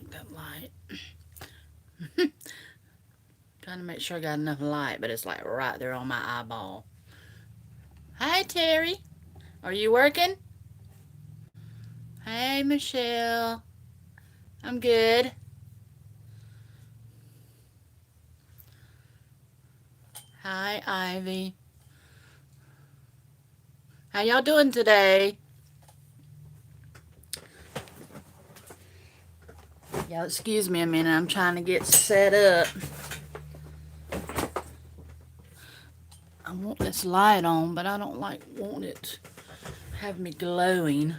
like that light. Trying to make sure I got enough light, but it's like right there on my eyeball. Hi, Terry. Are you working? Hey, Michelle. I'm good. Hi, Ivy. How y'all doing today? Y'all excuse me a minute. I'm trying to get set up. I want this light on, but I don't like want it have me glowing.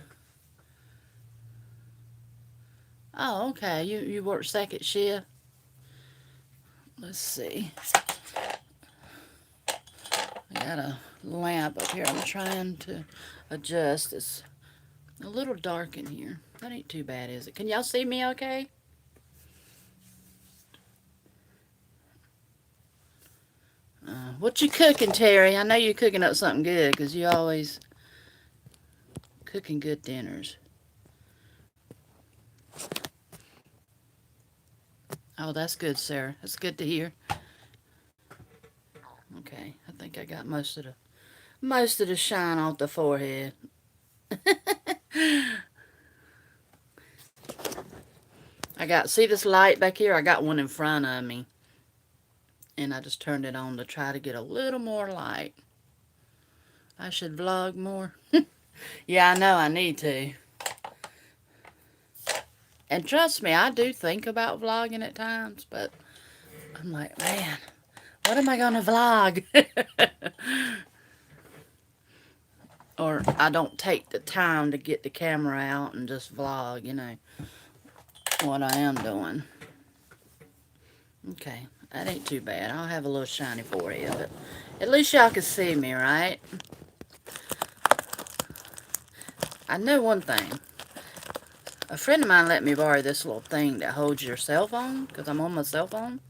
Oh, okay. You work second shift. Let's see. I got a lamp up here. I'm trying to adjust. It's a little dark in here. That ain't too bad, is it? Can y'all see me okay? What you cooking, Terry? I know you're cooking up something good because you always cooking good dinners. Oh, that's good, Sarah. That's good to hear. Okay, I think I got most of the shine off the forehead. See this light back here? I got one in front of me. And I just turned it on to try to get a little more light. I should vlog more. Yeah, I know I need to. And trust me, I do think about vlogging at times, but I'm like, man, what am I going to vlog? Or I don't take the time to get the camera out and just vlog, what I am doing. Okay, that ain't too bad. I'll have a little shiny forehead, but at least y'all can see me, right? I know one thing. A friend of mine let me borrow this little thing that holds your cell phone, because I'm on my cell phone.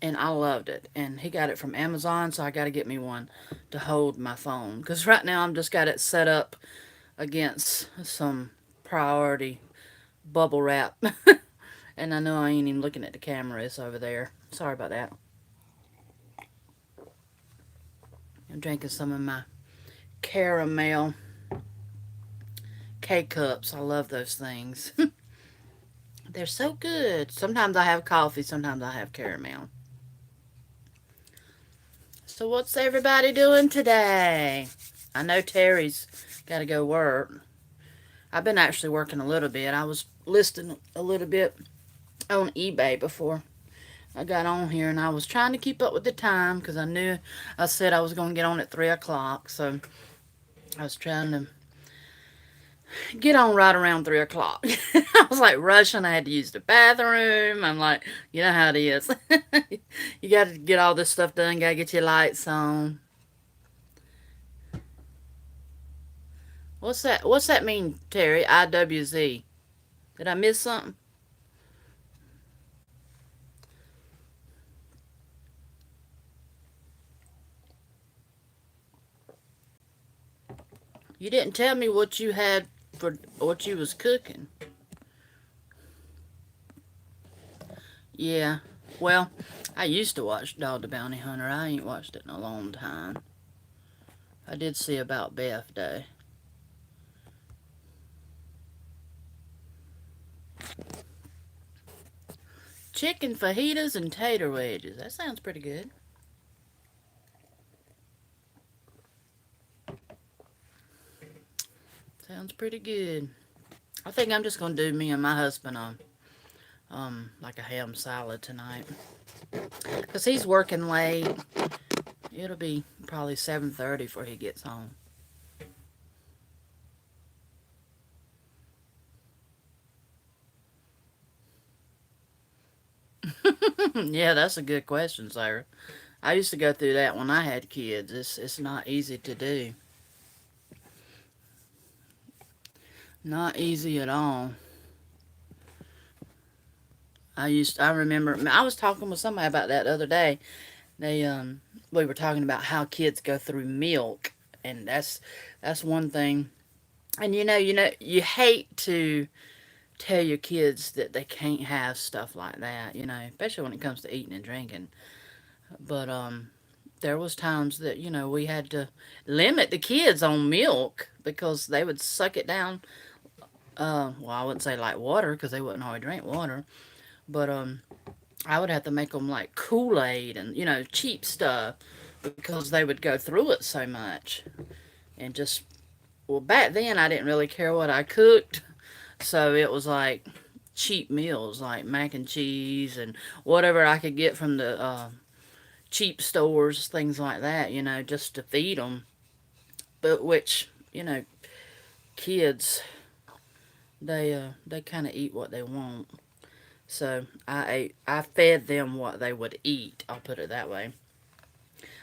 And I loved it. And he got it from Amazon, so I got to get me one to hold my phone. Because right now I'm just got it set up against some priority bubble wrap. And I know I ain't even looking at the camera. It's over there. Sorry about that. I'm drinking some of my caramel K-Cups. I love those things. They're so good. Sometimes I have coffee. Sometimes I have caramel. So what's everybody doing today? I know Terry's got to go work. I've been actually working a little bit. I was listing a little bit on eBay before I got on here, and I was trying to keep up with the time because I said I was going to get on at 3 o'clock. So I was trying to get on right around 3 o'clock. I was like rushing. I had to use the bathroom. I'm like, you know how it is. You got to get all this stuff done. Got to get your lights on. What's that? What's that mean, Terry? IWZ. Did I miss something? You didn't tell me what you had for what you was cooking. Yeah. Well, I used to watch Dog the Bounty Hunter. I ain't watched it in a long time. I did see about Beth Day. Chicken fajitas and tater wedges. That sounds pretty good. Sounds pretty good. I think I'm just gonna do me and my husband like a ham salad tonight. Cause he's working late. It'll be probably 7:30 before he gets home. Yeah, that's a good question, Sarah. I used to go through that when I had kids. It's not easy to do. Not easy at all. I remember I was talking with somebody about that the other day. They we were talking about how kids go through milk, and that's one thing. And you hate to tell your kids that they can't have stuff like that, especially when it comes to eating and drinking. But there was times that we had to limit the kids on milk because they would suck it down. Well, I wouldn't say like water because they wouldn't hardly drink water, but I would have to make them like Kool-Aid and cheap stuff because they would go through it so much. And just, well, back then I didn't really care what I cooked, so it was like cheap meals like mac and cheese and whatever I could get from the cheap stores, things like that, just to feed them. But which, kids, they kind of eat what they want. So I fed them what they would eat. I'll put it that way.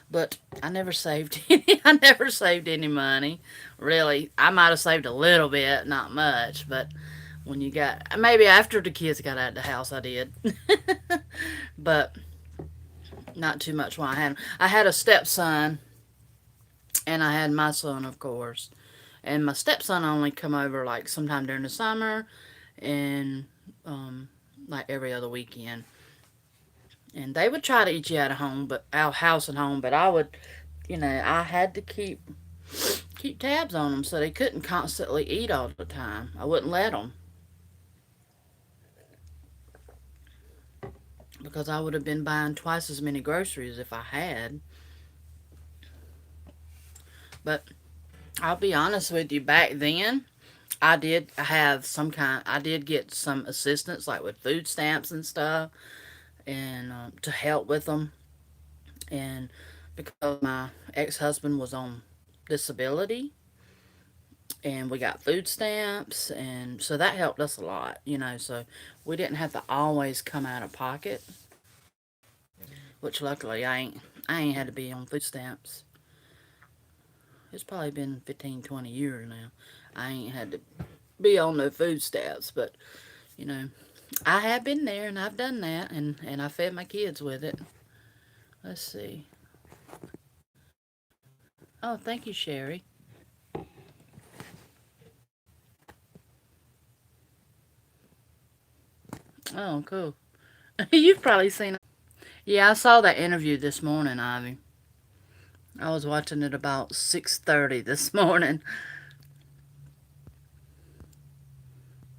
But I never saved any. I never saved any money. Really, I might have saved a little bit, not much. But when you got, maybe after the kids got out of the house, I did. But not too much while I had them. I had a stepson, and I had my son, of course. And my stepson only come over like sometime during the summer, and um, like every other weekend. And they would try to eat you out of home, but out house and home. But I would, I had to keep tabs on them so they couldn't constantly eat all the time. I wouldn't let them because I would have been buying twice as many groceries if I had. But I'll be honest with you, back then I did get some assistance like with food stamps and stuff, and to help with them. And because my ex-husband was on disability, and we got food stamps, and so that helped us a lot, so we didn't have to always come out of pocket, which luckily I ain't had to be on food stamps. It's probably been 15, 20 years now. I ain't had to be on no food stamps, but you know, I have been there and I've done that, and I fed my kids with it. Let's see. Oh, thank you, Sherry. Oh, cool. You've probably seen it. Yeah, I saw that interview this morning, Ivy. I was watching it about 6:30 this morning.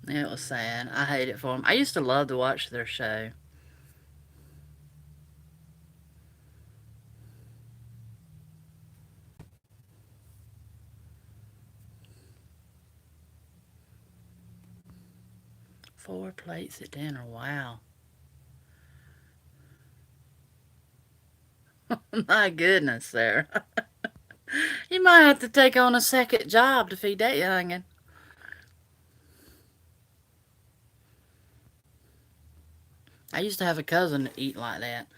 It was sad. I hate it for them. I used to love to watch their show. 4 plates at dinner. Wow. My goodness, Sarah. You might have to take on a second job to feed that youngin'. I used to have a cousin that eat like that.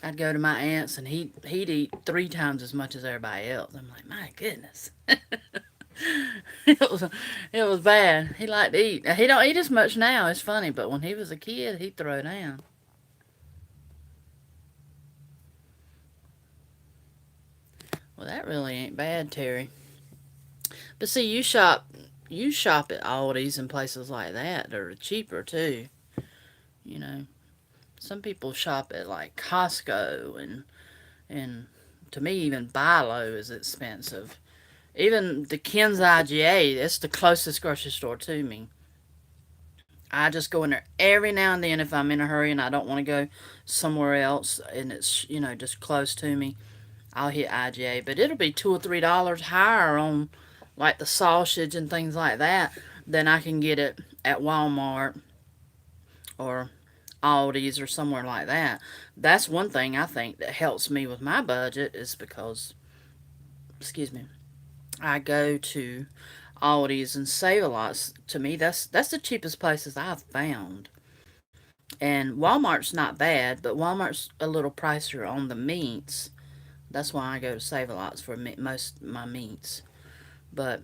I'd go to my aunt's and he'd eat 3 times as much as everybody else. I'm like, my goodness. it was it was bad. He liked to eat. He don't eat as much now. It's funny, but when he was a kid, he'd throw down. Well, that really ain't bad, Terry. But see, you shop at Aldi's and places like that that are cheaper too. You know, some people shop at like Costco, and to me even Bilo is expensive. Even the Ken's IGA, it's the closest grocery store to me. I just go in there every now and then if I'm in a hurry and I don't want to go somewhere else and it's, just close to me. I'll hit IGA, but it'll be $2 or $3 higher on like the sausage and things like that than I can get it at Walmart or Aldi's or somewhere like that. That's one thing I think that helps me with my budget is because, excuse me, I go to Aldi's and Save a Lot. To me, that's the cheapest places I've found. And Walmart's not bad, but Walmart's a little pricier on the meats. That's why I go to Save a Lots for most of my meats. But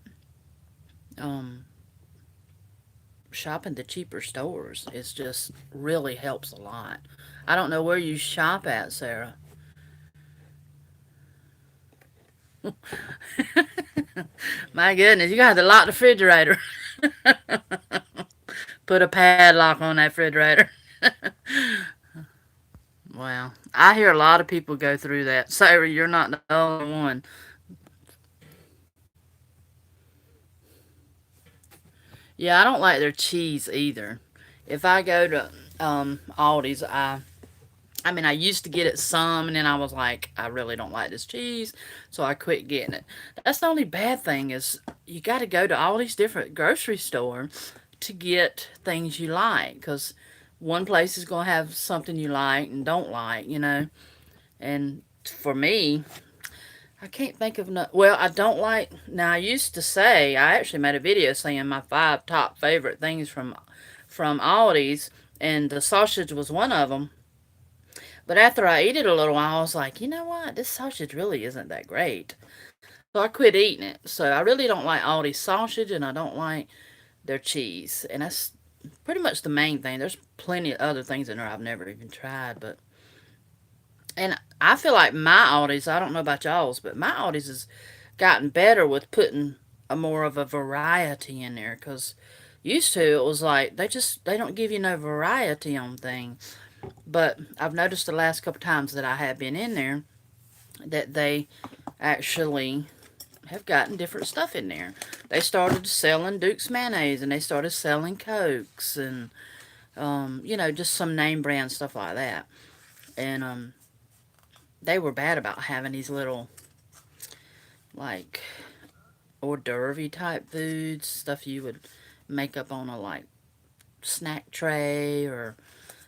um, shopping the cheaper stores is just really helps a lot. I don't know where you shop at, Sarah. My goodness, you got to lock the refrigerator. Put a padlock on that refrigerator. Well, I hear a lot of people go through that. So you're not the only one. Yeah, I don't like their cheese either. If I go to Aldi's, I mean, I used to get it some, and then I was like, I really don't like this cheese, so I quit getting it. That's the only bad thing is you got to go to all these different grocery stores to get things you like, because one place is going to have something you like and don't like, you know. And for me, I can't think of no. Well, I don't like. Now I used to say I actually made a video saying my five top favorite things from Aldi's, and the sausage was one of them. But after I eat it a little while, I was like, you know what? This sausage really isn't that great. So I quit eating it. So I really don't like Aldi's sausage, and I don't like their cheese, and that's pretty much the main thing. There's plenty of other things in there I've never even tried, but and I feel like my Aldi's. I don't know about y'all's, but my Aldi's has gotten better with putting a more of a variety in there. Cause used to it was like they don't give you no variety on things. But I've noticed the last couple times that I have been in there that they actually have gotten different stuff in there. They started selling Duke's mayonnaise and they started selling Cokes and you know, just some name brand stuff like that. And they were bad about having these little like hors d'oeuvre type foods, stuff you would make up on a like snack tray or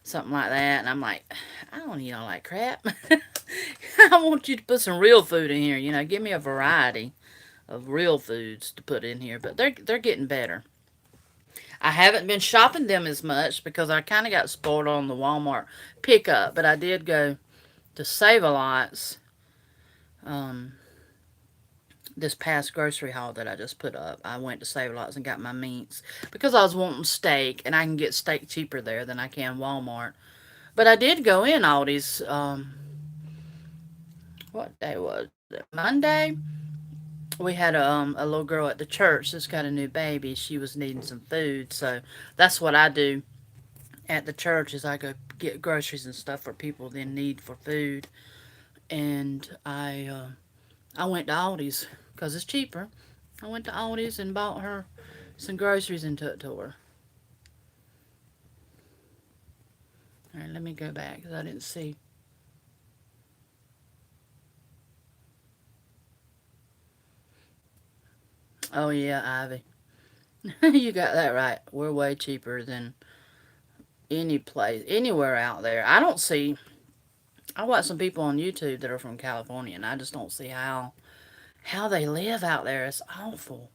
something like that. And I'm like, I don't eat all that crap. I want you to put some real food in here. You know, give me a variety of real foods to put in here. But they're getting better. I haven't been shopping them as much because I kind of got spoiled on the Walmart pickup. But I did go to Save a Lots um, this past grocery haul that I just put up. I went to Save a Lots and got my meats because I was wanting steak, and I can get steak cheaper there than I can Walmart. But I did go in Aldi's. What day was it? Monday. We had a little girl at the church that's got a new baby. She was needing some food, so that's what I do at the church is I go get groceries and stuff for people that need for food. And I went to Aldi's because it's cheaper. I went to Aldi's and bought her some groceries and took to her. All right, let me go back because I didn't see. Oh yeah, Ivy, you got that right. We're way cheaper than any place anywhere out there. I don't see. I watch some people on YouTube that are from California, and I just don't see how they live out there. It's awful.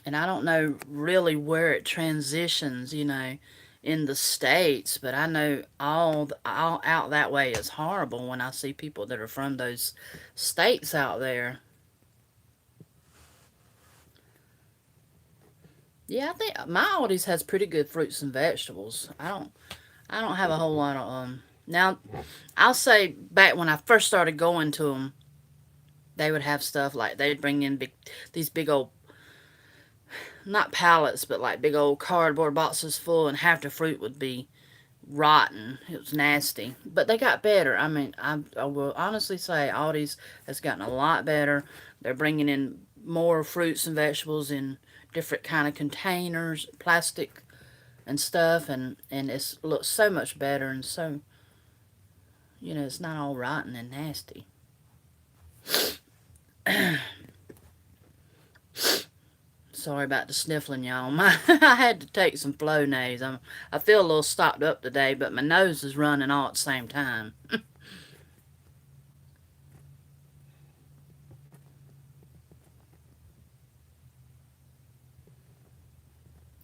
And I don't know really where it transitions, you know, in the states, but I know all out that way is horrible when I see people that are from those states out there. Yeah, I think my Aldi's has pretty good fruits and vegetables. I don't have a whole lot of now I'll say back when I first started going to them, they would have stuff like they'd bring in these big old not pallets, but like big old cardboard boxes full, and half the fruit would be rotten. It was nasty, but they got better. I mean, I will honestly say Aldi's has gotten a lot better. They're bringing in more fruits and vegetables in different kind of containers, plastic and stuff, and it looks so much better and so you know it's not all rotten and nasty. Sorry about the sniffling, y'all. I had to take some Flonase. I feel a little stopped up today, but my nose is running all at the same time.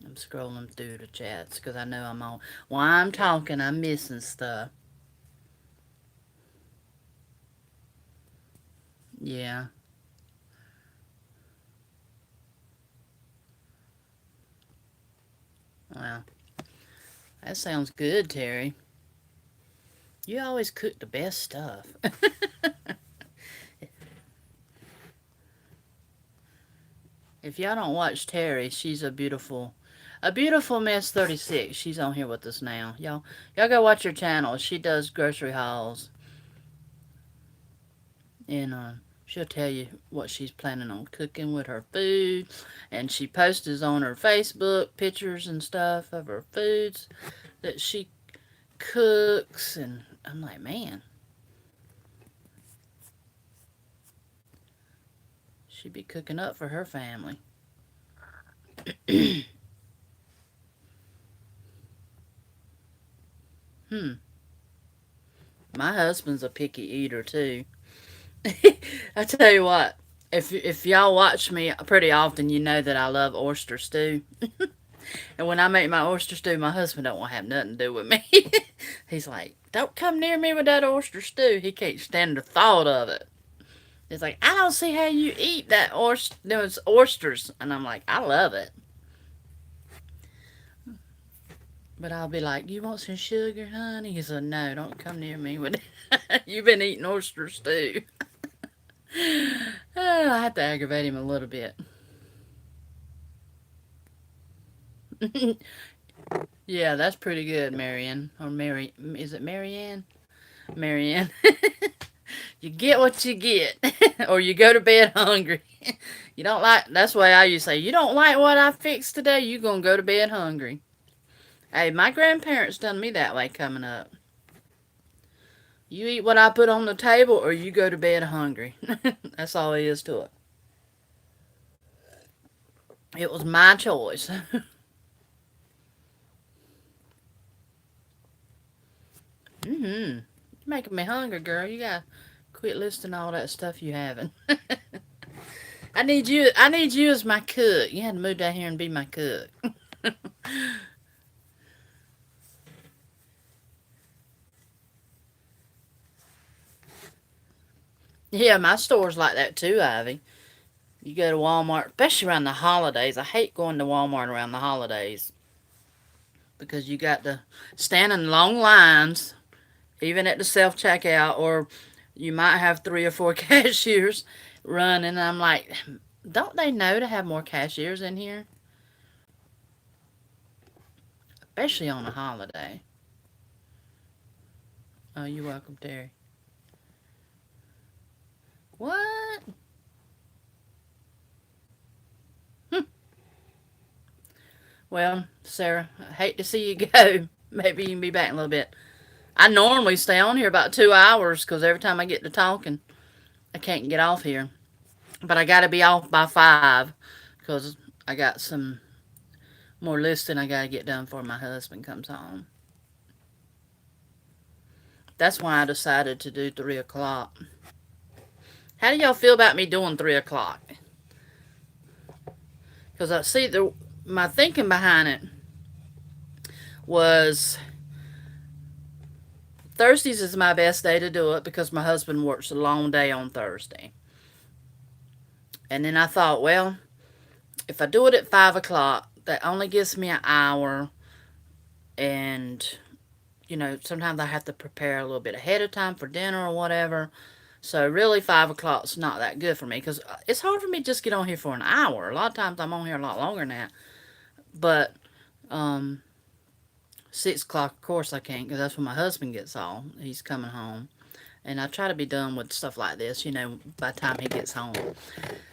I'm scrolling through the chats because I know I'm on. While I'm talking, I'm missing stuff. Yeah. Well, that sounds good, Terry. You always cook the best stuff. If y'all don't watch Terry, she's a beautiful Miss 36. She's on here with us now. Y'all go watch her channel. She does grocery hauls, and she'll tell you what she's planning on cooking with her food. And she posts on her Facebook pictures and stuff of her foods that she cooks. And I'm like, man, she'd be cooking up for her family. Hmm. My husband's a picky eater too. I tell you what, if y'all watch me pretty often, you know that I love oyster stew. And when I make my oyster stew, my husband don't want to have nothing to do with me. He's like, "Don't come near me with that oyster stew." He can't stand the thought of it. He's like, "I don't see how you eat that those oysters," and I'm like, "I love it." But I'll be like, "You want some sugar, honey?" He said, "No, don't come near me with it. You've been eating oyster stew." Oh, I have to aggravate him a little bit. Yeah, that's pretty good, Marianne. Or Mary, is it Marianne? Marianne. You get what you get, or you go to bed hungry. You don't like. That's why I used to say, you don't like what I fixed today. You gonna go to bed hungry. Hey, my grandparents done me that way coming up. You eat what I put on the table, or you go to bed hungry. That's all it is to it. It was my choice. Mm-hmm. You're making me hungry, girl. You gotta quit listing all that stuff you haven't. I need you. I need you as my cook. You had to move down here and be my cook. Yeah, my store's like that too, Ivy. You go to Walmart, especially around the holidays. I hate going to Walmart around the holidays because you got to stand in long lines, even at the self checkout, or you might have three or four cashiers running. I'm like, don't they know to have more cashiers in here? Especially on a holiday. Oh, you're welcome, Terry. What? Hm. Well, Sarah, I hate to see you go. Maybe you can be back in a little bit. I normally stay on here about 2 hours because every time I get to talking, I can't get off here. But I got to be off by 5 because I got some more listing I got to get done before my husband comes home. That's why I decided to do 3 o'clock. How do y'all feel about me doing 3 o'clock? Because I see my thinking behind it was Thursdays is my best day to do it because my husband works a long day on Thursday. And then I thought, well, if I do it at 5 o'clock, that only gives me an hour. And, sometimes I have to prepare a little bit ahead of time for dinner or whatever. So really 5 o'clock's not that good for me because it's hard for me to just get on here for an hour. A lot of times I'm on here a lot longer than that. But 6 o'clock, of course, I can't because that's when my husband gets home. He's coming home. And I try to be done with stuff like this, by the time he gets home.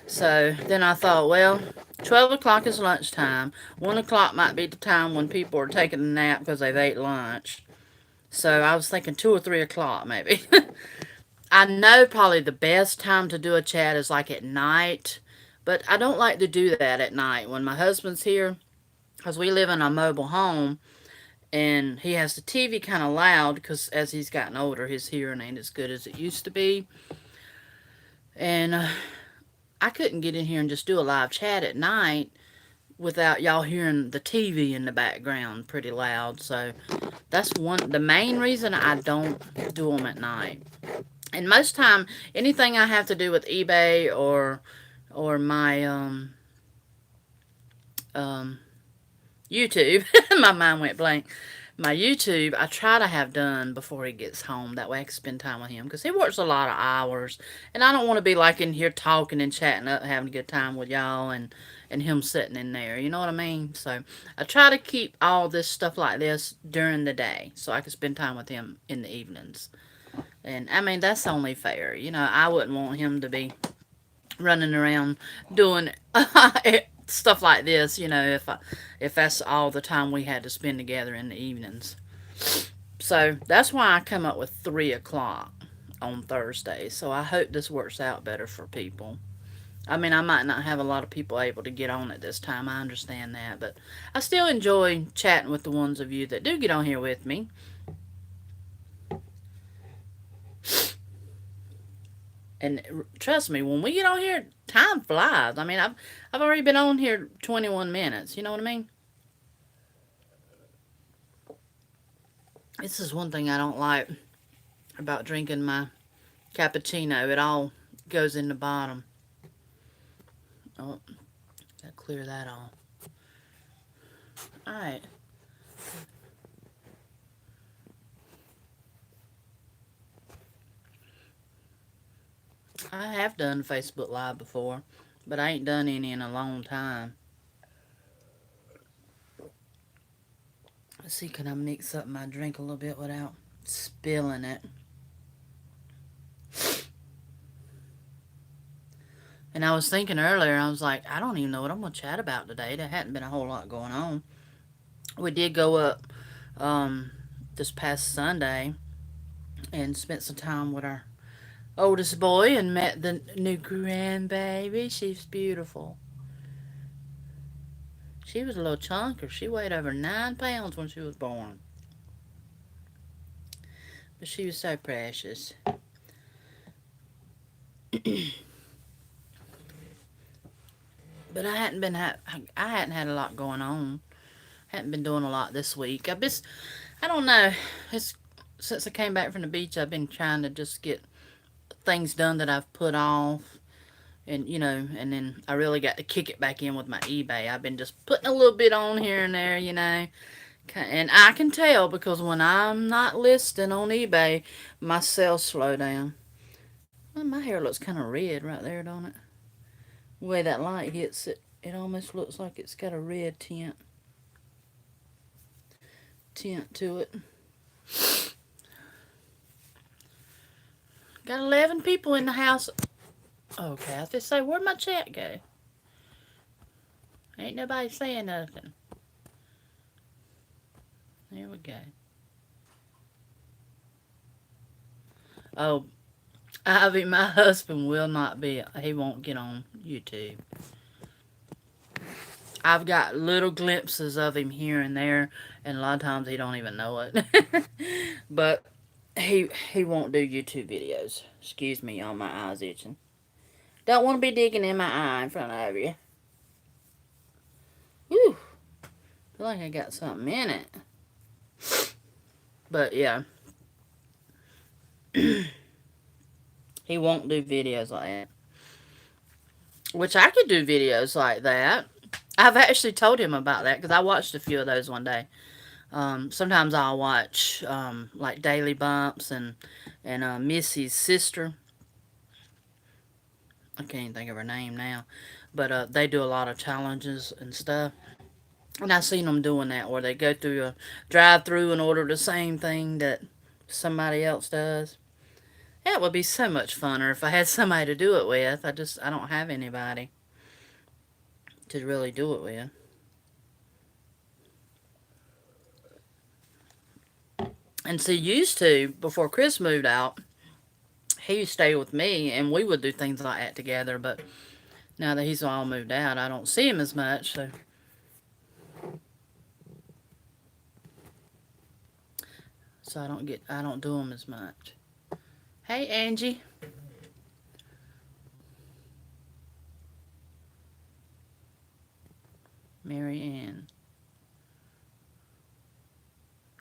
So then I thought, well, 12 o'clock is lunchtime. 1 o'clock might be the time when people are taking a nap because they've ate lunch. So I was thinking 2 or 3 o'clock maybe. I know probably the best time to do a chat is like at night. But I don't like to do that at night when my husband's here because we live in a mobile home and he has the TV kind of loud because as he's gotten older, his hearing ain't as good as it used to be. And I couldn't get in here and just do a live chat at night without y'all hearing the TV in the background pretty loud. So that's the main reason I don't do them at night. And most time, anything I have to do with eBay or my um YouTube, my mind went blank. My YouTube, I try to have done before he gets home. That way I can spend time with him. Because he works a lot of hours. And I don't want to be like in here talking and chatting up, having a good time with y'all and him sitting in there. You know what I mean? So I try to keep all this stuff like this during the day so I can spend time with him in the evenings. And I mean, that's only fair. You know, I wouldn't want him to be running around doing stuff like this, you know, if that's all the time we had to spend together in the evenings. So that's why I come up with 3 o'clock on Thursdays. So I hope this works out better for people. I mean, I might not have a lot of people able to get on at this time. I understand that, but I still enjoy chatting with the ones of you that do get on here with me. And trust me, when we get on here, time flies. I mean, I've already been on here 21 minutes. You know what I mean? This is one thing I don't like about drinking my cappuccino. It all goes in the bottom. Oh, gotta clear that off. All right. I have done Facebook Live before, but I ain't done any in a long time. Let's see, can I mix up my drink a little bit without spilling it? And I was thinking earlier, I was like, I don't even know what I'm gonna chat about today. There hadn't been a whole lot going on. We did go up um, this past Sunday and spent some time with our oldest boy and met the new grandbaby. She's beautiful. She was a little chunker. She weighed over 9 pounds when she was born. But she was so precious. But I hadn't had a lot going on. Hadn't been doing a lot this week. I don't know. It's since I came back from the beach. I've been trying to just get things done that I've put off, and and then I really got to kick it back in with my eBay. I've been just putting a little bit on here and there, and I can tell because when I'm not listing on eBay, my sales slow down. Well, my hair looks kind of red right there, don't it? The way that light hits it, it almost looks like it's got a red tint to it. Got 11 people in the house. Okay, I just say, where'd my chat go? Ain't nobody saying nothing. There we go. Oh, Ivy, my husband will not be. He won't get on YouTube. I've got little glimpses of him here and there, and a lot of times he don't even know it. But he won't do YouTube videos. Excuse me, y'all, my eyes itching. Don't want to be digging in my eye in front of you. Whew. Feel like I got something in it. But yeah, he won't do videos like that. Which I could do videos like that. I've actually told him about that because I watched a few of those one day. Sometimes I'll watch like Daily Bumps and Missy's sister. I can't even think of her name now, but they do a lot of challenges and stuff. And I've seen them doing that where they go through a drive-through and order the same thing that somebody else does. That would be so much funner if I had somebody to do it with. I don't have anybody to really do it with. And see, used to, before Chris moved out, he used to stay with me and we would do things like that together. But now that he's all moved out, I don't see him as much. So I don't do them as much. Hey, Angie. Mary Ann.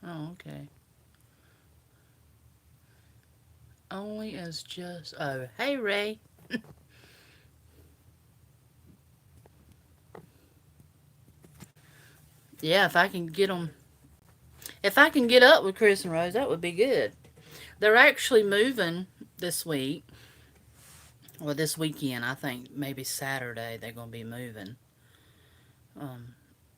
Oh, okay. Only as just. Oh, hey, Ray. Yeah, if I can get them. If I can get up with Chris and Rose, that would be good. They're actually moving this week. Well, this weekend, I think maybe Saturday they're going to be moving. Um,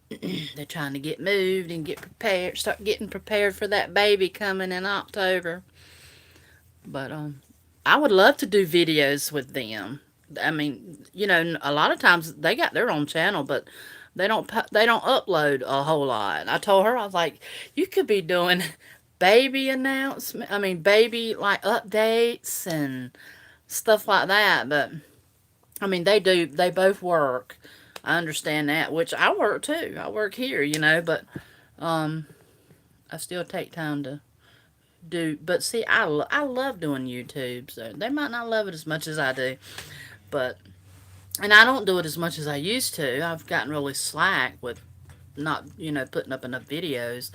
they're trying to get moved and get prepared, start getting prepared for that baby coming in October. But I would love to do videos with them. I mean, a lot of times they got their own channel, but they don't upload a whole lot. I told her, I was like, you could be doing baby announcement. I mean, baby like updates and stuff like that. But I mean, they do. They both work. I understand that, which I work too. I work here, but um, I still take time to do. But see, I love doing YouTube. So they might not love it as much as I do, but and I don't do it as much as I used to. I've gotten really slack with not putting up enough videos.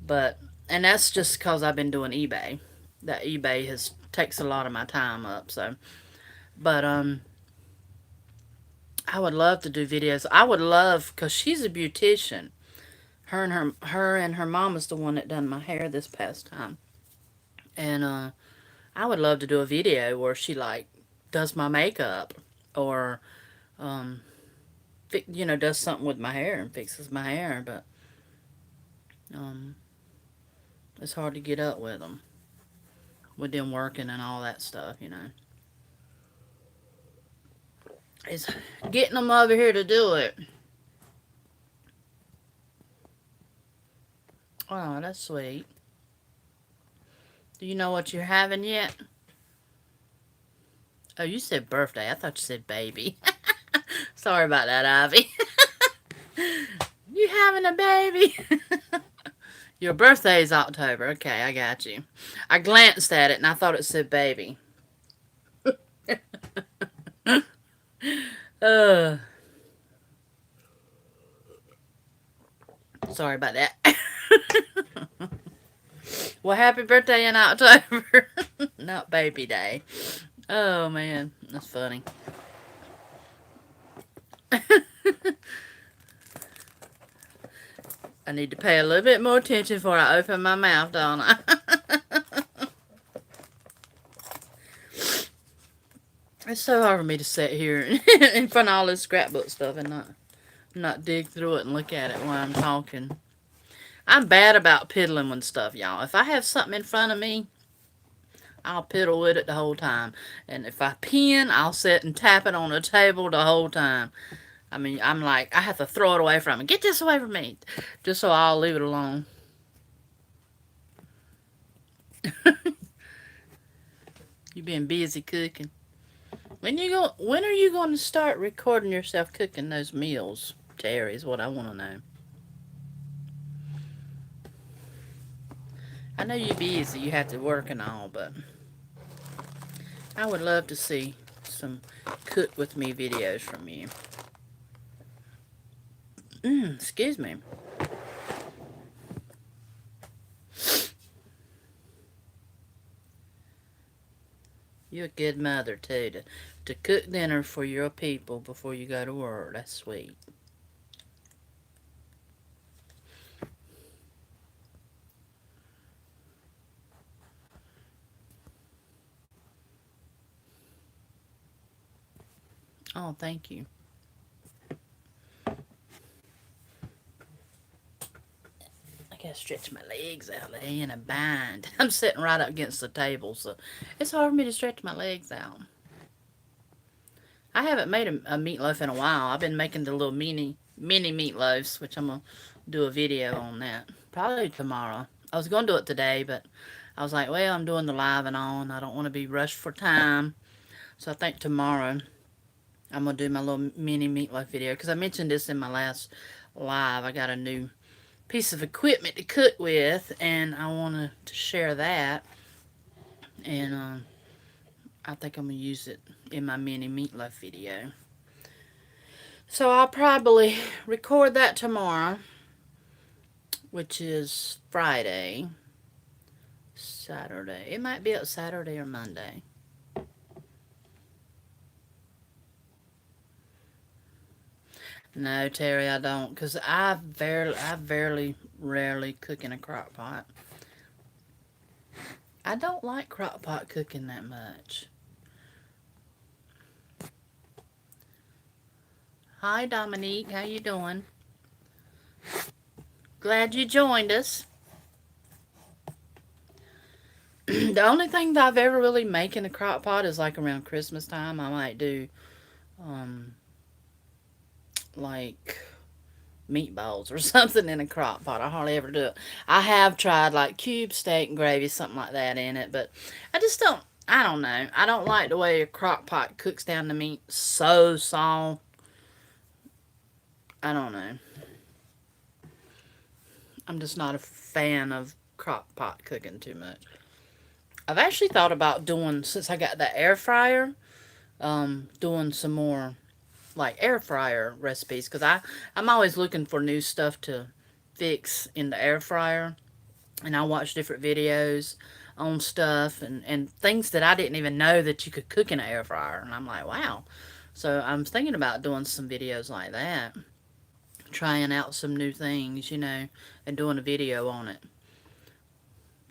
But and that's just because I've been doing eBay. That eBay has takes a lot of my time up. So, but I would love to do videos. I would love because she's a beautician. Her and her mom is the one that done my hair this past time, and I would love to do a video where she like does my makeup or um does something with my hair and fixes my hair. But um, it's hard to get up with them working and all that stuff. It's getting them over here to do it. Oh, that's sweet. Do you know what you're having yet? Oh, you said birthday. I thought you said baby. Sorry about that, Ivy. You having a baby? Your birthday is October. Okay, I got you. I glanced at it and I thought it said baby. uh, Sorry about that. Well, happy birthday in October. Not baby day. Oh, man. That's funny. I need to pay a little bit more attention before I open my mouth, don't I? It's so hard for me to sit here in front of all this scrapbook stuff and not dig through it and look at it while I'm talking. I'm bad about piddling with stuff, y'all. If I have something in front of me, I'll piddle with it the whole time. And if I pen, I'll sit and tap it on the table the whole time. I mean, I'm like, I have to throw it away from me. Get this away from me. Just so I'll leave it alone. You been busy cooking. When are you going to start recording yourself cooking those meals, Terry, is what I want to know. I know you're busy, you have to work and all, but I would love to see some cook with me videos from you. Excuse me. You're a good mother, too, to cook dinner for your people before you go to work. That's sweet. Oh, thank you. I gotta stretch my legs out. They in a bind. I'm sitting right up against the table, so it's hard for me to stretch my legs out. I haven't made a meatloaf in a while. I've been making the little mini meatloaves, which I'm gonna do a video on that probably tomorrow. I was gonna do it today, but I was like, well, I'm doing the live and on. I don't want to be rushed for time, so I think tomorrow I'm gonna do my little mini meatloaf video because I mentioned this in my last live. I got a new piece of equipment to cook with, and I wanted to share that. And I think I'm gonna use it in my mini meatloaf video. So I'll probably record that tomorrow, which is Friday, Saturday. It might be up Saturday or Monday. No, Terry, I don't, cause I barely rarely cook in a crock pot. I don't like crock pot cooking that much. Hi, Dominique. How you doing? Glad you joined us. The only thing that I've ever really make in a crock pot is like around Christmas time. I might do um like meatballs or something in a crock pot. I hardly ever do it. I have tried like cube steak and gravy, something like that in it, but I just don't. I don't know. I don't like the way a crock pot cooks down the meat so soft. I don't know. I'm just not a fan of crock pot cooking too much. I've actually thought about doing, since I got the air fryer, doing some more like air fryer recipes, because I'm always looking for new stuff to fix in the air fryer, and I watch different videos on stuff and things that I didn't even know that you could cook in an air fryer, and I'm like, wow. So I'm thinking about doing some videos like that, trying out some new things, and doing a video on it,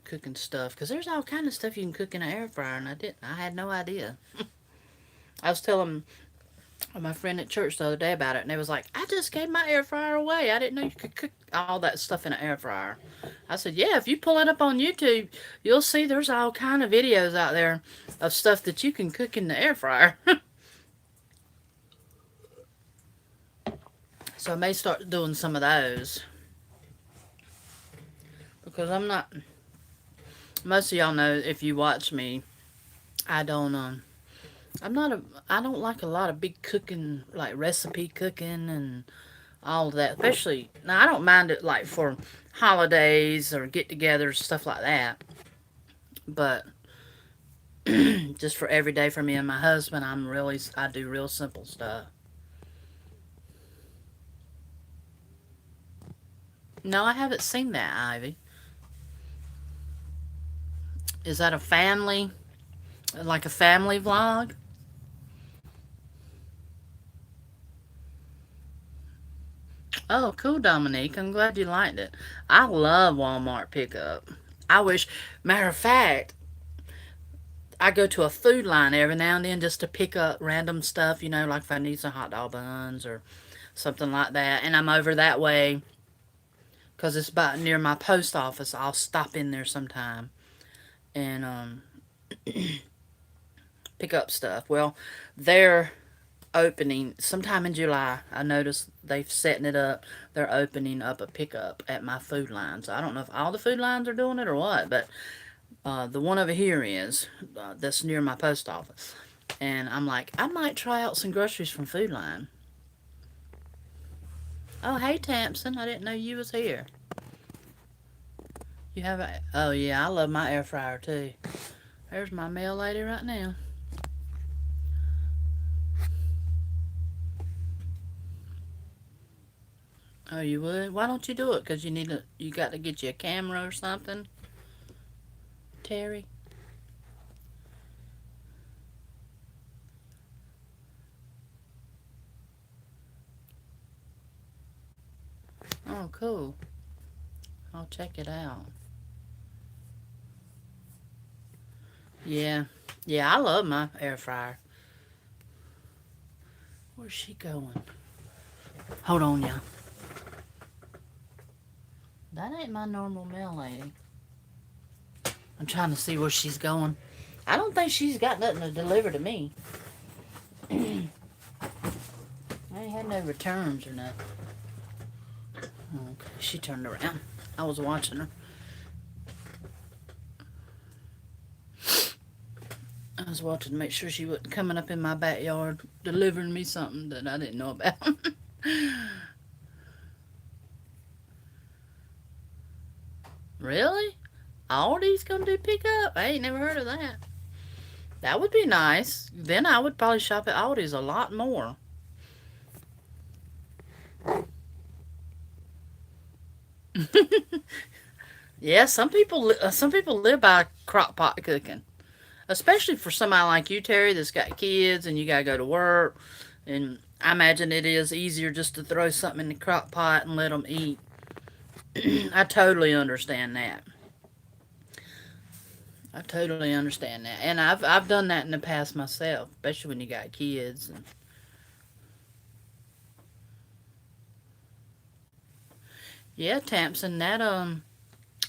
cooking stuff, because there's all kind of stuff you can cook in an air fryer, and I had no idea. I was telling my friend at church the other day about it, and they was like, I just gave my air fryer away. I didn't know you could cook all that stuff in an air fryer. I said, yeah, if you pull it up on YouTube, you'll see there's all kind of videos out there of stuff that you can cook in the air fryer. So I may start doing some of those, because I'm not, most of y'all know, if you watch me, I don't, I'm not a, I don't like a lot of big cooking, like recipe cooking and all of that. Especially, now I don't mind it like for holidays or get-togethers, stuff like that. But just for every day for me and my husband, I do real simple stuff. No, I haven't seen that, Ivy. Is that like a family vlog? Oh, cool, Dominique. I'm glad you liked it. I love Walmart pickup. I wish, matter of fact, I go to a food line every now and then just to pick up random stuff, like if I need some hot dog buns or something like that. And I'm over that way because it's about near my post office. I'll stop in there sometime and pick up stuff. Well, they're opening sometime in July. I noticed they've setting it up. They're opening up a pickup at my food line. So I don't know if all the food lines are doing it or what, but the one over here is that's near my post office. And I'm like, I might try out some groceries from Food Line. Oh, hey, Tamsin. I didn't know you was here. You have a... Oh, yeah, I love my air fryer, too. There's my mail lady right now. Oh, you would? Why don't you do it? Because you got to get you a camera or something, Terry? Oh, cool. I'll check it out. Yeah. Yeah, I love my air fryer. Where's she going? Hold on, y'all. That ain't my normal mail lady. I'm trying to see where she's going. I don't think she's got nothing to deliver to me. I ain't had no returns or nothing. Okay, she turned around. I was watching her. I was watching to make sure she wasn't coming up in my backyard delivering me something that I didn't know about. Really? Aldi's gonna do pickup? I ain't never heard of that. That would be nice. Then I would probably shop at Aldi's a lot more. Yeah, some people live by crock pot cooking, especially for somebody like you, Terry, that's got kids and you gotta go to work. And I imagine it is easier just to throw something in the crock pot and let them eat. I totally understand that. I totally understand that, and I've done that in the past myself, especially when you got kids. And yeah, Tamsin, that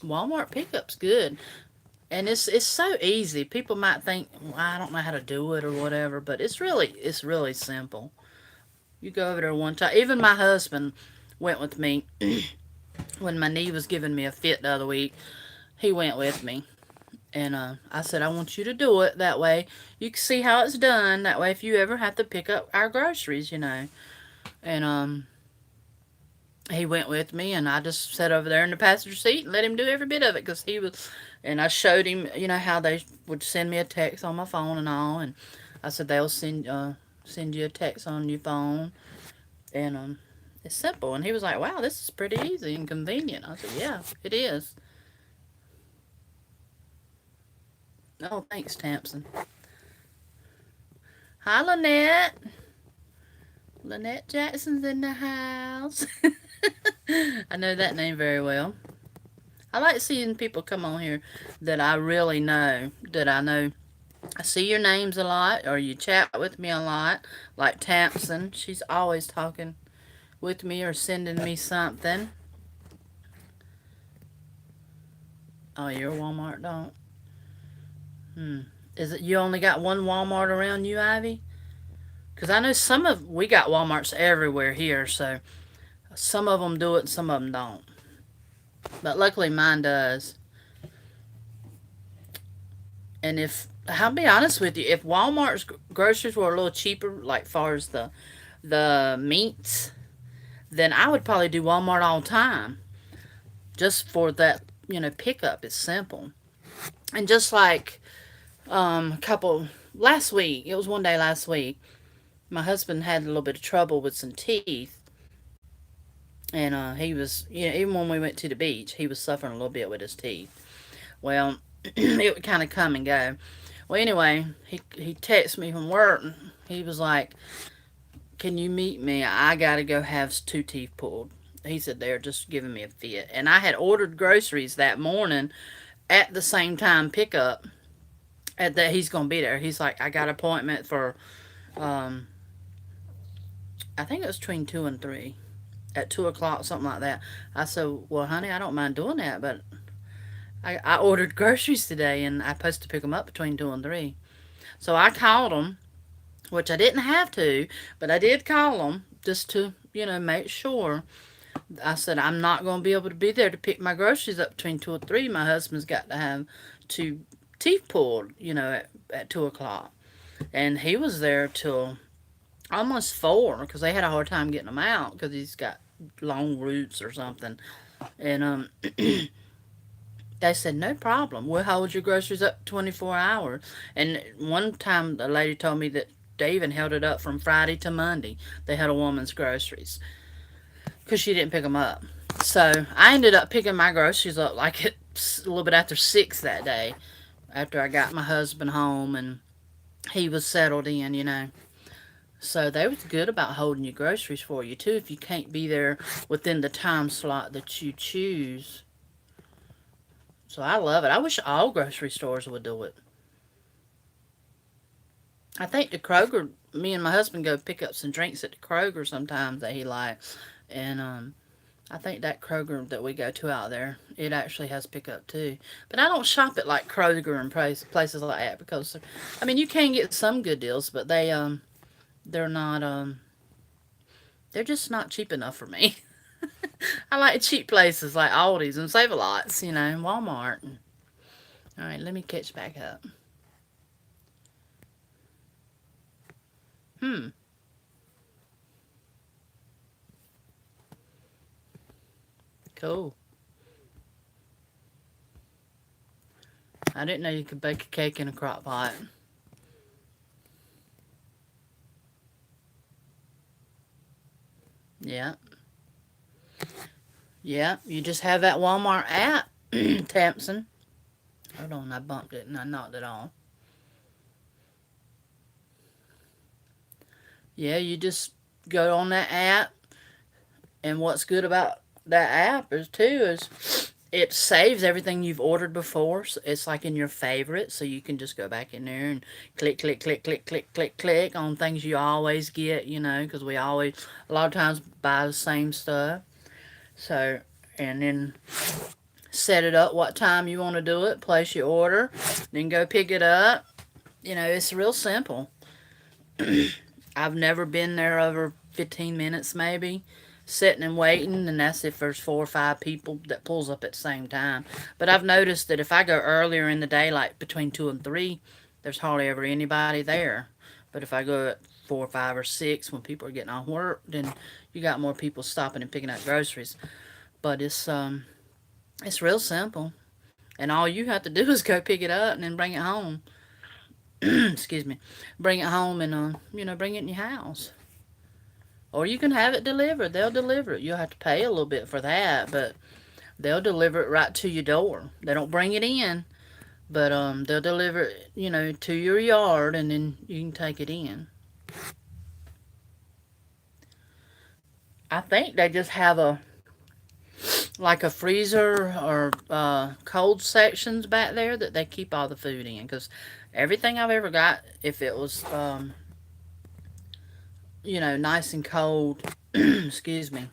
Walmart pickup's good, and it's so easy. People might think, well, I don't know how to do it or whatever, but it's really simple. You go over there one time. Even my husband went with me when my knee was giving me a fit the other week. He went with me. And I said, I want you to do it. That way you can see how it's done. That way if you ever have to pick up our groceries. And he went with me, and I just sat over there in the passenger seat and let him do every bit of it because he was. And I showed him, how they would send me a text on my phone and all. And I said, they'll send you a text on your phone. And it's simple. And he was like, wow, this is pretty easy and convenient. I said, yeah, it is. Oh, thanks, Tamsin. Hi, Lynette. Lynette Jackson's in the house. I know that name very well. I like seeing people come on here that I really know, that I know. I see your names a lot, or you chat with me a lot. Like Tamsin, she's always talking with me or sending me something. Oh, you're a Walmart, don't? Hmm. Is it you only got one Walmart around you, Ivy? Because I know we got Walmarts everywhere here, so some of them do it and some of them don't. But luckily mine does. And I'll be honest with you, if Walmart's groceries were a little cheaper, like far as the meats, then I would probably do Walmart all the time, just for that pickup. It's simple. And just like a couple last week, it was one day last week. My husband had a little bit of trouble with some teeth, and he was even when we went to the beach, he was suffering a little bit with his teeth. Well, it would kind of come and go. Well, anyway, he texted me from work. And he was like, "Can you meet me? I gotta go have two teeth pulled." He said they're just giving me a fit, and I had ordered groceries that morning at the same time pickup. At that he's gonna be there. He's like, "I got an appointment for, um, I think it was between 2 and 3." At 2 o'clock, something like that. I said, "Well, honey, I don't mind doing that, but I ordered groceries today, and I'm supposed to pick them up between 2 and 3." So I called them, which I didn't have to, but I did call them just to, make sure. I said, I'm not going to be able to be there to pick my groceries up between 2 and 3. My husband's got to have two teeth pulled, at 2 o'clock. And he was there till almost 4 because they had a hard time getting him out because he's got long roots or something. And they said, no problem. We'll hold your groceries up 24 hours. And one time, the lady told me that they even held it up from Friday to Monday. They had a woman's groceries because she didn't pick them up. So I ended up picking my groceries up like a little bit after 6 that day, after I got my husband home and he was settled in. So they was good about holding your groceries for you too if you can't be there within the time slot that you choose. So I love it. I wish all grocery stores would do it. I think the Kroger, me and my husband go pick up some drinks at the Kroger sometimes that he likes. And I think that Kroger that we go to out there, it actually has pickup too. But I don't shop at like Kroger and places like that because, I mean, you can get some good deals, but they're not they're just not cheap enough for me. I like cheap places like Aldi's and Save-A-Lots, Walmart. All right, let me catch back up. Hmm. Cool. I didn't know you could bake a cake in a crock pot. Yeah. Yeah. You just have that Walmart app, Tamsin. Hold on, I bumped it and I knocked it off. Yeah, you just go on that app, and what's good about that app is too is it saves everything you've ordered before. So it's like in your favorites, so you can just go back in there and click, click, click, click, click, click, click on things you always get. Because we always a lot of times buy the same stuff. So and then set it up what time you want to do it, place your order, then go pick it up. It's real simple. I've never been there over 15 minutes maybe, sitting and waiting, and that's if there's 4 or 5 people that pulls up at the same time. But I've noticed that if I go earlier in the day, like between 2 and 3, there's hardly ever anybody there. But if I go at 4, 5, or 6 when people are getting off work, then you got more people stopping and picking up groceries. But it's real simple. And all you have to do is go pick it up and then bring it home. Excuse me. Bring it home and bring it in your house. Or you can have it delivered. They'll deliver it. You'll have to pay a little bit for that, but they'll deliver it right to your door. They don't bring it in, but they'll deliver it, to your yard, and then you can take it in. I think they just have a freezer or cold sections back there that they keep all the food in. Because everything I've ever got, if it was nice and cold, excuse me,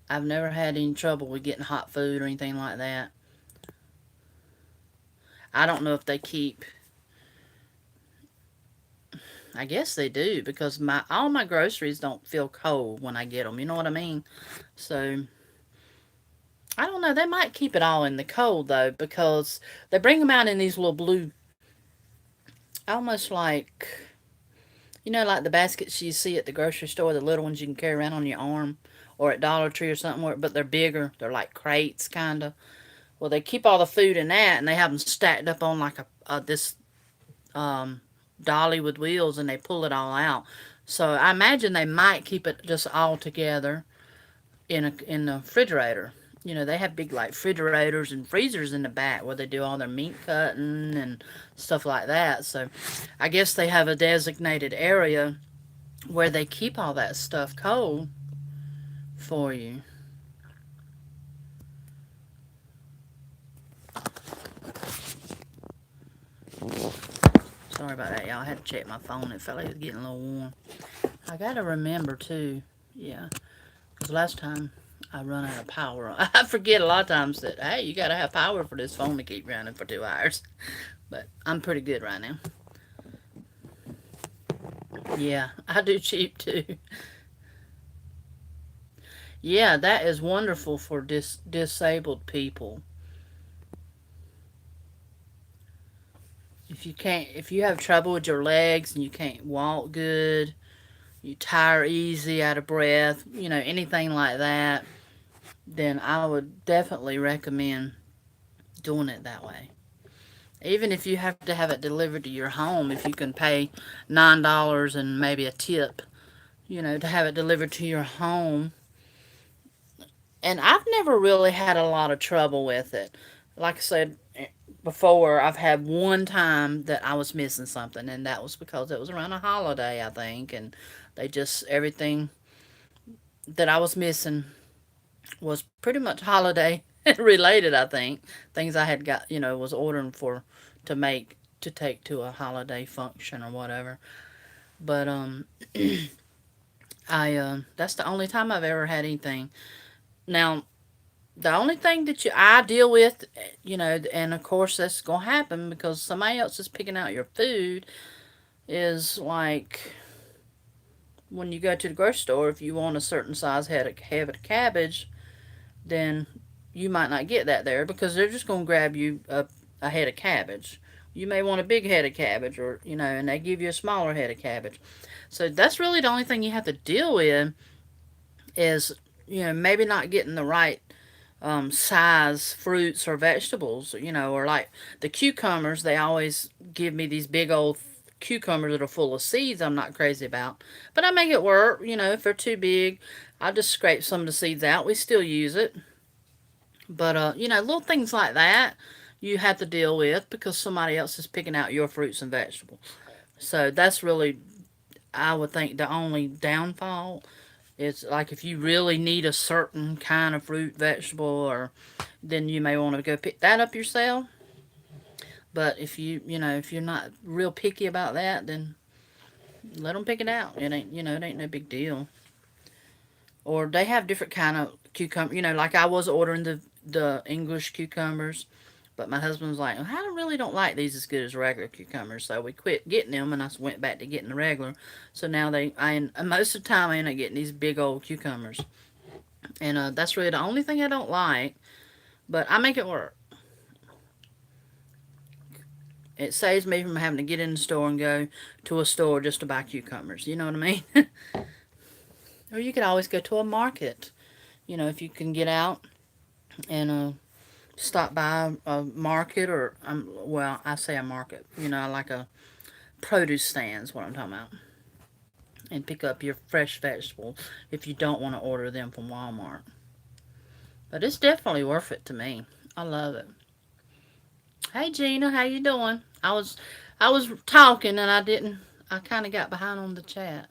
I've never had any trouble with getting hot food or anything like that. I don't know if they keep. I guess they do because my all my groceries don't feel cold when I get them. You know what I mean? So I don't know. They might keep it all in the cold though because they bring them out in these little blue, almost like the baskets you see at the grocery store, the little ones you can carry around on your arm, or at Dollar Tree or something. But they're bigger. They're like crates, kind of. Well, they keep all the food in that, and they have them stacked up on like a this um, dolly with wheels, and they pull it all out. So I imagine they might keep it just all together in the refrigerator. They have big like refrigerators and freezers in the back where they do all their meat cutting and stuff like that. So I guess they have a designated area where they keep all that stuff cold for you. Sorry about that, y'all. I had to check my phone. It felt like it was getting a little warm. I gotta remember too. Yeah, because last time I run out of power. I forget a lot of times that hey, you gotta have power for this phone to keep running for 2 hours. But I'm pretty good right now. Yeah, I do cheap too. Yeah, that is wonderful for disabled people. If you have trouble with your legs and you can't walk good, you tire easy, out of breath, anything like that, then I would definitely recommend doing it that way. Even if you have to have it delivered to your home, if you can pay $9 and maybe a tip, to have it delivered to your home. And I've never really had a lot of trouble with it. Like I said before, I've had one time that I was missing something, and that was because it was around a holiday, I think, and everything that I was missing was pretty much holiday related, I think. Things I had got, was ordering for to make to take to a holiday function or whatever. But I that's the only time I've ever had anything. Now, the only thing that I deal with, and of course that's gonna happen because somebody else is picking out your food, is like when you go to the grocery store. If you want a certain size head of cabbage, then you might not get that there because they're just gonna grab you a head of cabbage. You may want a big head of cabbage, or and they give you a smaller head of cabbage. So that's really the only thing you have to deal with is maybe not getting the right size fruits or vegetables, or like the cucumbers. They always give me these big old cucumbers that are full of seeds I'm not crazy about. But I make it work, if they're too big, I just scrape some of the seeds out. We still use it. But, little things like that you have to deal with because somebody else is picking out your fruits and vegetables. So that's really, I would think, the only downfall It's like if you really need a certain kind of fruit, vegetable, or then you may want to go pick that up yourself. But if you're not real picky about that, then let them pick it out. It ain't no big deal. Or they have different kind of cucumber. Like I was ordering the English cucumbers, but my husband was like, well, I really don't like these as good as regular cucumbers, so we quit getting them, and I went back to getting the regular. So now most of the time I end up getting these big old cucumbers, and that's really the only thing I don't like. But I make it work. It saves me from having to get in the store and go to a store just to buy cucumbers. You know what I mean? Or you could always go to a market. If you can get out and stop by a market, or well, I say a market. Like a produce stands. What I'm talking about, and pick up your fresh vegetables if you don't want to order them from Walmart. But it's definitely worth it to me. I love it. Hey Gina, how you doing? I was talking and I didn't. I kind of got behind on the chat.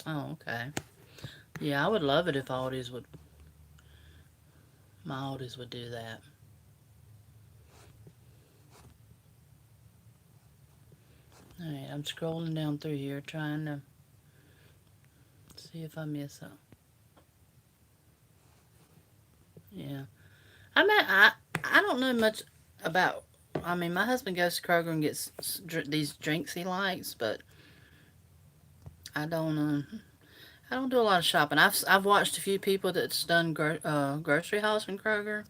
Oh, okay. Yeah, I would love it if my oldies would do that. All right, I'm scrolling down through here trying to see if I miss something. Yeah, I don't know much about. I mean, my husband goes to Kroger and gets these drinks he likes, but I don't. I don't do a lot of shopping. I've watched a few people that's done grocery hauls from Kroger,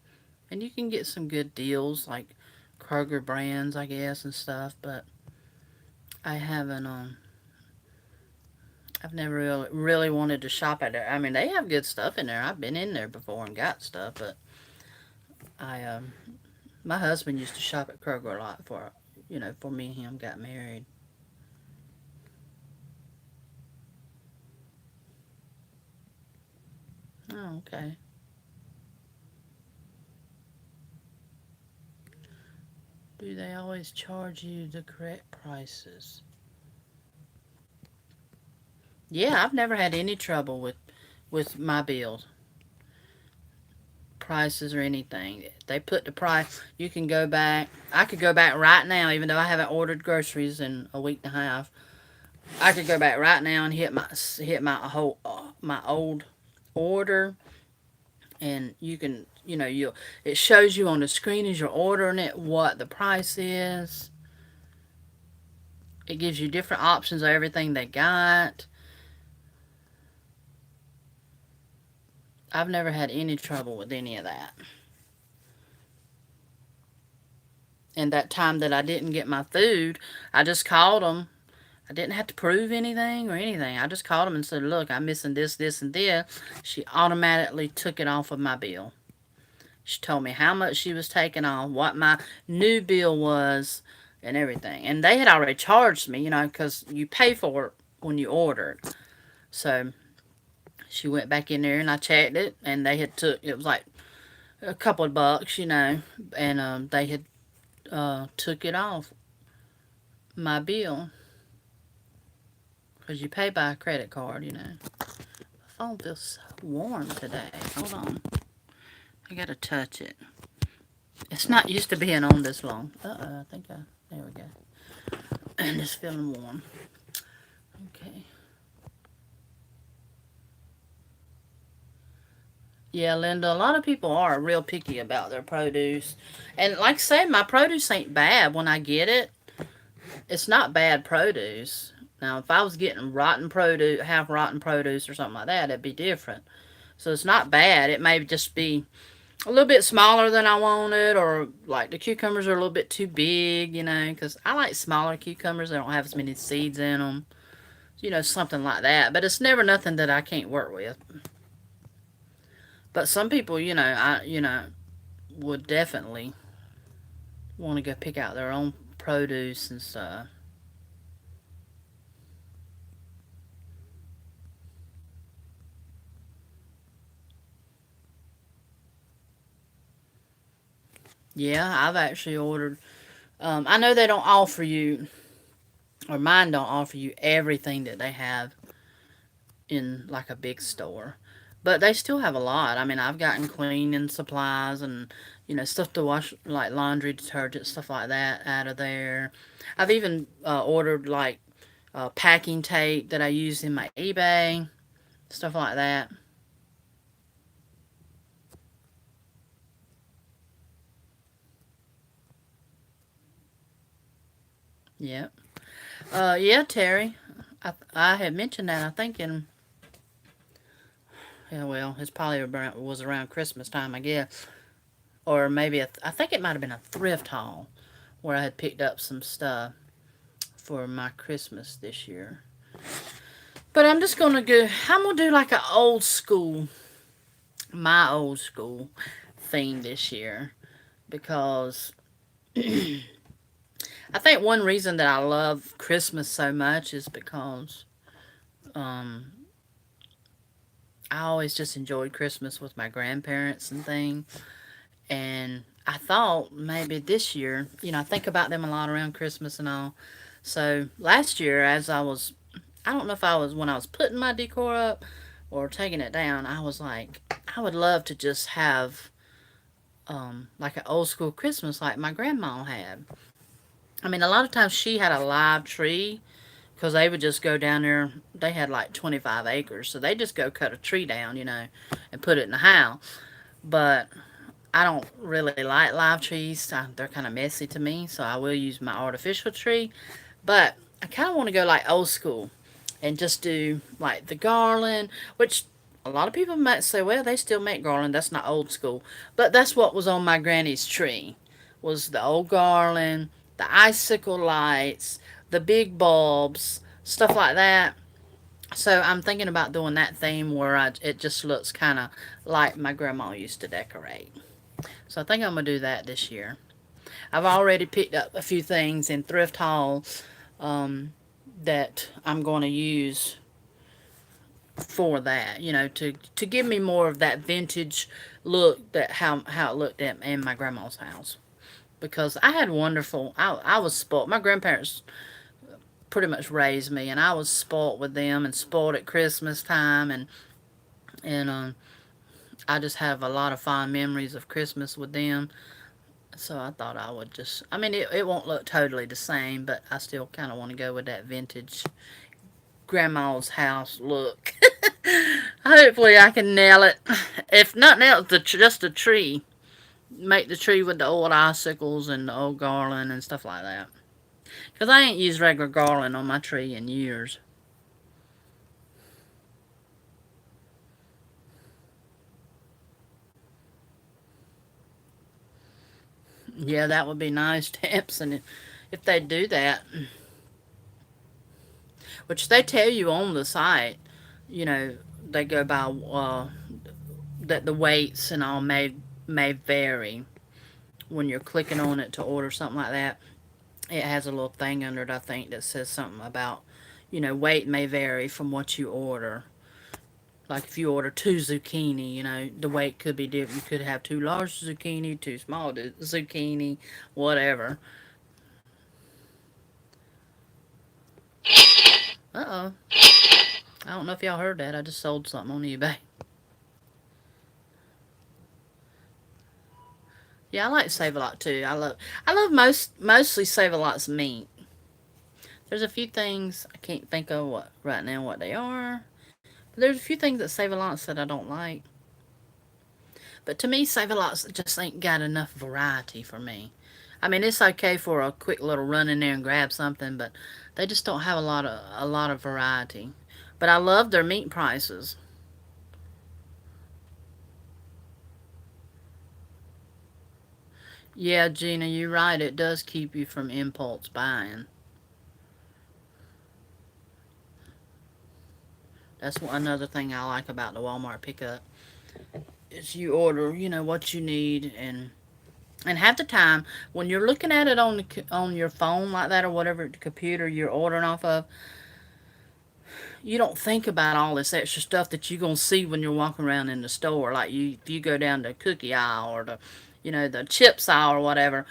and you can get some good deals like Kroger brands, I guess, and stuff. But I haven't. I've never really wanted to shop at there. I mean, they have good stuff in there. I've been in there before and got stuff, but I my husband used to shop at Kroger a lot for me and him got married. Oh, okay. Do they always charge you the correct prices? Yeah, I've never had any trouble with my bills, prices or anything. They put the price. You can go back. I could go back right now, even though I haven't ordered groceries in a week and a half. I could go back right now and hit my whole my old order, and you can you it shows you on the screen as you're ordering it what the price is. It gives you different options of everything they got. I've never had any trouble with any of that. And that time that I didn't get my food, I just called them. I didn't have to prove anything or anything. I just called them and said, look, I'm missing this, this, and this. She automatically took it off of my bill. She told me how much she was taking off, what my new bill was, and everything. And they had already charged me, because you pay for it when you order it. So she went back in there and I checked it, and they had it was like a couple of bucks, and they had took it off my bill because you pay by a credit card. My phone feels so warm today. Hold on. I gotta touch it. It's not used to being on this long. I think there we go. And it's feeling warm. Okay. Yeah, Linda, a lot of people are real picky about their produce. And like I said, my produce ain't bad when I get it. It's not bad produce. Now, if I was getting rotten produce, half rotten produce or something like that, it'd be different. So it's not bad. It may just be a little bit smaller than I wanted, or like the cucumbers are a little bit too big, because I like smaller cucumbers. They don't have as many seeds in them, something like that. But it's never nothing that I can't work with. But some people, would definitely want to go pick out their own produce and stuff. Yeah, I've actually ordered. I know they don't offer you, or mine don't offer you everything that they have in like a big store, but they still have a lot. I mean, I've gotten cleaning supplies and stuff to wash, like laundry detergent, stuff like that, out of there. I've even ordered like packing tape that I use in my eBay, stuff like that. Yep. Yeah, Terry. I had mentioned that. I think in yeah, well, it's probably around, was around Christmas time, I guess, or maybe I think it might have been a thrift haul where I had picked up some stuff for my Christmas this year. But I'm just gonna go. I'm gonna do like an old school, my old school theme this year because I think one reason that I love Christmas so much is because um, I always just enjoyed Christmas with my grandparents and things. And I thought maybe this year, I think about them a lot around Christmas and all. So last year, as I was, I don't know if I was when I was putting my decor up or taking it down, I was like, I would love to just have like an old school Christmas like my grandma had. I mean, a lot of times she had a live tree because they would just go down there. They had like 25 acres, so they just go cut a tree down, and put it in the house. But I don't really like live trees. They're kind of messy to me, so I will use my artificial tree. But I kind of want to go like old school and just do like the garland, which a lot of people might say, well, they still make garland. That's not old school. But that's what was on my granny's tree was the old garland, the icicle lights, the big bulbs, stuff like that. So I'm thinking about doing that theme where it just looks kind of like my grandma used to decorate. So I think I'm gonna do that this year. I've already picked up a few things in thrift haul um, that I'm going to use for that. To give me more of that vintage look that how it looked at in my grandma's house. Because I had wonderful. I was spoiled. My grandparents pretty much raised me, and I was spoiled with them and spoiled at Christmas time, and I just have a lot of fond memories of Christmas with them. So I thought I would just, I mean, it won't look totally the same, but I still kind of want to go with that vintage grandma's house look. Hopefully I can nail it. If nothing else, just a tree. Make the tree with the old icicles and the old garland and stuff like that. Because I ain't used regular garland on my tree in years. Yeah, that would be nice, Temps, and if they do that, which they tell you on the site, you know, they go by that the weights and all may vary when you're clicking on it to order something like that. It has a little thing under it, I think, that says something about, weight may vary from what you order. Like if you order two zucchini, the weight could be different. You could have two large zucchini, two small zucchini, whatever. Uh oh. I don't know if y'all heard that. I just sold something on eBay. Yeah, I like Save a Lot too. I love mostly Save a Lot's meat. There's a few things I can't think of what right now what they are. But there's a few things that Save a Lot that I don't like. But to me, Save a Lot just ain't got enough variety for me. I mean, it's okay for a quick little run in there and grab something, but they just don't have a lot of variety. But I love their meat prices. Yeah, Gina, you're right. It does keep you from impulse buying. That's another thing I like about the Walmart pickup is you order, what you need, and half the time when you're looking at it on your phone like that or whatever computer you're ordering off of, you don't think about all this extra stuff that you're gonna see when you're walking around in the store. Like if you go down the cookie aisle or the chips aisle or whatever,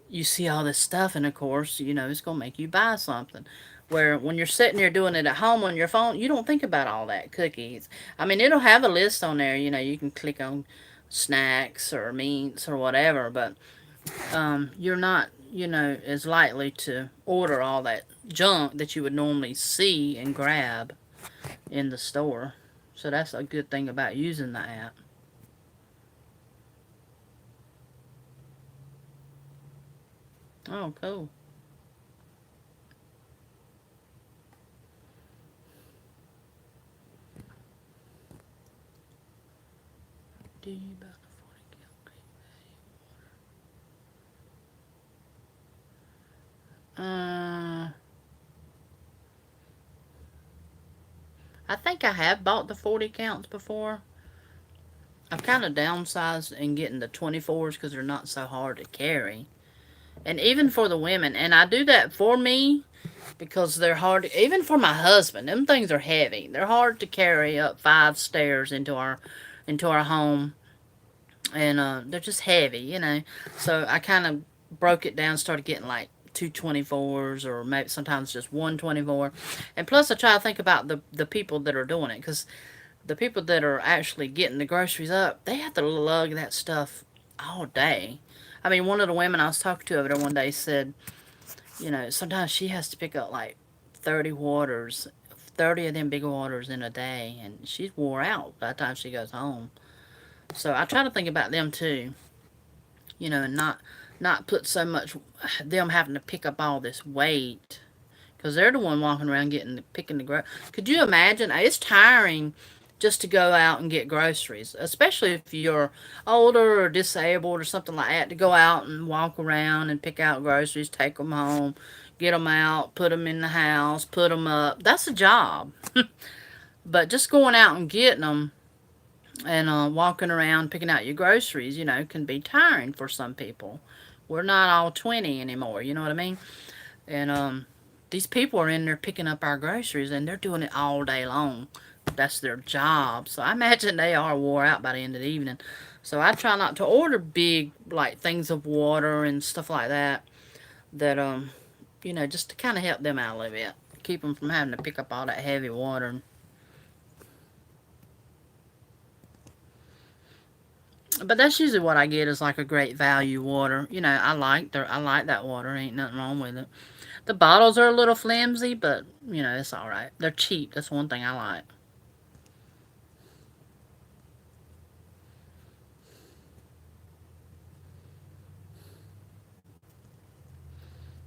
you see all this stuff, and of course, it's gonna make you buy something. Where when you're sitting there doing it at home on your phone, you don't think about all that cookies. I mean, it'll have a list on there. You can click on snacks or meats or whatever, but you're not, as likely to order all that junk that you would normally see and grab in the store. So that's a good thing about using the app. Oh, cool. Do you about the 40 gallon? I think I have bought the 40 counts before. I've kind of downsized and getting the 24s because they're not so hard to carry. And even for the women, and I do that for me because they're hard, even for my husband. Them things are heavy. They're hard to carry up 5 stairs into our home, and they're just heavy. So I kind of broke it down, started getting like two 24s, or maybe sometimes just one 24. And plus, I try to think about the people that are doing it, because the people that are actually getting the groceries up, they have to lug that stuff all day. I mean, one of the women I was talking to over there one day said, sometimes she has to pick up like 30 waters, 30 of them big waters in a day, and she's wore out by the time she goes home. So I try to think about them too, and not put so much them having to pick up all this weight, because they're the one walking around picking the Could you imagine? It's tiring just to go out and get groceries, especially if you're older or disabled or something like that. To go out and walk around and pick out groceries, take them home, get them out, put them in the house, put them up. That's a job. But just going out and getting them and walking around picking out your groceries, can be tiring for some people. We're not all 20 anymore, you know what I mean? And these people are in there picking up our groceries, and they're doing it all day long. That's their job. So I imagine they are wore out by the end of the evening. So I try not to order big, like, things of water and stuff like that. Just to kind of help them out a little bit, keep them from having to pick up all that heavy water. But that's usually what I get, is like a great value water. I like that water. Ain't nothing wrong with it. The bottles are a little flimsy, but it's all right. They're cheap. That's one thing I like.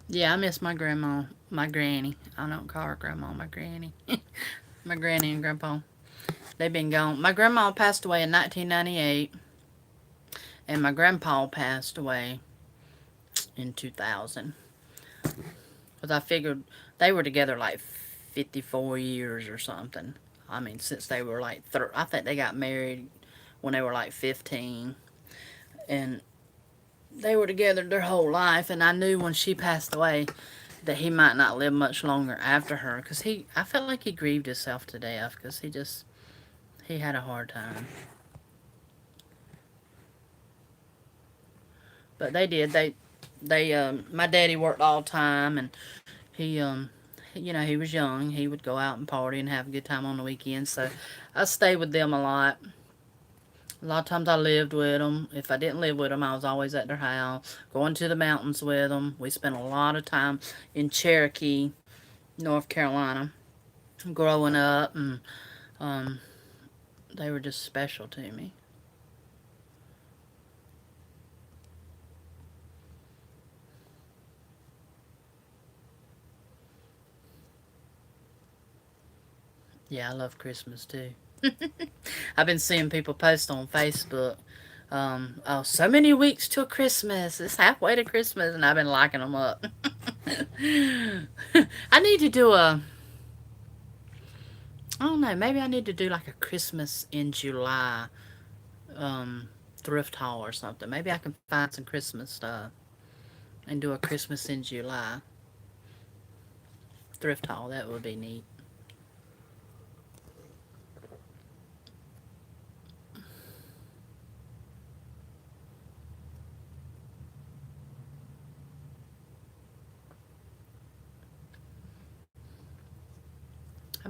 Yeah, I miss my grandma, my granny. I don't call her grandma, my granny. My granny and grandpa. They've been gone. My grandma passed away in 1998, and my grandpa passed away in 2000. Because I figured they were together like 54 years or something. I mean, since they were like, I think they got married when they were like 15. And they were together their whole life. And I knew when she passed away that he might not live much longer after her. Because I felt like he grieved himself to death. Because he had a hard time. But they did. My daddy worked all the time, and he, he was young. He would go out and party and have a good time on the weekends. So I stayed with them a lot. A lot of times I lived with them. If I didn't live with them, I was always at their house, going to the mountains with them. We spent a lot of time in Cherokee, North Carolina, growing up, and um, they were just special to me. Yeah, I love Christmas too. I've been seeing people post on Facebook, oh, so many weeks till Christmas. It's halfway to Christmas, and I've been liking them up. I need to do I don't know, maybe I need to do like a Christmas in July um, thrift haul or something. Maybe I can find some Christmas stuff and do a Christmas in July thrift haul. That would be neat.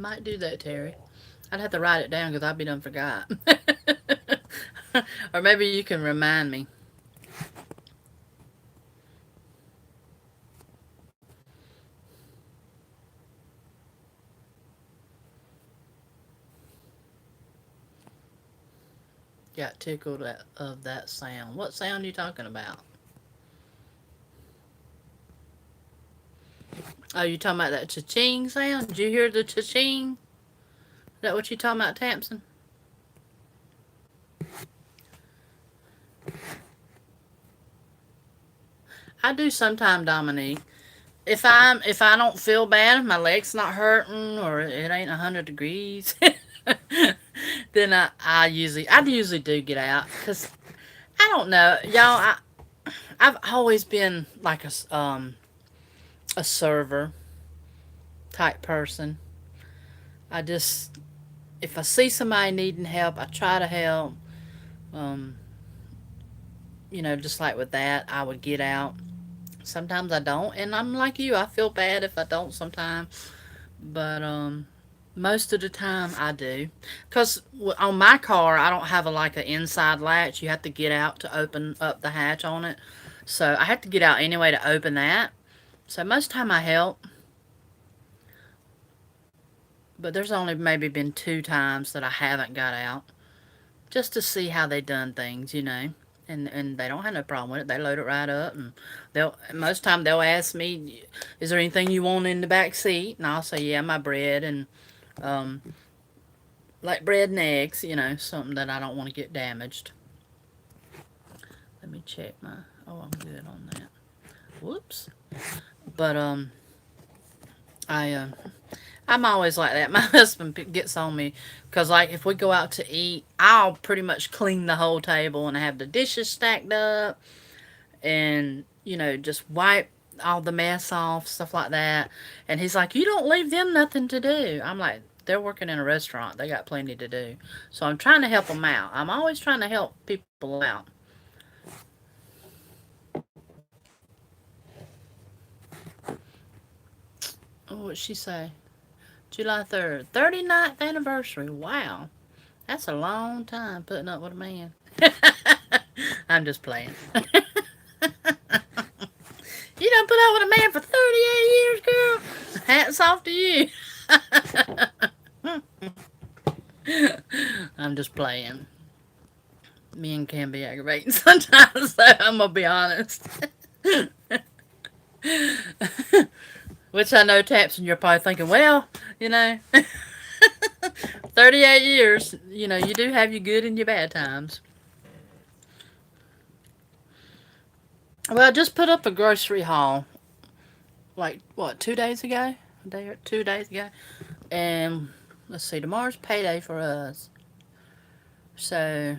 I might do that, Terry. I'd have to write it down because I'd be done forgot. Or maybe you can remind me. Got tickled of that sound. What sound are you talking about? Oh, you talking about that cha-ching sound? Did you hear the cha-ching? Is that what you talking about, Tamsin? I do sometime, Dominique. If I don't feel bad, if my leg's not hurting or it ain't 100 degrees, then I usually do get out because I don't know, y'all. I've always been like a server type person. I just if I see somebody needing help, I try to help. Um, just like with that, I would get out. Sometimes I don't, and I'm like you. I feel bad if I don't sometimes, but most of the time I do. Cause on my car, I don't have like an inside latch. You have to get out to open up the hatch on it. So I have to get out anyway to open that. So most time I help, but there's only maybe been 2 times that I haven't got out just to see how they done things. And they don't have no problem with it. They load it right up, and they'll most time they'll ask me, "Is there anything you want in the back seat?" And I'll say, "Yeah, my bread and um, like bread and eggs, something that I don't want to get damaged." Let me check my. Oh, I'm good on that. Whoops. But I I'm always like that. My husband gets on me because, like, if we go out to eat, I'll pretty much clean the whole table and have the dishes stacked up and, just wipe all the mess off, stuff like that. And he's like, "You don't leave them nothing to do." I'm like, "They're working in a restaurant. They got plenty to do." So I'm trying to help them out. I'm always trying to help people out. Oh, what'd she say? July 3rd. 39th anniversary. Wow. That's a long time putting up with a man. I'm just playing. You done put up with a man for 38 years, girl. Hats off to you. I'm just playing. Men can be aggravating sometimes, so I'm going to be honest. Which I know, Taps, and you're probably thinking, well, you know, 38 years, you do have your good and your bad times. Well, I just put up a grocery haul, like, what, 2 days ago? A day or 2 days ago. And let's see, tomorrow's payday for us. So,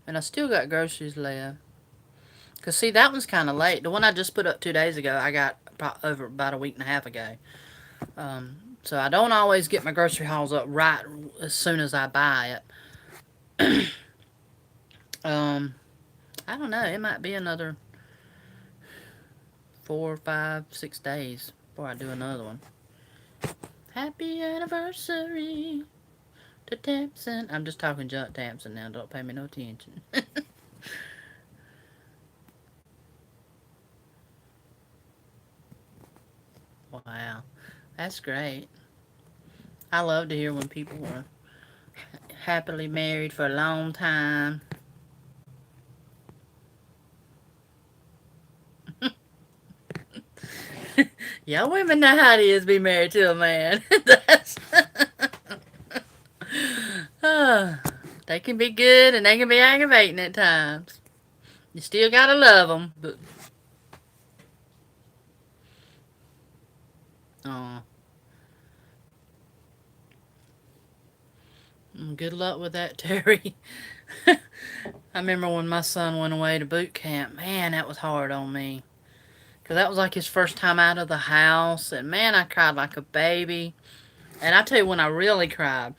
and I still got groceries left. Because, see, that one's kind of late. The one I just put up 2 days ago, I got over about a week and a half ago. So I don't always get my grocery hauls up right as soon as I buy it. um, I don't know. It might be another 4, 5, 6 days before I do another one. Happy anniversary to Tamsin. I'm just talking junk Tamsin now. Don't pay me no attention. Wow. That's great. I love to hear when people are happily married for a long time. Y'all women know how it is to be married to a man. That's uh, they can be good and they can be aggravating at times. You still gotta love them, but oh, good luck with that, Terry. I remember when my son went away to boot camp. Man, that was hard on me. Because that was like his first time out of the house. And man, I cried like a baby. And I tell you when I really cried,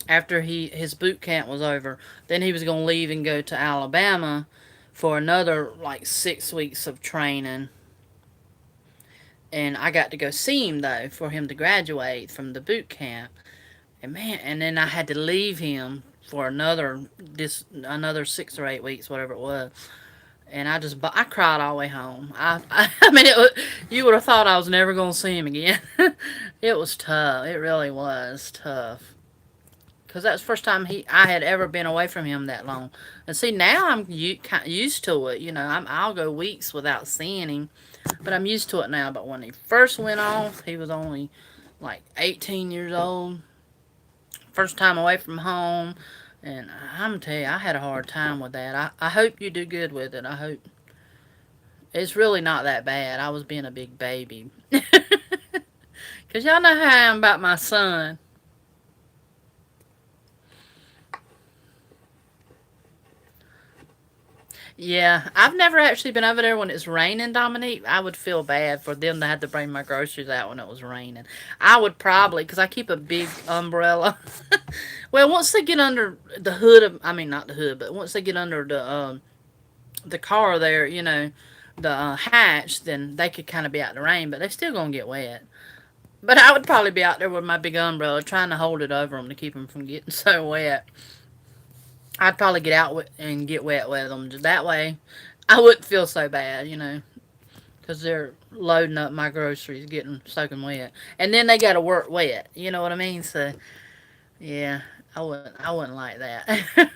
after his boot camp was over, then he was going to leave and go to Alabama for another like 6 weeks of training. And I got to go see him though for him to graduate from the boot camp. And man, and then I had to leave him for another 6 or 8 weeks, whatever it was. And I cried all the way home. I mean, you would have thought I was never gonna see him again. It was tough. It really was tough. Because that's the first time I had ever been away from him that long. And see, now I'm used to it. I'll go weeks without seeing him, but I'm used to it now. But when he first went off, he was only like 18 years old. First time away from home. And I'm going to tell you, I had a hard time with that. I hope you do good with it. I hope. It's really not that bad. I was being a big baby. Because y'all know how I am about my son. Yeah, I've never actually been over there when it's raining, Dominique. I would feel bad for them to have to bring my groceries out when it was raining. I would probably, because I keep a big umbrella. Well, once they get under the hood of, I mean, not the hood, but once they get under the car there, the hatch, then they could kind of be out in the rain, but they're still going to get wet. But I would probably be out there with my big umbrella trying to hold it over them to keep them from getting so wet. I'd probably get out and get wet with them. That way, I wouldn't feel so bad, because they're loading up my groceries, getting soaking wet, and then they got to work wet. You know what I mean? So yeah, I wouldn't like that.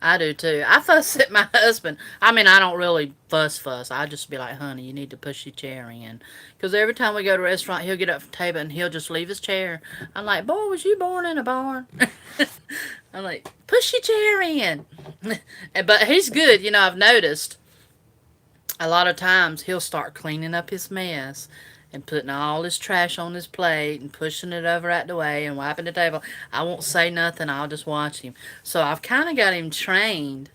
I do too. I fuss at my husband. I mean, I don't really fuss. I just be like, honey, you need to push your chair in. Because every time we go to a restaurant, he'll get up from the table and he'll just leave his chair. I'm like, boy, was you born in a barn? I'm like, push your chair in. But he's good. I've noticed a lot of times he'll start cleaning up his mess and putting all his trash on his plate and pushing it over out the way and wiping the table. I won't say nothing. I'll just watch him. So I've kind of got him trained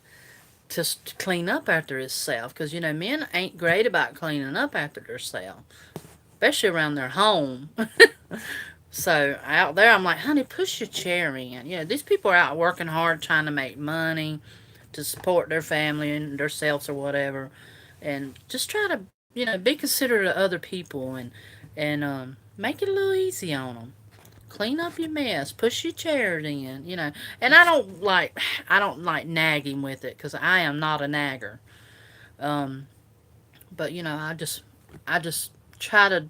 to clean up after himself because, men ain't great about cleaning up after themselves, especially around their home. So out there, I'm like, honey, push your chair in. These people are out working hard trying to make money to support their family and themselves or whatever. And just try to, be considerate of other people and make it a little easy on them. Clean up your mess. Push your chairs in. And I don't like nagging with it because I am not a nagger. Um, but I just try to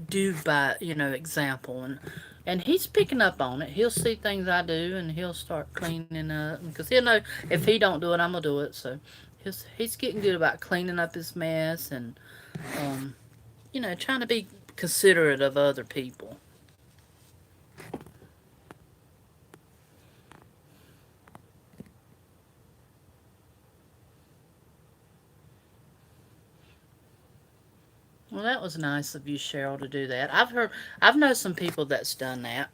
do by example and he's picking up on it. He'll see things I do and he'll start cleaning up because he'll know if he don't do it, I'm gonna do it. So he's getting good about cleaning up his mess and um, trying to be considerate of other people. Well, that was nice of you, Cheryl, to do that. I've known some people that's done that.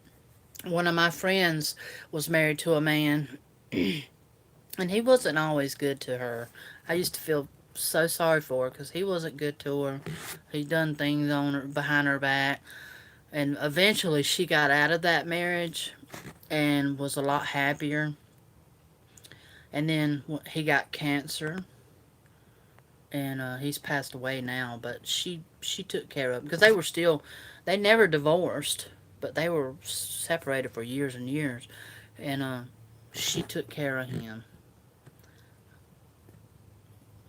One of my friends was married to a man, and he wasn't always good to her. I used to feel so sorry for her because he wasn't good to her. He done things on her behind her back, and eventually she got out of that marriage and was a lot happier. And then he got cancer, and he's passed away now. But she took care of him because they never divorced, but they were separated for years and years, and she took care of him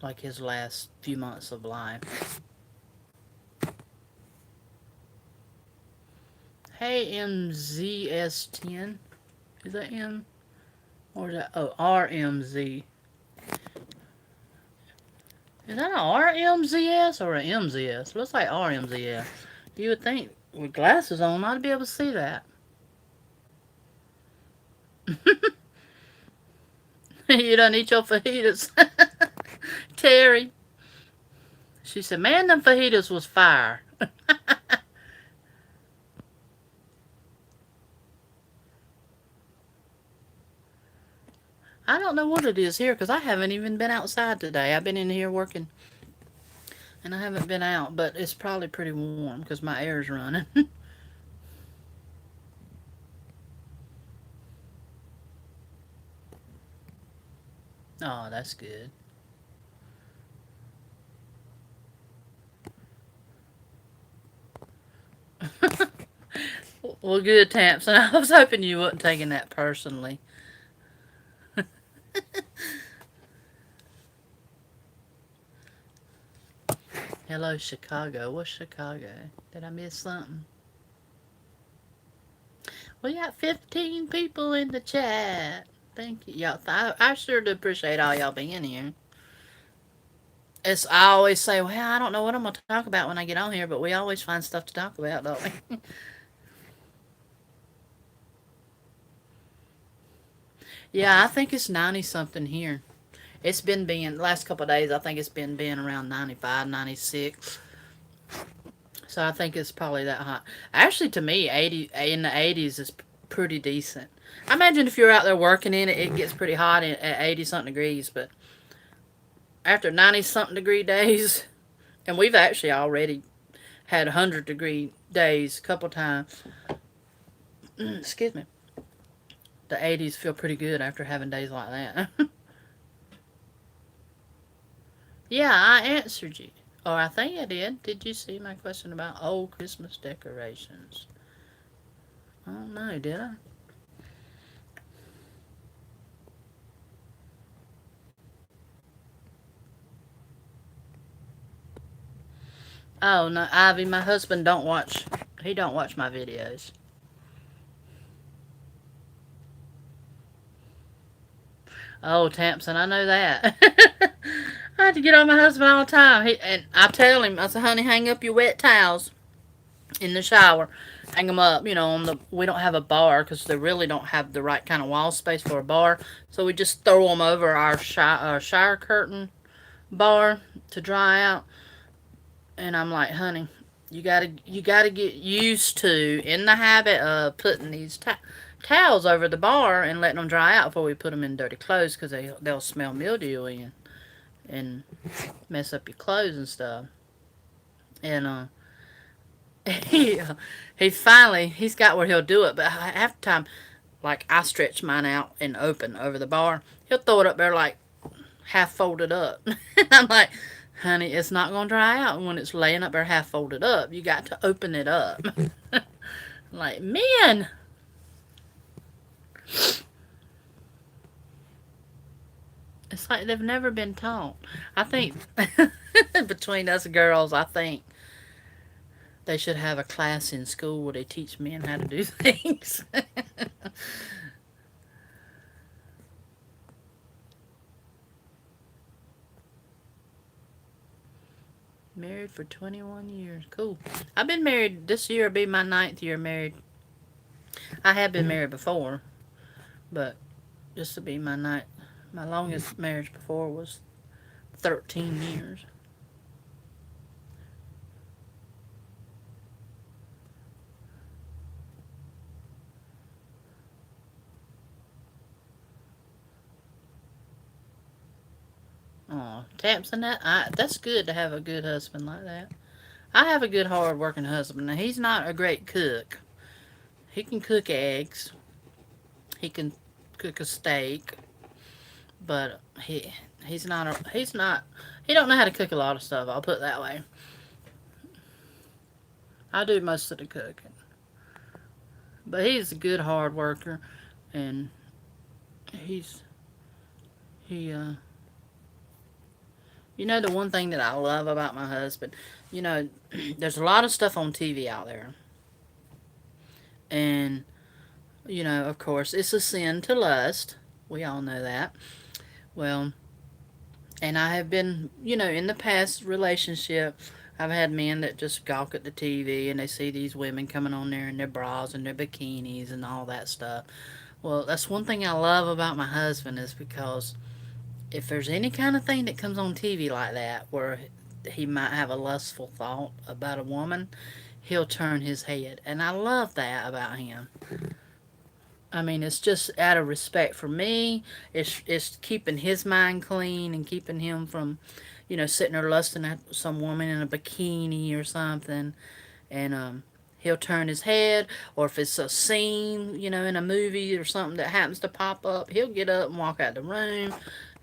like his last few months of life. Hey, MZS10. Is that M? Or is that, oh, RMZ? Is that an RMZS or an MZS? Looks like RMZS. You would think with glasses on, I'd be able to see that. You don't eat your fajitas. Terry. She said, man, them fajitas was fire. I don't know what it is here because I haven't even been outside today. I've been in here working and I haven't been out, but it's probably pretty warm because my air's running. Oh, that's good. Well, good, Tamsin. I was hoping you wasn't taking that personally. Hello, Chicago. What's Chicago? Did I miss something? We got 15 people in the chat. Thank you. Y'all, I sure do appreciate all y'all being here. I always say, well, I don't know what I'm going to talk about when I get on here, but we always find stuff to talk about, don't we? Yeah, I think it's 90 something here. It's been being, the last couple of days, I think it's been being around 95, 96. So I think it's probably that hot. Actually, to me, 80 in the 80s is pretty decent. I imagine if you're out there working in it, it gets pretty hot at 80 something degrees. But after 90 something degree days, and we've actually already had 100-degree days a couple times. Excuse me. The 80s feel pretty good after having days like that. Yeah, I answered you. Or I think I did. Did you see my question about old Christmas decorations? I don't know, did I? Oh no, Ivy, my husband don't watch. He don't watch my videos. Oh, Tamsin, I know that. I had to get on my husband all the time. And I tell him, I said, honey, hang up your wet towels in the shower. Hang them up, on the. We don't have a bar because they really don't have the right kind of wall space for a bar. So we just throw them over our shower curtain bar to dry out. And I'm like, honey, you gotta get used to in the habit of putting these towels over the bar and letting them dry out before we put them in dirty clothes because they'll smell mildewy and mess up your clothes and stuff. And he he's got where he'll do it, but half the time, like I stretch mine out and open over the bar, he'll throw it up there like half folded up. And I'm like, honey, it's not gonna dry out when it's laying up there half folded up. You got to open it up. Like, man, it's like they've never been taught. I think between us girls, I think they should have a class in school where they teach men how to do things. Married for 21 years. Cool. I've been married. This year will be my 9th year married. I have been married before, but this will be my ninth. My longest marriage before was 13 years. Oh, Tamsin, that's good to have a good husband like that. I have a good, hard-working husband. Now, he's not a great cook. He can cook eggs. He can cook a steak, but he don't know how to cook a lot of stuff. I'll put it that way. I do most of the cooking, but he's a good hard worker, and he's he the one thing that I love about my husband, you know, there's a lot of stuff on TV out there, and of course, it's a sin to lust. We all know that. Well, and I have been, in the past relationship, I've had men that just gawk at the TV and they see these women coming on there in their bras and their bikinis and all that stuff. Well, that's one thing I love about my husband is because if there's any kind of thing that comes on TV like that where he might have a lustful thought about a woman, he'll turn his head. And I love that about him. I mean, it's just out of respect for me. It's keeping his mind clean and keeping him from, sitting there lusting at some woman in a bikini or something. And he'll turn his head, or if it's a scene, in a movie or something that happens to pop up, he'll get up and walk out the room.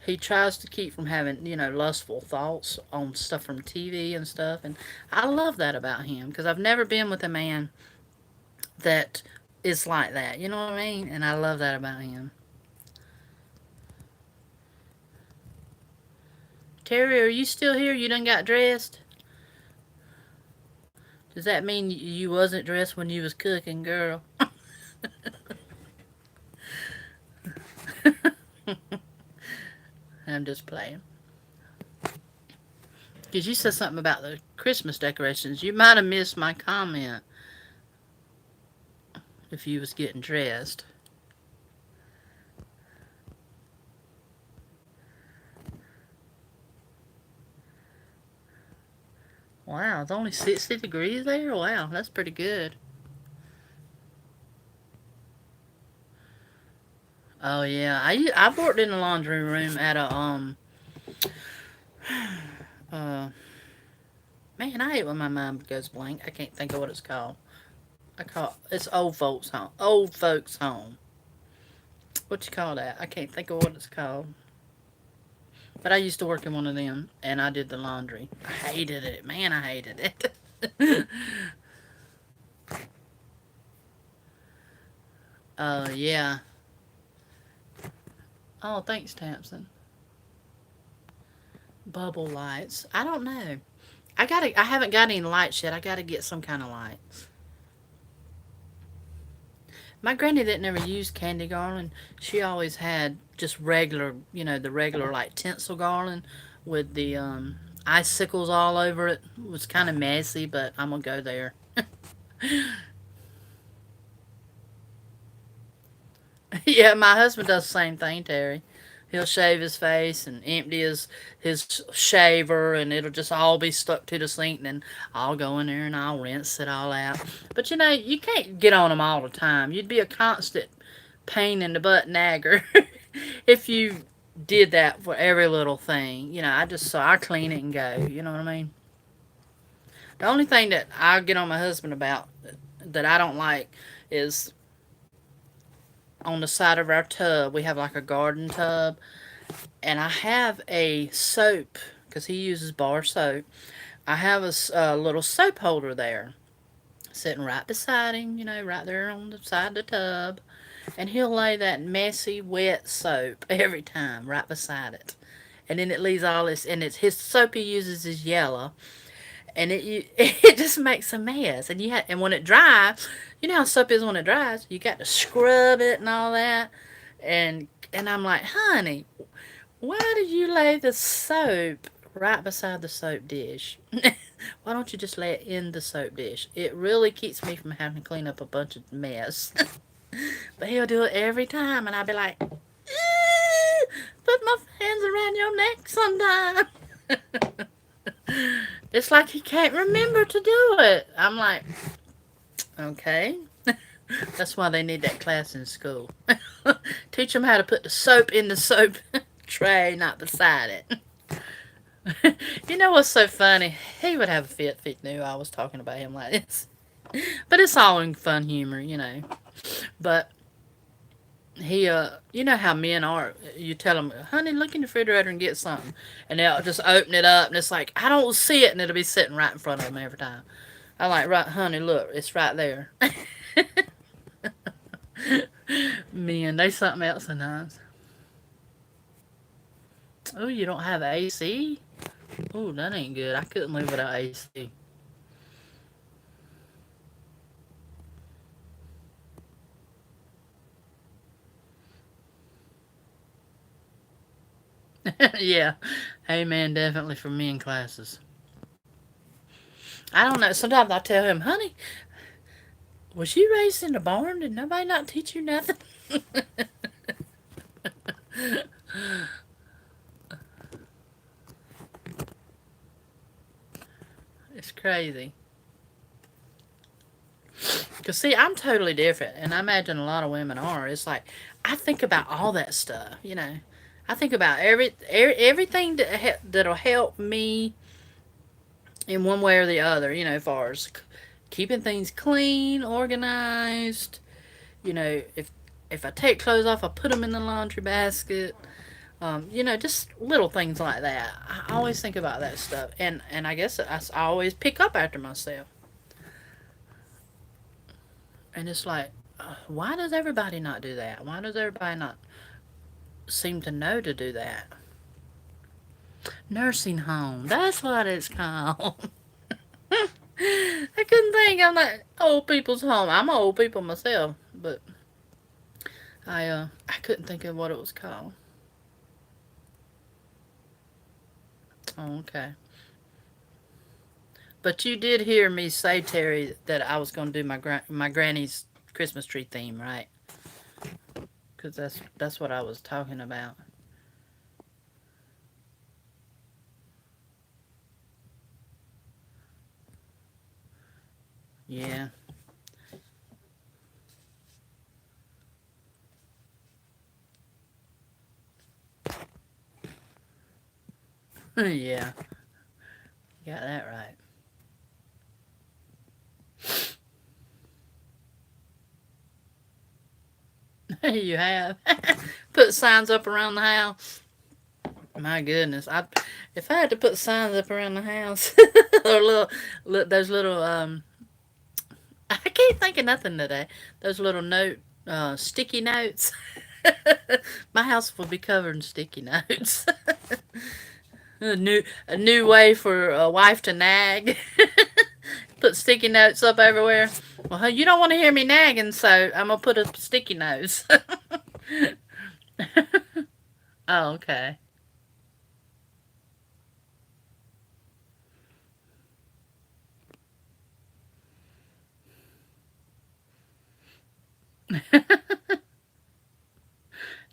he tries to keep from having, lustful thoughts on stuff from TV and stuff. And I love that about him because I've never been with a man that is like that. You know what I mean? And I love that about him. Terry, are you still here? You done got dressed? Does that mean you wasn't dressed when you was cooking, girl? I'm just playing. Because you said something about the Christmas decorations. You might have missed my comment if you was getting dressed. Wow, it's only 60 degrees there? Wow, that's pretty good. Oh, yeah. I've worked in the laundry room at a, uh, man, I hate when my mind goes blank. I can't think of what it's called. It's old folks home. Old folks home. What you call that? I can't think of what it's called. But I used to work in one of them, and I did the laundry. I hated it. Man, I hated it. Yeah. Oh, thanks, Tamsin. Bubble lights. I don't know. I haven't got any lights yet. I gotta get some kind of lights. My granny didn't ever use candy garland. She always had just regular, the regular like tinsel garland with the icicles all over it. It was kind of messy, but I'm gonna go there. Yeah, my husband does the same thing, Terry. He'll shave his face and empty his shaver, and it'll just all be stuck to the sink. And then I'll go in there and I'll rinse it all out. But you can't get on them all the time. You'd be a constant pain in the butt nagger if you did that for every little thing. I clean it and go. You know what I mean? The only thing that I get on my husband about that I don't like is on the side of our tub. We have like a garden tub, and I have a soap because he uses bar soap. I have a little soap holder there sitting right beside him, right there on the side of the tub. And he'll lay that messy, wet soap every time right beside it. And then it leaves all this, and it's his soap he uses is yellow, and it just makes a mess. And when it dries, you know how soap is when it dries. You got to scrub it and all that, and I'm like, honey, why did you lay the soap right beside the soap dish? Why don't you just lay it in the soap dish? It really keeps me from having to clean up a bunch of mess. But he'll do it every time, and I'll be like, put my hands around your neck sometime. It's like he can't remember to do it. I'm like, okay. That's why they need that class in school. Teach them how to put the soap in the soap tray, not beside it. You know what's so funny? He would have a fit if he knew I was talking about him like this. But it's all in fun humor. But you know how men are. You tell them, honey, look in the refrigerator and get something. And they'll just open it up, and it's like, I don't see it, and it'll be sitting right in front of them every time. I'm like, right, honey, look, it's right there. Men, they something else sometimes. Oh, you don't have AC? Oh, that ain't good. I couldn't live without AC. Yeah. Amen, definitely for me in classes. I don't know. Sometimes I tell him, honey, was you raised in a barn? Did nobody not teach you nothing? It's crazy. Because, see, I'm totally different, and I imagine a lot of women are. It's like, I think about all that stuff. I think about everything that'll help me in one way or the other, as far as keeping things clean, organized. If I take clothes off, I put them in the laundry basket. Just little things like that. I always think about that stuff, and I guess I always pick up after myself, and it's like, why does everybody not do that? Why does everybody not seem to know to do that? Nursing home. That's what it's called. I couldn't think. I'm like old people's home. I'm an old people myself, but I couldn't think of what it was called. Oh, okay. But you did hear me say, Terry, that I was going to do my granny's Christmas tree theme, right? Because that's what I was talking about. Yeah. Yeah. You got that right. You have. Put signs up around the house. My goodness, I if I had to put signs up around the house, or those little I can't think of nothing today. Those little sticky notes. My house will be covered in sticky notes. A new way for a wife to nag. Put sticky notes up everywhere. Well, you don't want to hear me nagging, so I'm gonna put a sticky notes. Oh, okay.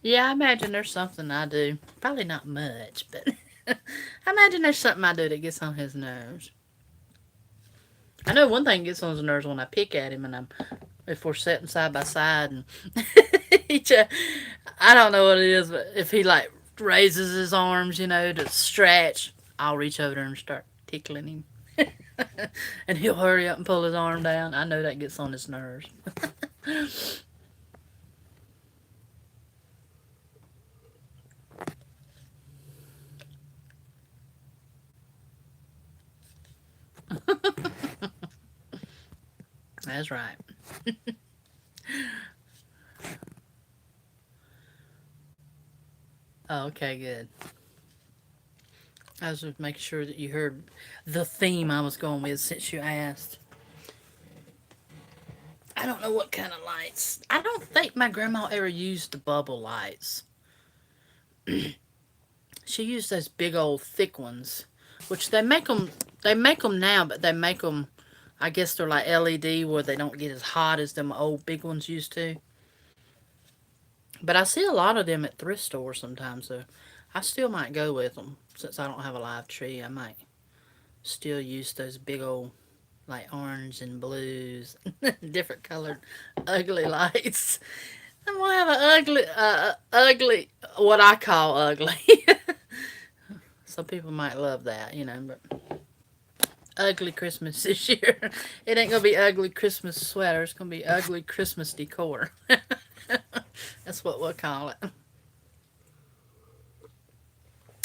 Yeah, I imagine there's something I do. Probably not much, but I imagine there's something I do that gets on his nerves. I know one thing gets on his nerves when I pick at him, and if we're sitting side by side, and he just, I don't know what it is, but if he like raises his arms, to stretch, I'll reach over there and start tickling him. And he'll hurry up and pull his arm down. I know that gets on his nerves. That's right. Oh, okay, good. I was just making sure that you heard the theme I was going with since you asked. I don't know what kind of lights. I don't think my grandma ever used the bubble lights. She used those big old thick ones, which they make them. They make them now, but they make them. I guess they're like LED, where they don't get as hot as them old big ones used to. But I see a lot of them at thrift stores sometimes, so I still might go with them since I don't have a live tree. I might still use those big old like orange and blues, different colored ugly lights. I'm gonna have an ugly, what I call ugly. Some people might love that, but ugly Christmas this year. It ain't gonna be ugly Christmas sweater. It's gonna be ugly Christmas decor. That's what we'll call it.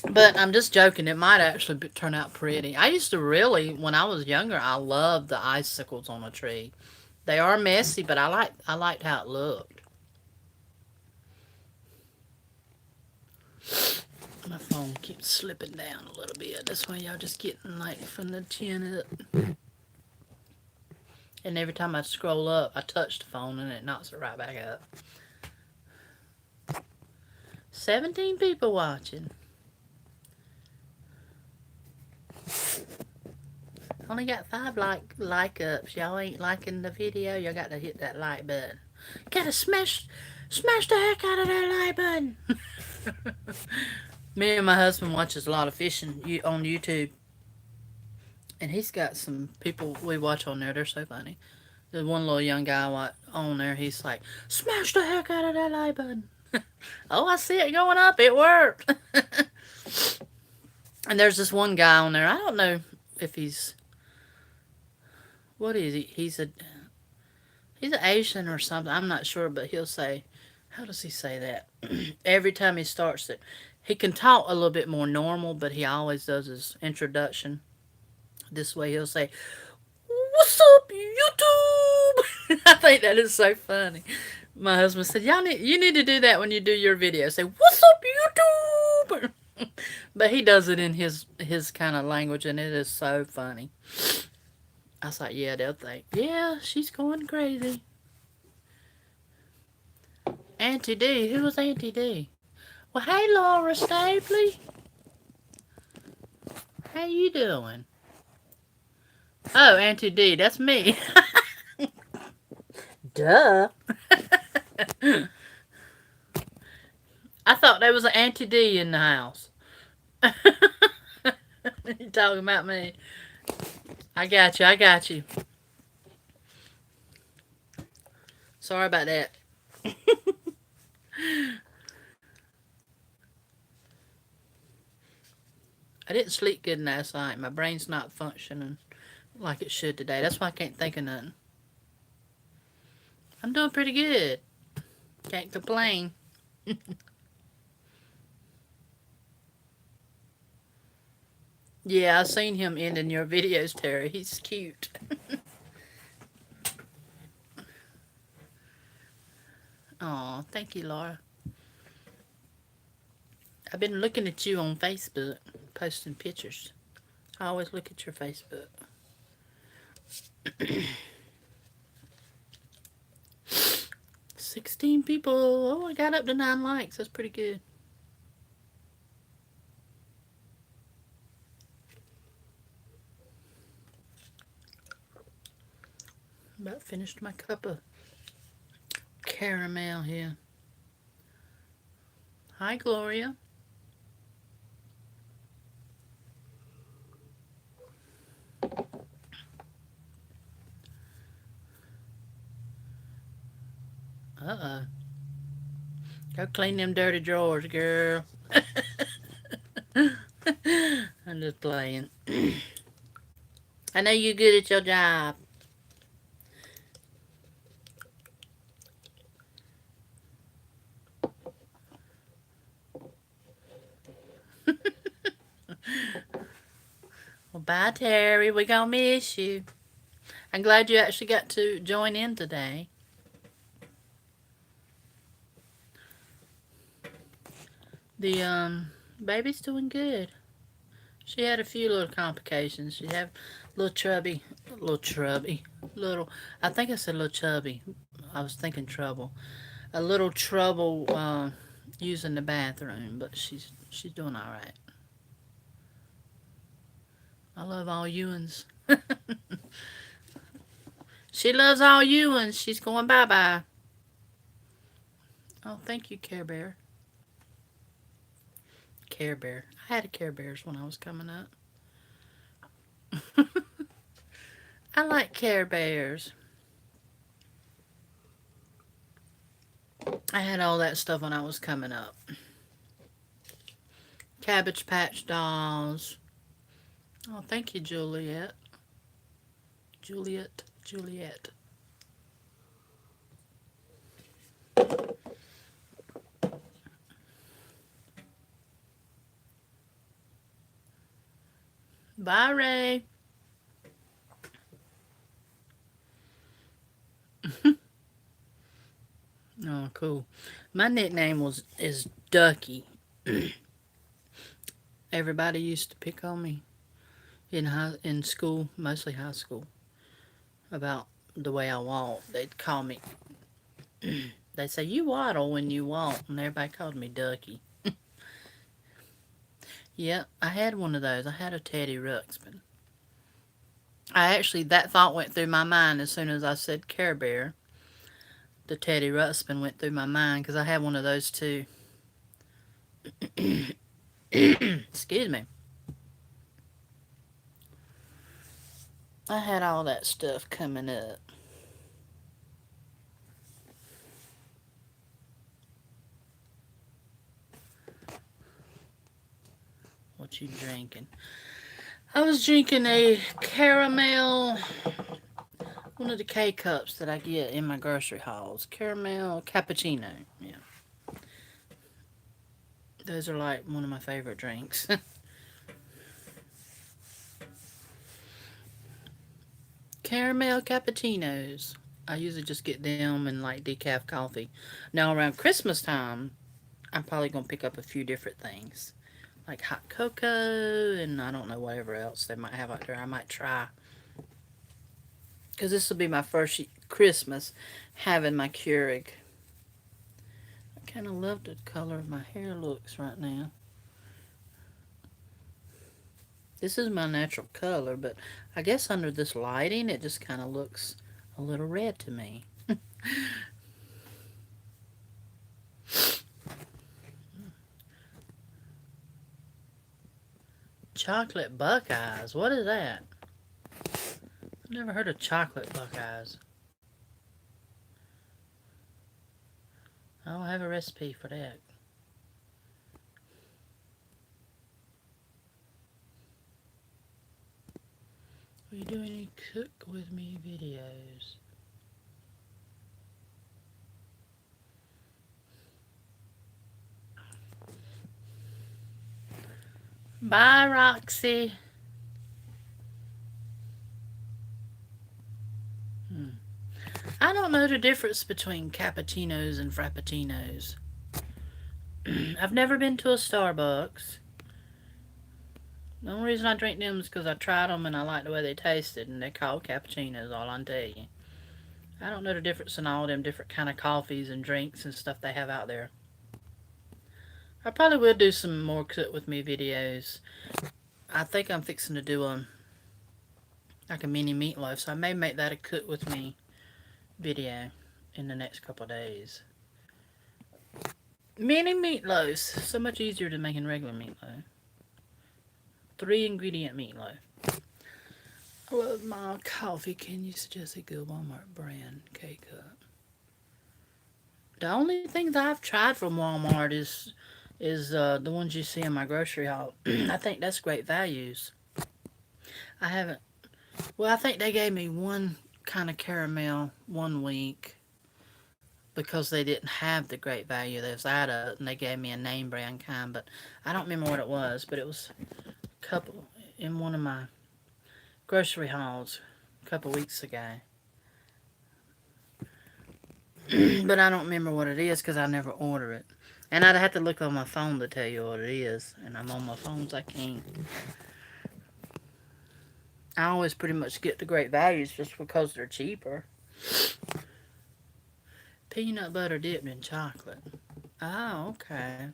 But I'm just joking. It might actually turn out pretty. I used to really, when I was younger, I loved the icicles on a tree. They are messy, but I liked how it looked. My phone keeps slipping down a little bit. That's why y'all just getting like from the chin up. And every time I scroll up, I touch the phone and it knocks it right back up. 17 people watching. Only got 5 like ups. Y'all ain't liking the video. Y'all got to hit that like button. Gotta smash the heck out of that like button. Me and my husband watches a lot of fishing on YouTube, and he's got some people we watch on there. They're so funny. There's one little young guy on there. He's like, smash the heck out of that like button. Oh, I see it going up. It worked. And there's this one guy on there. I don't know if what is he? He's an Asian or something. I'm not sure, but he'll say, how does he say that? Every time he starts it, He can talk a little bit more normal, but he always does his introduction this way. He'll say, "What's up, YouTube?" I think that is so funny. My husband said, you need to do that when you do your video. Say, "What's up, YouTube?" But he does it in his kind of language, and it is so funny. I was like, yeah, they'll think, yeah, she's going crazy. Auntie D, who was Auntie D? Well, hey, Laura Stapley, how you doing? Oh, Auntie D, that's me. Duh. I thought there was an Auntie D in the house. You talking about me? I got you. I got you. Sorry about that. I didn't sleep good last night. My brain's not functioning like it should today. That's why I can't think of nothing. I'm doing pretty good. Can't complain. Yeah, I've seen him ending your videos, Terry. He's cute. Aw, thank you, Laura. I've been looking at you on Facebook, posting pictures. I always look at your Facebook. 16 people. Oh, I got up to 9 likes. That's pretty good. About finished my cup of caramel here. Hi, Gloria. Uh-oh. Go clean them dirty drawers, girl. I'm just playing. I know you're good at your job. Well, bye, Terry. We gonna miss you. I'm glad you actually got to join in today. The baby's doing good. She had a few little complications. She had little. I think I said little chubby. I was thinking trouble. A little trouble using the bathroom, but she's doing all right. I love all Ewans. She loves all Ewans. She's going bye bye. Oh, thank you, Care Bear. Care Bear. I had a Care Bears when I was coming up. I like Care Bears. I had all that stuff when I was coming up. Cabbage Patch Dolls. Oh, thank you, Juliet. Juliet. Bye, Ray. Oh, cool. My nickname is Ducky. Everybody used to pick on me in school, mostly high school, about the way I walk. They'd call me. They'd say you waddle when you walk, and everybody called me Ducky. Yep, I had one of those. I had a Teddy Ruxpin. That thought went through my mind as soon as I said Care Bear. The Teddy Ruxpin went through my mind because I had one of those too. Excuse me. I had all that stuff coming up. What you drinking? I was drinking a caramel, one of the K cups that I get in my grocery hauls. Caramel cappuccino. Yeah. Those are like one of my favorite drinks. Caramel cappuccinos. I usually just get them and like decaf coffee. Now around Christmas time, I'm probably gonna pick up a few different things like hot cocoa and I don't know whatever else they might have out there. I might try because this will be my first Christmas having my Keurig. I kind of love the color my hair looks right now. This is my natural color, but I guess under this lighting, it just kind of looks a little red to me. Chocolate Buckeyes. What is that? I've never heard of chocolate Buckeyes. I don't have a recipe for that. Are you doing any cook with me videos? Bye, Roxy. Hmm. I don't know the difference between cappuccinos and frappuccinos. I've never been to a Starbucks. The only reason I drink them is because I tried them and I like the way they tasted, and they're called cappuccinos, all I tell you. I don't know the difference in all them different kind of coffees and drinks and stuff they have out there. I probably will do some more cook with me videos. I think I'm fixing to do like a mini meatloaf, so I may make that a cook with me video in the next couple of days. Mini meatloaves, so much easier than making regular meatloaf. 3-ingredient meatloaf. I love my coffee. Can you suggest a good Walmart brand K-cup? The only things I've tried from Walmart is the ones you see in my grocery haul. I think that's great values. I haven't. Well, I think they gave me one kind of caramel one week because they didn't have the great value that was out of it, and they gave me a name brand kind, but I don't remember what it was, but it was a couple in one of my grocery hauls a couple weeks ago. But I don't remember what it is because I never order it. And I'd have to look on my phone to tell you what it is. And I'm on my phones, I can't. I always pretty much get the great values just because they're cheaper. Peanut butter dipped in chocolate. Oh, okay.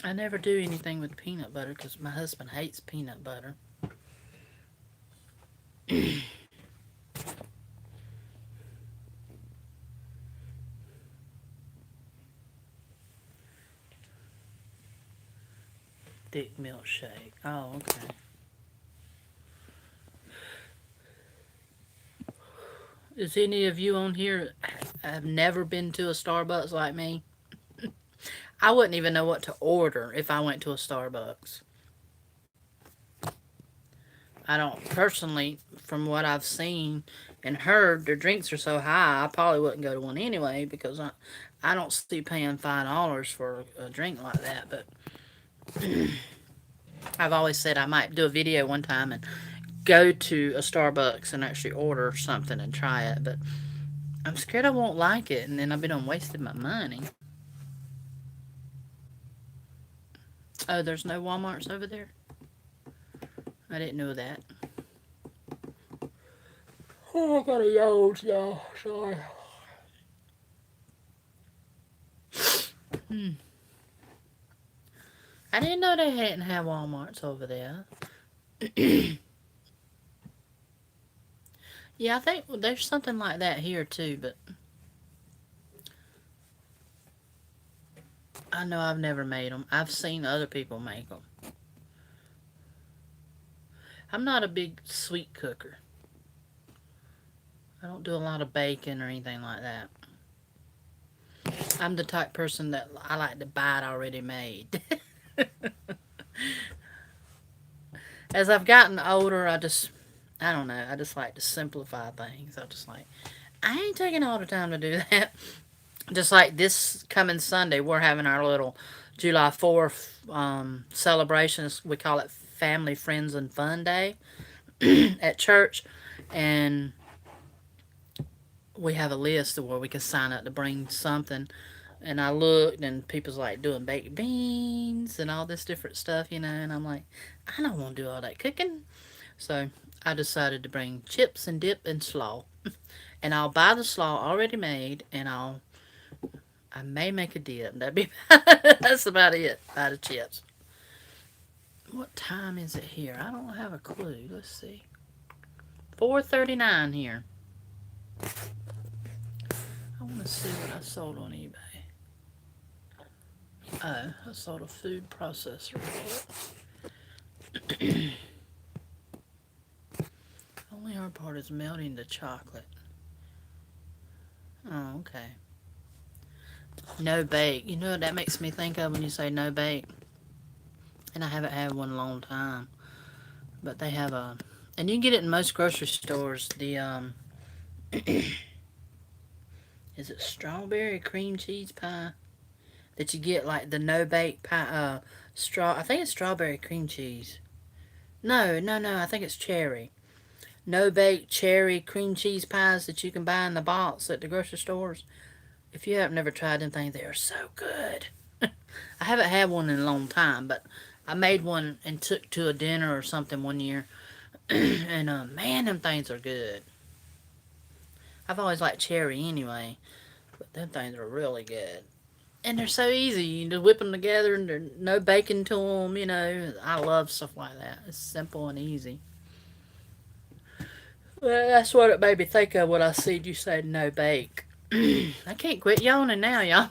I never do anything with peanut butter because my husband hates peanut butter. Thick milkshake. Oh, okay. Is any of you on here have never been to a Starbucks like me? I wouldn't even know what to order if I went to a Starbucks. I don't personally, from what I've seen and heard, their drinks are so high. I probably wouldn't go to one anyway because I don't see paying $5 for a drink like that. But I've always said I might do a video one time and go to a Starbucks and actually order something and try it. But I'm scared I won't like it, and then I've been wasting my money. Oh, there's no Walmarts over there? I didn't know that. Oh, I got a yawn, y'all. Sorry. Hmm. I didn't know they hadn't had Walmarts over there. Yeah, I think there's something like that here too, but I know I've never made them. I've seen other people make them. I'm not a big sweet cooker. I don't do a lot of baking or anything like that. I'm the type person that I like to buy it already made. As I've gotten older, I don't know, I just like to simplify things. I ain't taking all the time to do that. Just like this coming Sunday, we're having our little July 4th celebrations. We call it Family, Friends, and Fun Day at church. And we have a list of where we can sign up to bring something. And I looked, and people's like doing baked beans and all this different stuff, and I'm like, I don't want to do all that cooking. So I decided to bring chips and dip and slaw. And I'll buy the slaw already made, and I may make a dip. That's about it. Buy the chips. What time is it here? I don't have a clue. Let's see. 4:39 here. I want to see what I sold on eBay. Oh, I sold a food processor. Only hard part is melting the chocolate. Oh, okay. No bake. You know what that makes me think of when you say no bake? And I haven't had one in a long time. But they have a, and you can get it in most grocery stores. Is it strawberry cream cheese pie? That you get like the no bake pie, I think it's strawberry cream cheese. No, no, no, I think it's cherry. No bake cherry cream cheese pies that you can buy in the box at the grocery stores. If you have never tried them things, they are so good. I haven't had one in a long time, but I made one and took to a dinner or something one year, and man, them things are good. I've always liked cherry anyway, but them things are really good. And they're so easy. You just whip them together, and there's no baking to them. I love stuff like that. It's simple and easy. Well, that's what it made me think of when I seen you say no bake. I can't quit yawning now, y'all.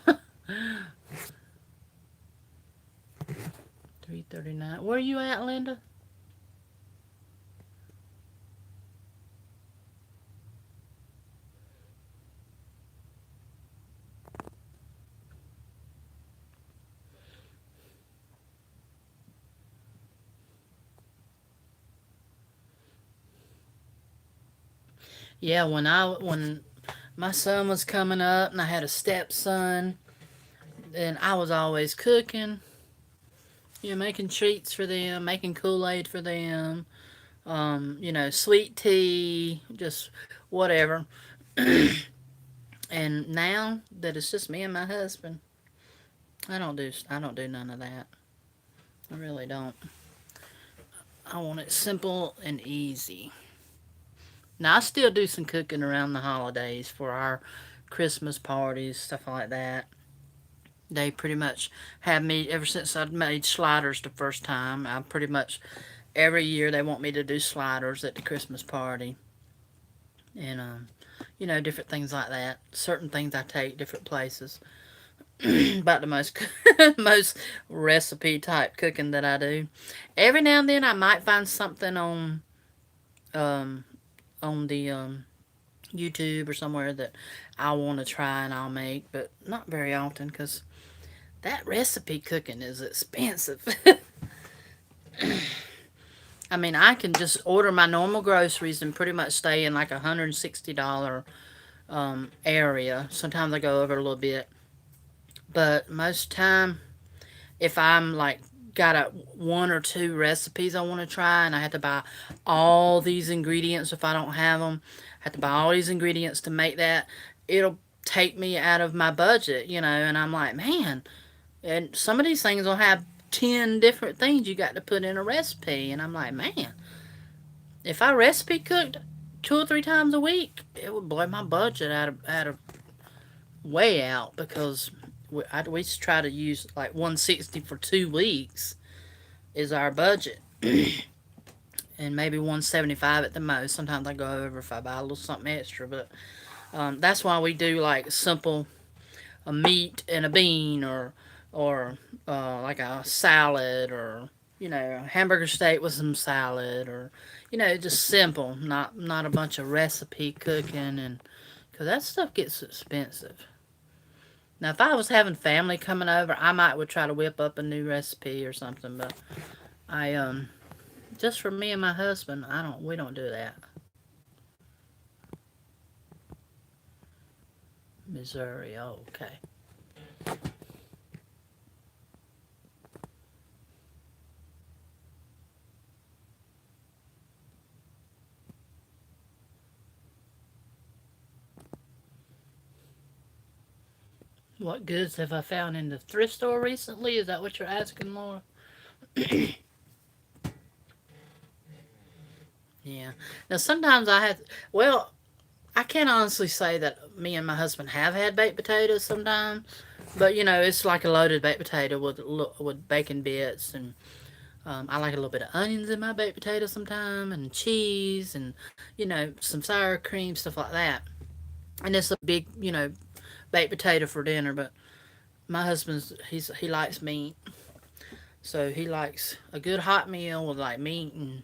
3:39. Where are you at, Linda? Yeah, when my son was coming up and I had a stepson, then I was always cooking, making treats for them, making Kool-Aid for them, sweet tea, just whatever. And now that it's just me and my husband, I don't do none of that. I really don't. I want it simple and easy. Now I still do some cooking around the holidays for our Christmas parties, stuff like that. They pretty much have me ever since I made sliders the first time. I pretty much every year they want me to do sliders at the Christmas party, and different things like that. Certain things I take different places. About the most most recipe type cooking that I do. Every now and then I might find something um on the YouTube or somewhere that I want to try and I'll make, but not very often because that recipe cooking is expensive. I mean, I can just order my normal groceries and pretty much stay in like $160 area. Sometimes I go over a little bit, but most time, if I'm like got a one or two recipes I want to try, and I have to buy all these ingredients if I don't have them, I have to buy all these ingredients to make that. It'll take me out of my budget, and I'm like, man, and some of these things will have 10 different things you got to put in a recipe. And I'm like, man, if I recipe cooked 2 or 3 times a week, it would blow my budget out of way out because we try to use like 160 for 2 weeks is our budget. And maybe 175 at the most. Sometimes I go over if I buy a little something extra, but that's why we do like simple a meat and a bean or like a salad or a hamburger steak with some salad or just simple, not a bunch of recipe cooking and because that stuff gets expensive. Now if I was having family coming over, I might would try to whip up a new recipe or something, but I just for me and my husband, I don't we don't do that. Missouri. Oh, okay. What goods have I found in the thrift store recently? Is that what you're asking, Laura? Yeah. Now, sometimes I have, well, I can't honestly say that me and my husband have had baked potatoes sometimes, but it's like a loaded baked potato with bacon bits, and I like a little bit of onions in my baked potato sometime, and cheese, and some sour cream, stuff like that. And it's a big, baked potato for dinner. But my husband's he likes meat, so he likes a good hot meal with like meat, and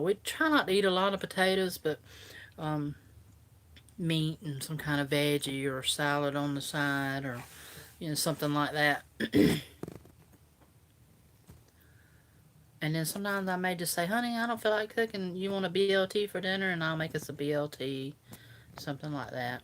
we try not to eat a lot of potatoes, but um, meat and some kind of veggie or salad on the side, or something like that. And then sometimes I may just say, "Honey, I don't feel like cooking. You want a BLT for dinner?" And I'll make us a BLT, something like that.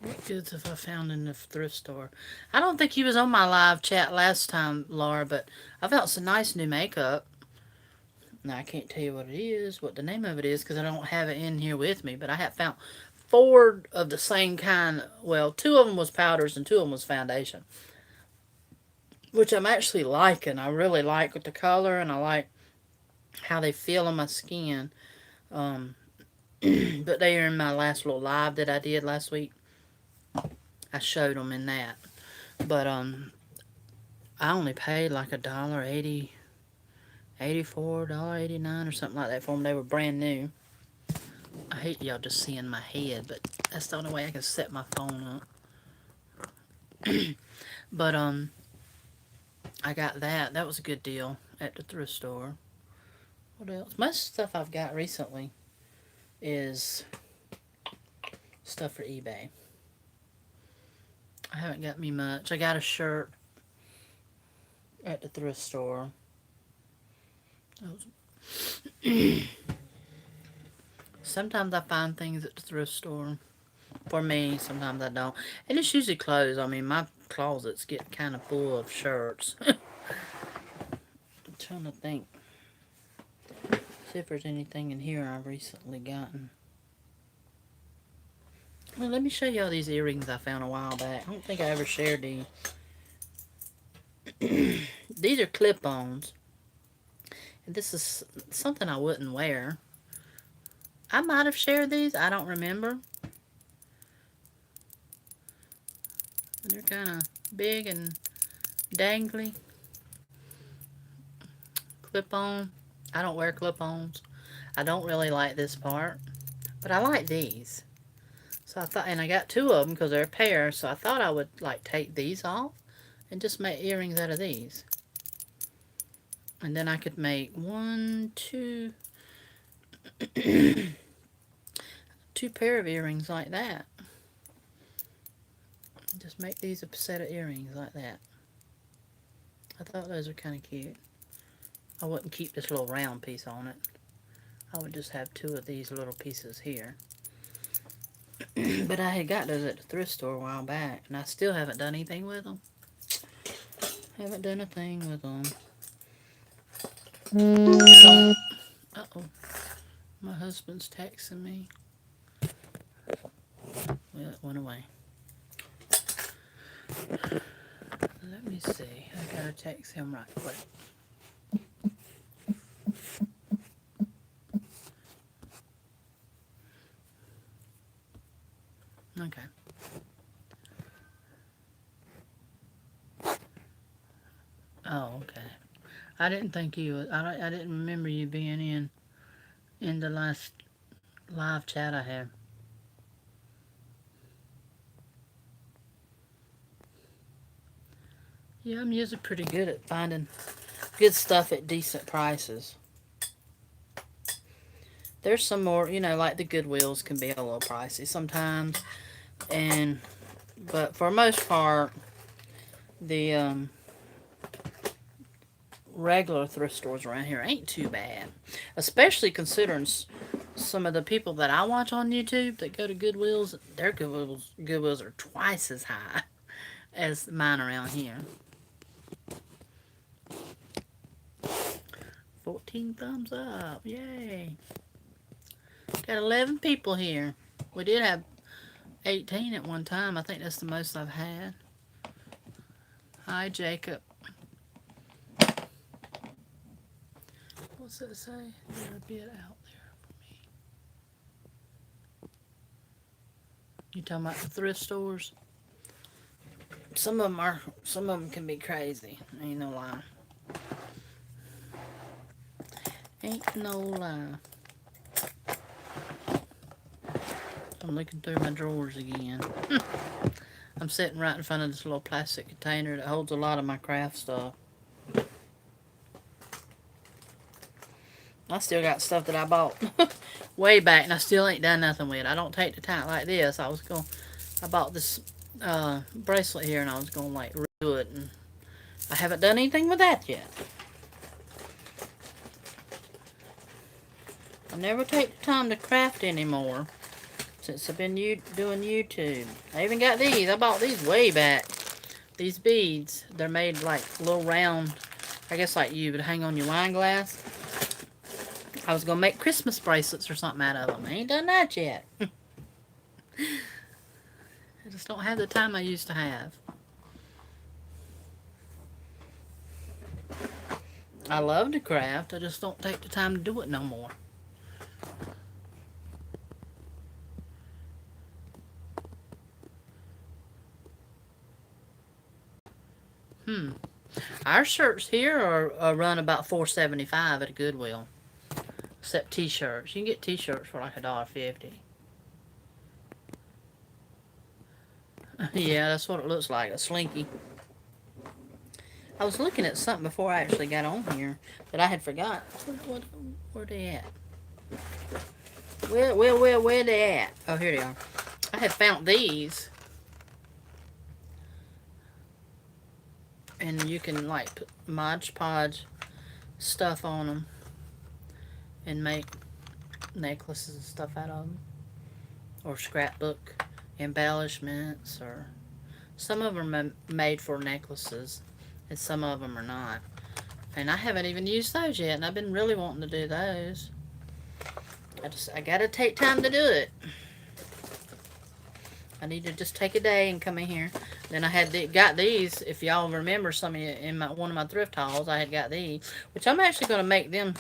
What goods have I found in the thrift store? I don't think you was on my live chat last time, Laura, but I found some nice new makeup. Now I can't tell you what it is, what the name of it is, because I don't have it in here with me. But I have found four of the same kind. Well, two of them was powders and two of them was foundation, which I'm actually liking. I really like with the color, and I like how they feel on my skin. Um, but they are in my last little live that I did last week. I showed them in that. But I only paid like $1.80, $84, $1.89 or something like that for them. They were brand new. I hate y'all just seeing my head, but that's the only way I can set my phone up. But I got that. That was a good deal at the thrift store. What else? Most stuff I've got recently is stuff for eBay. I haven't got me much. I got a shirt at the thrift store. Sometimes I find things at the thrift store. For me, sometimes I don't. And it's usually clothes. I mean, my closets get kind of full of shirts. I'm trying to think. See if there's anything in here I've recently gotten. Well, let me show y'all these earrings I found a while back. I don't think I ever shared these. These are clip-ons. And this is something I wouldn't wear. I might have shared these. I don't remember. They're kind of big and dangly. Clip-on. I don't wear clip-ons. I don't really like this part. But I like these. So I thought, and I got two of them because they're a pair. So I thought I would like take these off and just make earrings out of these. And then I could make one, two, two pair of earrings like that. Just make these a set of earrings like that. I thought those were kind of cute. I wouldn't keep this little round piece on it. I would just have two of these little pieces here. But I had got those at the thrift store a while back, and I still haven't done anything with them. Haven't done a thing with them. Uh-oh. My husband's texting me. Well, it went away. Let me see. I gotta text him right quick. Okay. Oh, okay. I didn't think you. I didn't remember you being in the last live chat I had. Yeah, I'm usually pretty good at finding good stuff at decent prices. There's some more, like the Goodwills can be a little pricey sometimes, and but for most part, the regular thrift stores around here ain't too bad. Especially considering some of the people that I watch on YouTube that go to Goodwills, their Goodwills are twice as high as mine around here. 14 thumbs up. Yay. Got 11 people here. We did have 18 at one time. I think that's the most I've had. Hi, Jacob. What's it say? You're a bit out there for me. You talking about the thrift stores? Some of them can be crazy. Ain't no lie. Ain't no lie. I'm looking through my drawers again. I'm sitting right in front of this little plastic container that holds a lot of my craft stuff. I still got stuff that I bought way back, and I still ain't done nothing with it. I don't take the time like this. I bought this bracelet here, and I was gonna like redo it, and I haven't done anything with that yet. I never take the time to craft anymore since I've been doing YouTube. I even got these. I bought these way back. These beads, they're made like little round, I guess like you would hang on your wine glass. I was going to make Christmas bracelets or something out of them. I ain't done that yet. I just don't have the time I used to have. I love to craft. I just don't take the time to do it no more. Our shirts here are run about $4.75 at a Goodwill. Except t-shirts. You can get t-shirts for like $1.50. Yeah, that's what it looks like. A slinky. I was looking at something before I actually got on here that I had forgot. Where they at? Where they at? Oh, here they are. I had found these. And you can like put Mod Podge stuff on them and make necklaces and stuff out of them. Or scrapbook embellishments. Or some of them are made for necklaces and some of them are not. And I haven't even used those yet, and I've been really wanting to do those. I gotta take time to do it. I need to just take a day and come in here. Then I got these. If y'all remember some of you in one of my thrift hauls, I had got these, which I'm actually gonna make them.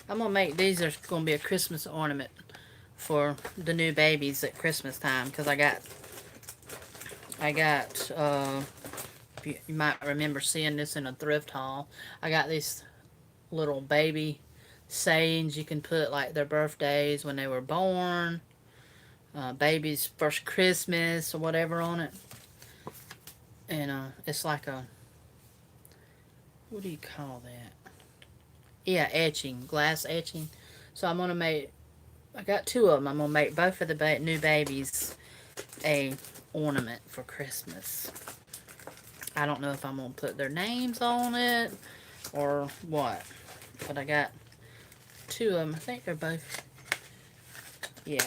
I'm gonna make these. There's gonna be a Christmas ornament for the new babies at Christmas time because I got. You might remember seeing this in a thrift haul. I got these little baby sayings you can put like their birthdays when they were born. Baby's first Christmas or whatever on it. And it's like what do you call that? Yeah, etching, glass etching. So I'm going to make, I got two of them. I'm going to make both of the new babies a ornament for Christmas. I don't know if I'm going to put their names on it or what. But I got two of them. I think they're both, yeah.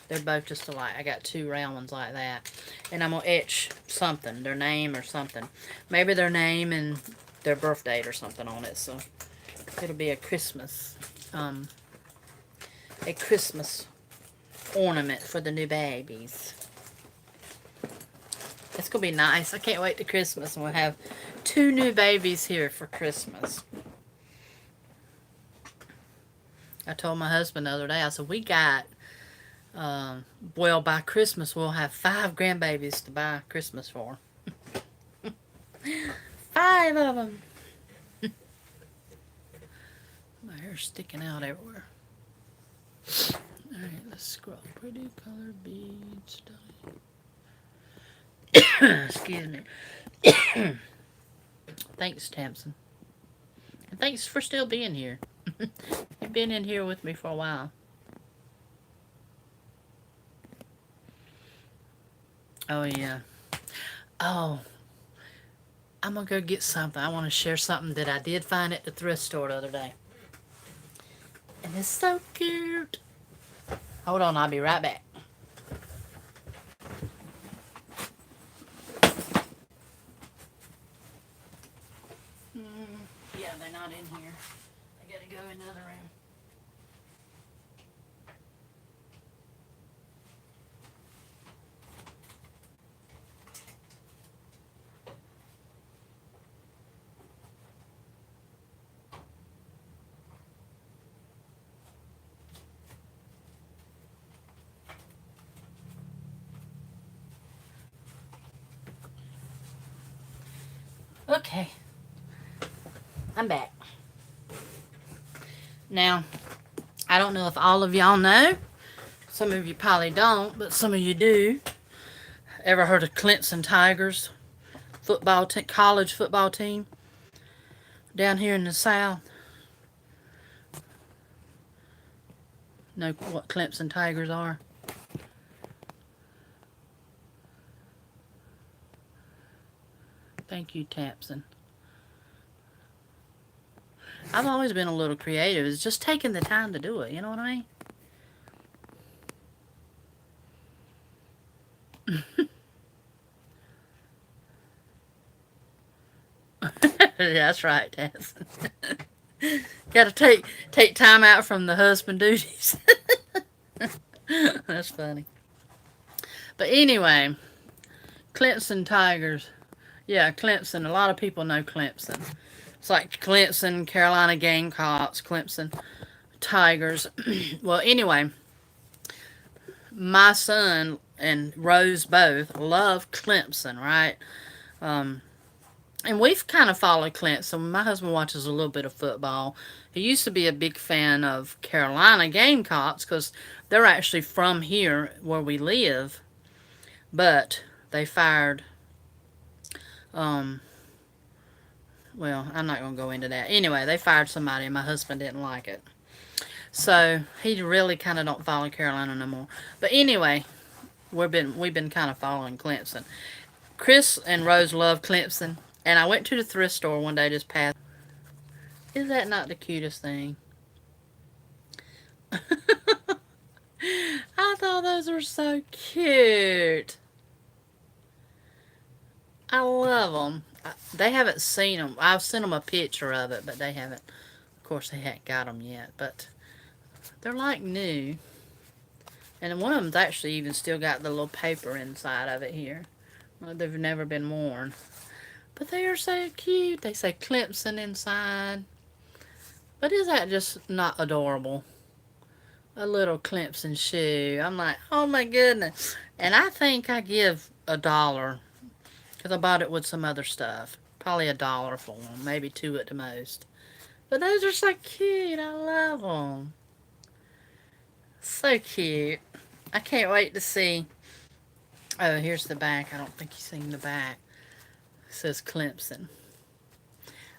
They're both just alike. I got two round ones like that. And I'm going to etch something, their name or something. Maybe their name and their birth date or something on it. So it'll be a Christmas ornament for the new babies. It's going to be nice. I can't wait to Christmas. And we'll have two new babies here for Christmas. I told my husband the other day, I said, we got... well, by Christmas, we'll have 5 grandbabies to buy Christmas for. 5 of them. My hair's sticking out everywhere. Alright, let's scroll. Pretty color beads. Excuse me. Thanks, Tamsin. And thanks for still being here. You've been in here with me for a while. Oh, yeah. Oh, I'm going to go get something. I want to share something that I did find at the thrift store the other day. And it's so cute. Hold on, I'll be right back. Yeah, they're not in here. I gotta go in another room. Okay, I'm back. Now, I don't know if all of y'all know. Some of you probably don't, but some of you do. Ever heard of Clemson Tigers college football team down here in the South? Know what Clemson Tigers are? Thank you, Tapson. I've always been a little creative. It's just taking the time to do it. You know what I mean? That's right, Taz. Got to take time out from the husband duties. That's funny. But anyway, Clemson Tigers. Yeah, Clemson. A lot of people know Clemson. It's like Clemson, Carolina Gamecocks, Clemson Tigers. Well, anyway, my son and Rose both love Clemson, right? And we've kind of followed Clemson. My husband watches a little bit of football. He used to be a big fan of Carolina Gamecocks because they're actually from here where we live. But they fired, well, I'm not going to go into that. Anyway, they fired somebody and my husband didn't like it. So he really kind of don't follow Carolina no more. But anyway, we've been kind of following Clemson. Chris and Rose love Clemson. And I went to the thrift store one day just past. Is that not the cutest thing? I thought those were so cute. I love them. They haven't seen them. I've sent them a picture of it, but they haven't. Of course, they haven't got them yet. But they're like new. And one of them's actually even still got the little paper inside of it here. Well, they've never been worn. But they are so cute. They say Clemson inside. But is that just not adorable? A little Clemson shoe. I'm like, oh my goodness. And I think I give $1 because I bought it with some other stuff. Probably $1 for them. Maybe 2 at the most. But those are so cute. I love them. So cute. I can't wait to see. Oh, here's the back. I don't think you've seen the back. It says Clemson.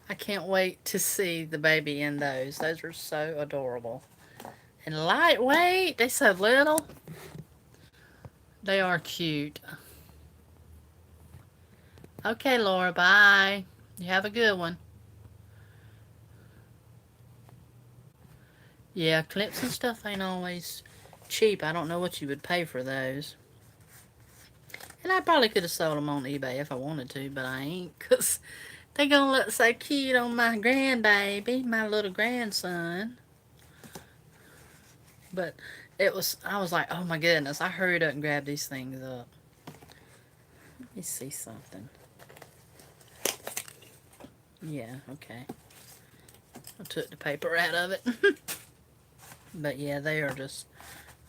I can't wait to see the baby in those. Those are so adorable. And lightweight. They're so little. They are cute. Okay, Laura, bye. You have a good one. Yeah, Clemson stuff ain't always cheap. I don't know what you would pay for those. And I probably could have sold them on eBay if I wanted to, but I ain't, because they gonna look so cute on my grandbaby, my little grandson. But I was like, oh my goodness, I hurried up and grabbed these things up. Let me see something. Yeah, okay. I took the paper out of it. But yeah, they are just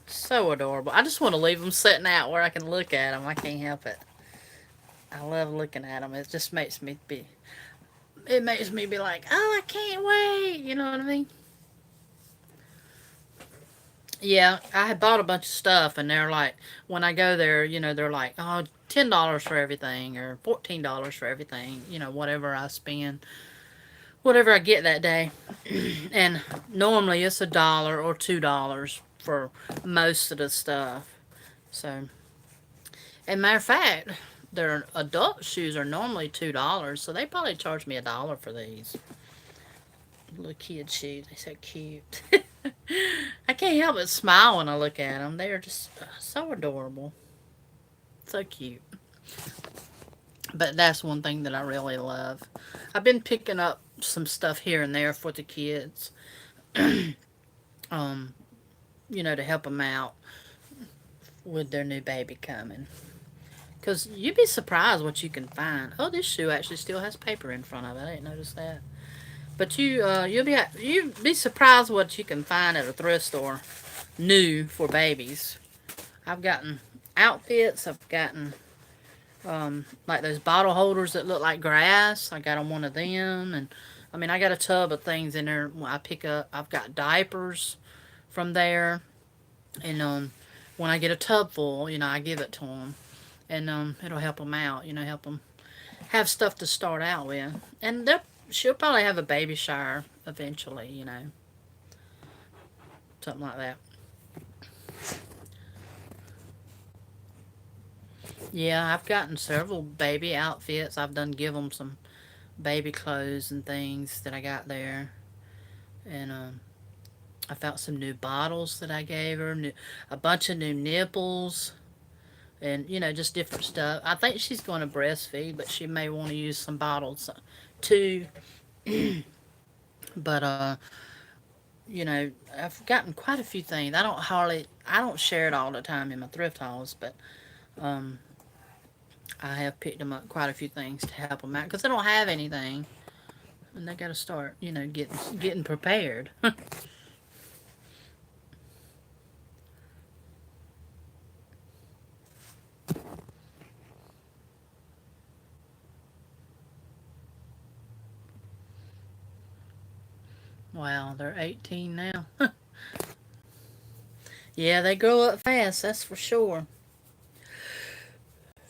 so adorable. I just want to leave them sitting out where I can look at them. I can't help it. I love looking at them. It just makes me be like, oh, I can't wait. You know what I mean? Yeah, I had bought a bunch of stuff, and they're like, when I go there, they're like, oh, $10 for everything, or $14 for everything, whatever I spend, whatever I get that day. And normally it's $1 or $2 for most of the stuff. So, and matter of fact, their adult shoes are normally $2, so they probably charged me $1 for these little kid shoes. They're so cute. I can't help but smile when I look at them. They are just so adorable, so cute. But that's one thing that I really love. I've been picking up some stuff here and there for the kids, um, to help them out with their new baby coming. Because you'd be surprised what you can find. Oh, this shoe actually still has paper in front of it. I didn't notice that. But you'd be surprised what you can find at a thrift store new for babies. I've gotten outfits. I've gotten like those bottle holders that look like grass. I got on one of them, and I mean I got a tub of things in there. I pick up. I've got diapers from there, and when I get a tub full, I give it to them, and it'll help them out. Help them have stuff to start out with, and she'll probably have a baby shower eventually. Something like that. Yeah, I've gotten several baby outfits. I've done give them some baby clothes and things that I got there, and I found some new bottles that I gave her, a bunch of new nipples, and just different stuff. I think she's going to breastfeed, but she may want to use some bottles too. But I've gotten quite a few things. I don't share it all the time in my thrift hauls, but um, I have picked them up quite a few things to help them out because they don't have anything, and they got to start, getting prepared. Wow, they're 18 now. Yeah, they grow up fast, that's for sure.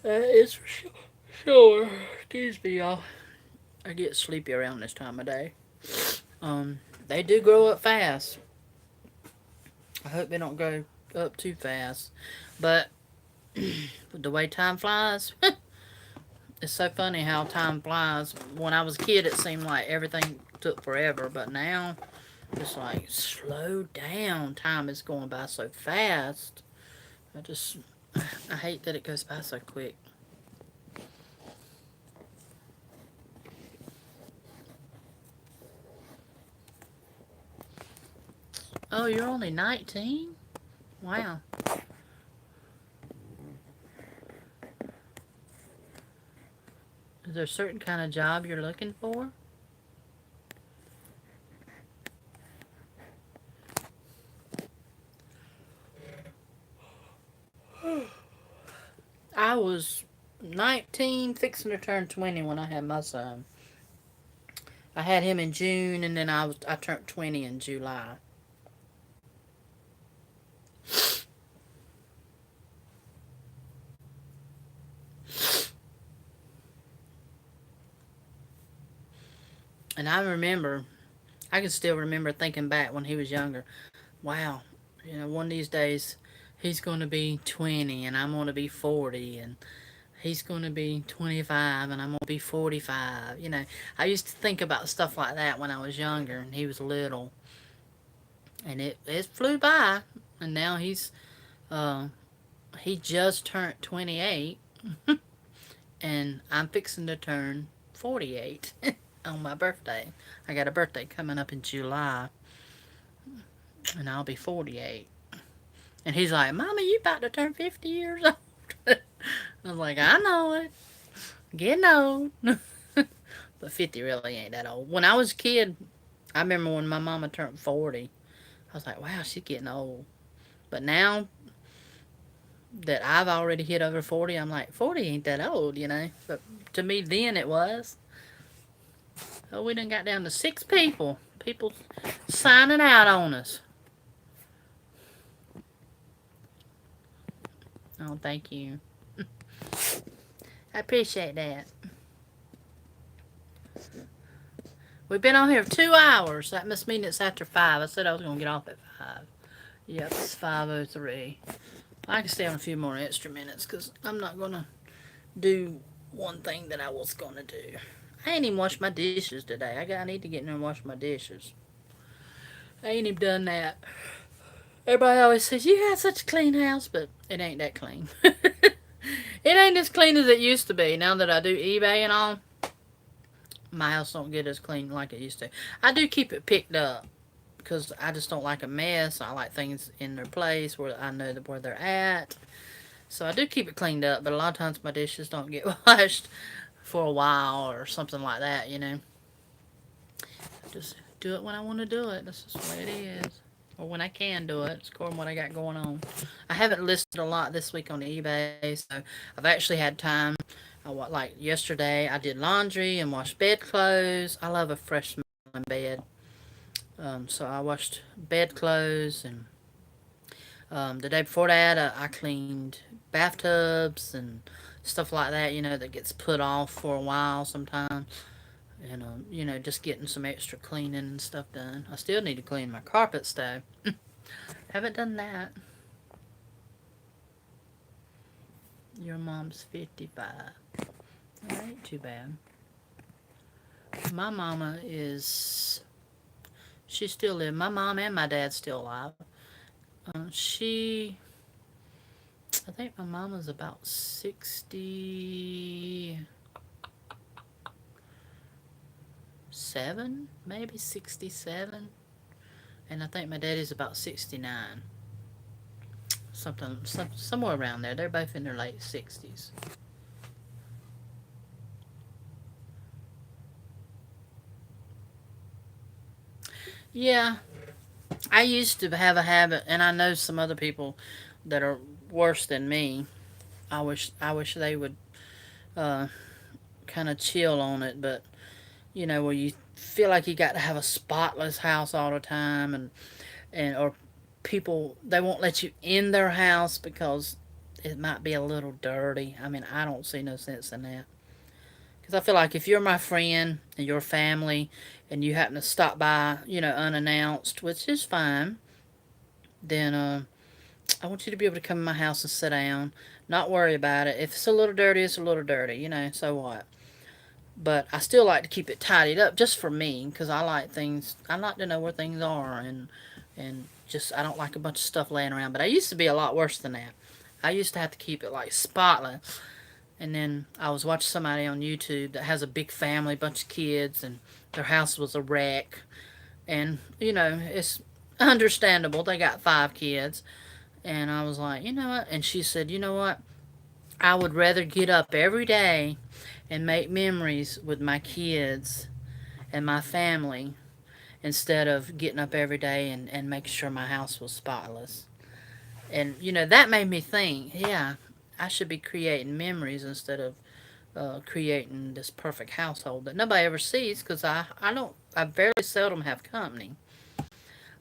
That is for sure. Sure. Excuse me, y'all. I get sleepy around this time of day. They do grow up fast. I hope they don't grow up too fast. But the way time flies, it's so funny how time flies. When I was a kid, it seemed like everything took forever, but now it's like slow down. Time is going by so fast. I just I hate that it goes by so quick. Oh, you're only 19? Wow. Is there a certain kind of job you're looking for? I was 19, fixing to turn 20 when I had my son. I had him in June, and then I turned 20 in July. And I can still remember thinking back when he was younger. Wow, one of these days he's going to be 20 and I'm going to be 40, and he's going to be 25 and I'm going to be 45. I used to think about stuff like that when I was younger and he was little. And it flew by. And now uh, he just turned 28. And I'm fixing to turn 48 on my birthday. I got a birthday coming up in July. And I'll be 48. And he's like, Mama, you about to turn 50 years old. I was like, I know it. Getting old. But 50 really ain't that old. When I was a kid, I remember when my mama turned 40. I was like, wow, she's getting old. But now that I've already hit over 40, I'm like, 40 ain't that old. But to me then it was. Oh, we done got down to 6 people. People signing out on us. Oh, thank you. I appreciate that. We've been on here 2 hours. That must mean it's after 5. I said I was going to get off at 5. Yep, it's 5:03. I can stay on a few more extra minutes because I'm not going to do one thing that I was gonna do. I ain't even washed my dishes today. I need to get in there and wash my dishes. I ain't even done that. Everybody always says you got such a clean house, but it ain't that clean. It ain't as clean as it used to be. Now that I do eBay and all, my house don't get as clean like it used to. I do keep it picked up because I just don't like a mess. I like things in their place where I know where they're at. So I do keep it cleaned up, but a lot of times my dishes don't get washed for a while or something like that, you know. Just do it when I want to do it. That's just the way it is. Or when I can do it. It's according to what I got going on. I haven't listed a lot this week on eBay, so I've actually had time. Like yesterday, I did laundry and washed bedclothes. I love a fresh smelling bed. So I washed bedclothes, and the day before that, I cleaned bathtubs and stuff like that, that gets put off for a while sometimes. And, just getting some extra cleaning and stuff done. I still need to clean my carpets, though. Haven't done that. Your mom's 55. That ain't too bad. My mama is. She still live. My mom and my dad's still alive. She. I think my mama's about 67, maybe 67. And I think my daddy's about 69. Somewhere around there. They're both in their late 60s. Yeah, I used to have a habit, and I know some other people that are worse than me. I wish they would uh, kind of chill on it, but where you feel like you got to have a spotless house all the time, and or people they won't let you in their house because it might be a little dirty. I mean, I don't see no sense in that. Because I feel like if you're my friend and your family and you happen to stop by, unannounced, which is fine, then I want you to be able to come in my house and sit down, not worry about it. If it's a little dirty, it's a little dirty, so what? But I still like to keep it tidied up just for me because I like to know where things are, and just I don't like a bunch of stuff laying around. But I used to be a lot worse than that. I used to have to keep it like spotless. And then I was watching somebody on YouTube that has a big family, bunch of kids, and their house was a wreck. And, it's understandable. They got 5 kids. And I was like, you know what? And she said, you know what? I would rather get up every day and make memories with my kids and my family instead of getting up every day and making sure my house was spotless. And, that made me think, yeah, I should be creating memories instead of creating this perfect household that nobody ever sees because I very seldom have company.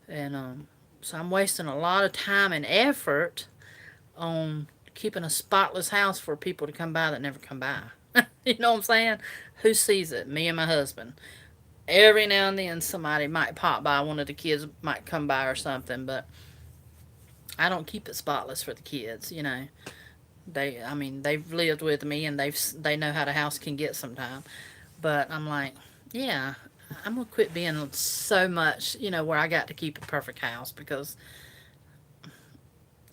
And so I'm wasting a lot of time and effort on keeping a spotless house for people to come by that never come by. You know what I'm saying? Who sees it? Me and my husband. Every now and then somebody might pop by, one of the kids might come by or something, but I don't keep it spotless for the kids. They've lived with me and they know how the house can get sometimes. But I'm like, yeah, I'm gonna quit being so much, where I got to keep a perfect house because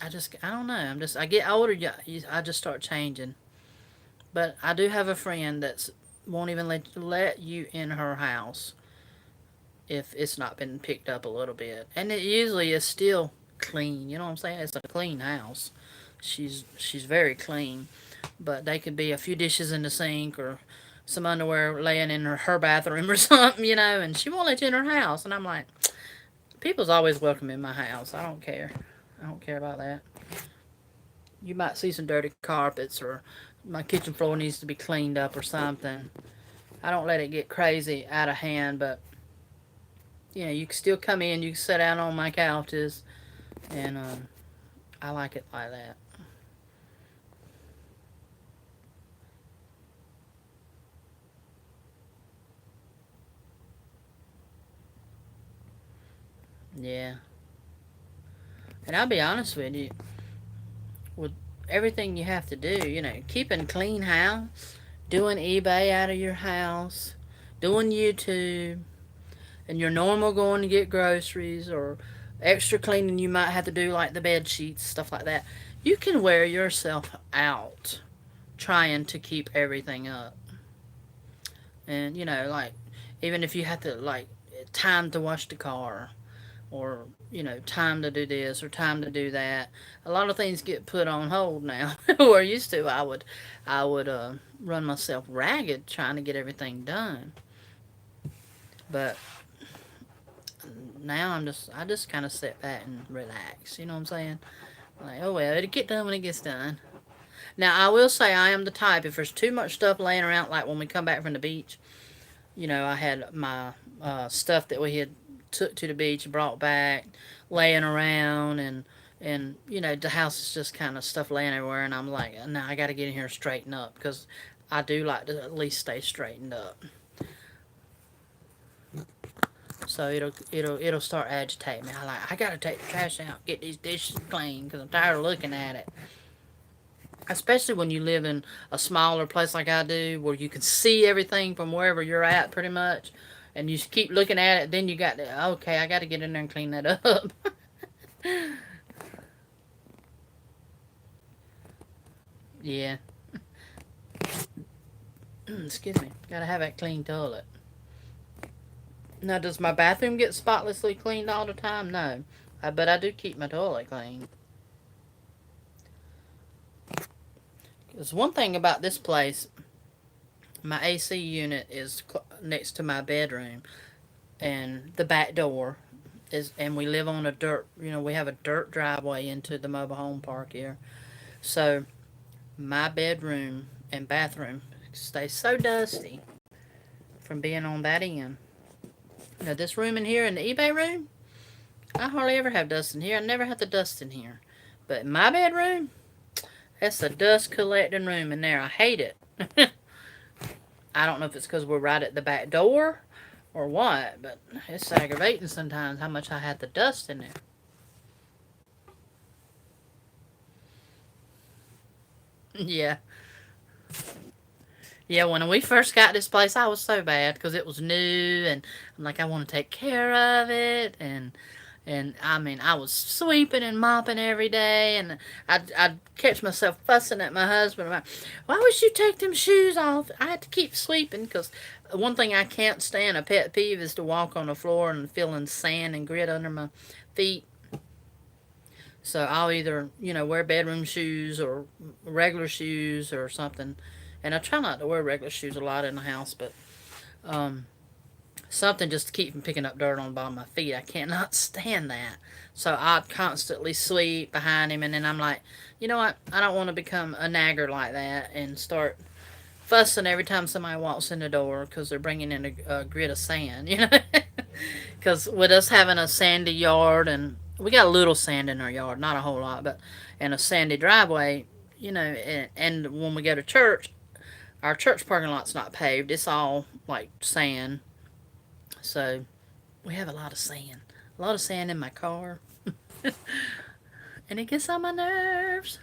I don't know. I get older, I just start changing. But I do have a friend that's won't even let you in her house if it's not been picked up a little bit, and it usually is still clean. You know what I'm saying? It's a clean house. She's very clean, but they could be a few dishes in the sink or some underwear laying in her bathroom or something, and she won't let you in her house. And I'm like, people's always welcome in my house. I don't care. I don't care about that. You might see some dirty carpets or my kitchen floor needs to be cleaned up or something. I don't let it get crazy out of hand, but you can still come in. You can sit down on my couches, and I like it like that. Yeah, and I'll be honest with you. With everything you have to do, keeping clean house, doing eBay out of your house, doing YouTube, and your normal going to get groceries or extra cleaning you might have to do, like the bed sheets, stuff like that. You can wear yourself out trying to keep everything up. And, like, even if you have to, like, time to wash the car, or, time to do this or time to do that. A lot of things get put on hold now. Where used to, I would run myself ragged trying to get everything done. But now I just kind of sit back and relax. You know what I'm saying? Like, oh well, it'll get done when it gets done. Now I will say I am the type, if there's too much stuff laying around, like when we come back from the beach, I had my stuff that we had took to the beach and brought back, laying around, and the house is just kind of stuff laying everywhere, and I'm like, no, I got to get in here and straighten up, because I do like to at least stay straightened up. So it'll start agitating me. I gotta take the trash out, get these dishes clean, because I'm tired of looking at it. Especially when you live in a smaller place like I do, where you can see everything from wherever you're at, pretty much, and you keep looking at it. Then you got to, okay, I got to get in there and clean that up. Yeah. Excuse me. Gotta have that clean toilet. Now, does my bathroom get spotlessly cleaned all the time? No. But I do keep my toilet clean. There's one thing about this place. My AC unit is next to my bedroom, and the back door is, and we live on a dirt, we have a dirt driveway into the mobile home park here. So my bedroom and bathroom stay so dusty from being on that end. Now, this room in here, in the eBay room, I hardly ever have dust in here. I never have to dust in here. But in my bedroom, that's a dust collecting room in there. I hate it. I don't know if it's because we're right at the back door or what, but it's aggravating sometimes how much I have to dust in there. Yeah. Yeah, when we first got this place, I was so bad because it was new, and I'm like, I want to take care of it, and I mean, I was sweeping and mopping every day, and I'd catch myself fussing at my husband about, why would you take them shoes off? I had to keep sweeping, because one thing I can't stand, a pet peeve, is to walk on the floor and feeling sand and grit under my feet. So I'll either, wear bedroom shoes or regular shoes or something. And I try not to wear regular shoes a lot in the house, but um, something just to keep from picking up dirt on the bottom of my feet. I cannot stand that. So I'd constantly sweep behind him, and then I'm like, you know what? I don't want to become a nagger like that and start fussing every time somebody walks in the door because they're bringing in a grit of sand. Because with us having a sandy yard, and we got a little sand in our yard, not a whole lot, but and a sandy driveway, and when we go to church, our church parking lot's not paved. It's all like sand. So we have a lot of sand. A lot of sand in my car. And it gets on my nerves.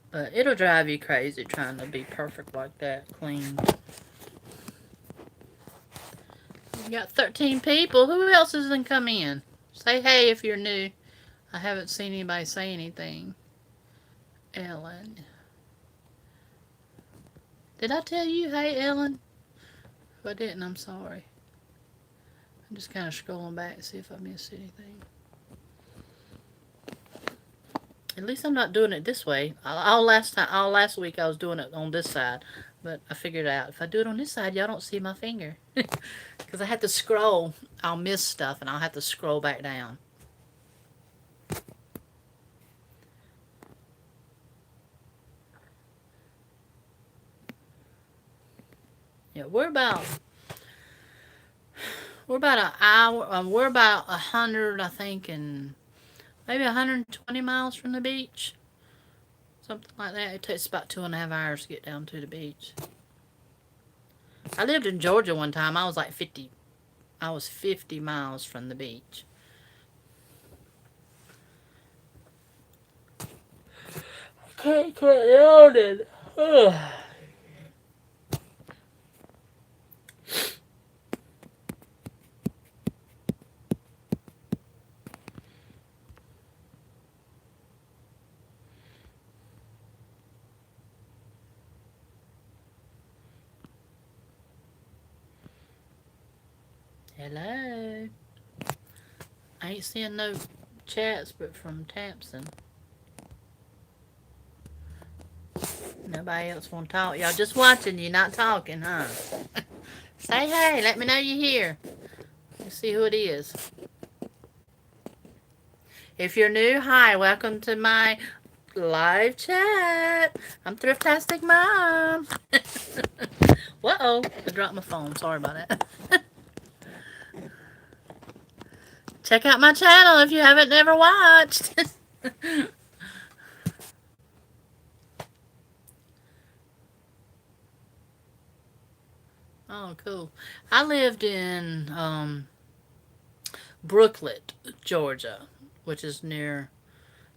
But it'll drive you crazy trying to be perfect like that, clean. We got 13 people. Who else hasn't come in? Say hey if you're new. I haven't seen anybody say anything. Ellen. Did I tell you hey, Ellen? If I didn't, I'm sorry. I'm just kind of scrolling back to see if I missed anything. At least I'm not doing it this way. All last week I was doing it on this side, but I figured out if I do it on this side, y'all don't see my finger, because I have to scroll. I'll miss stuff, and I'll have to scroll back down. Yeah, we're about an hour. We're about 100, I think, and maybe 120 miles from the beach. Something like that. It takes about 2.5 hours to get down to the beach. I lived in Georgia one time. I was like 50. I was 50 miles from the beach. can't quit yawning. Ugh. Hello. I ain't seeing no chats but from Thompson. Nobody else want to talk. Y'all just watching, you not talking, huh? Say hey, let me know you're here. Let's see who it is. If you're new, hi, welcome to my live chat. I'm Thriftasticmom. Whoa, I dropped my phone. Sorry about that. Check out my channel if you haven't never watched. Oh, cool. I lived in Brooklet, Georgia, which is near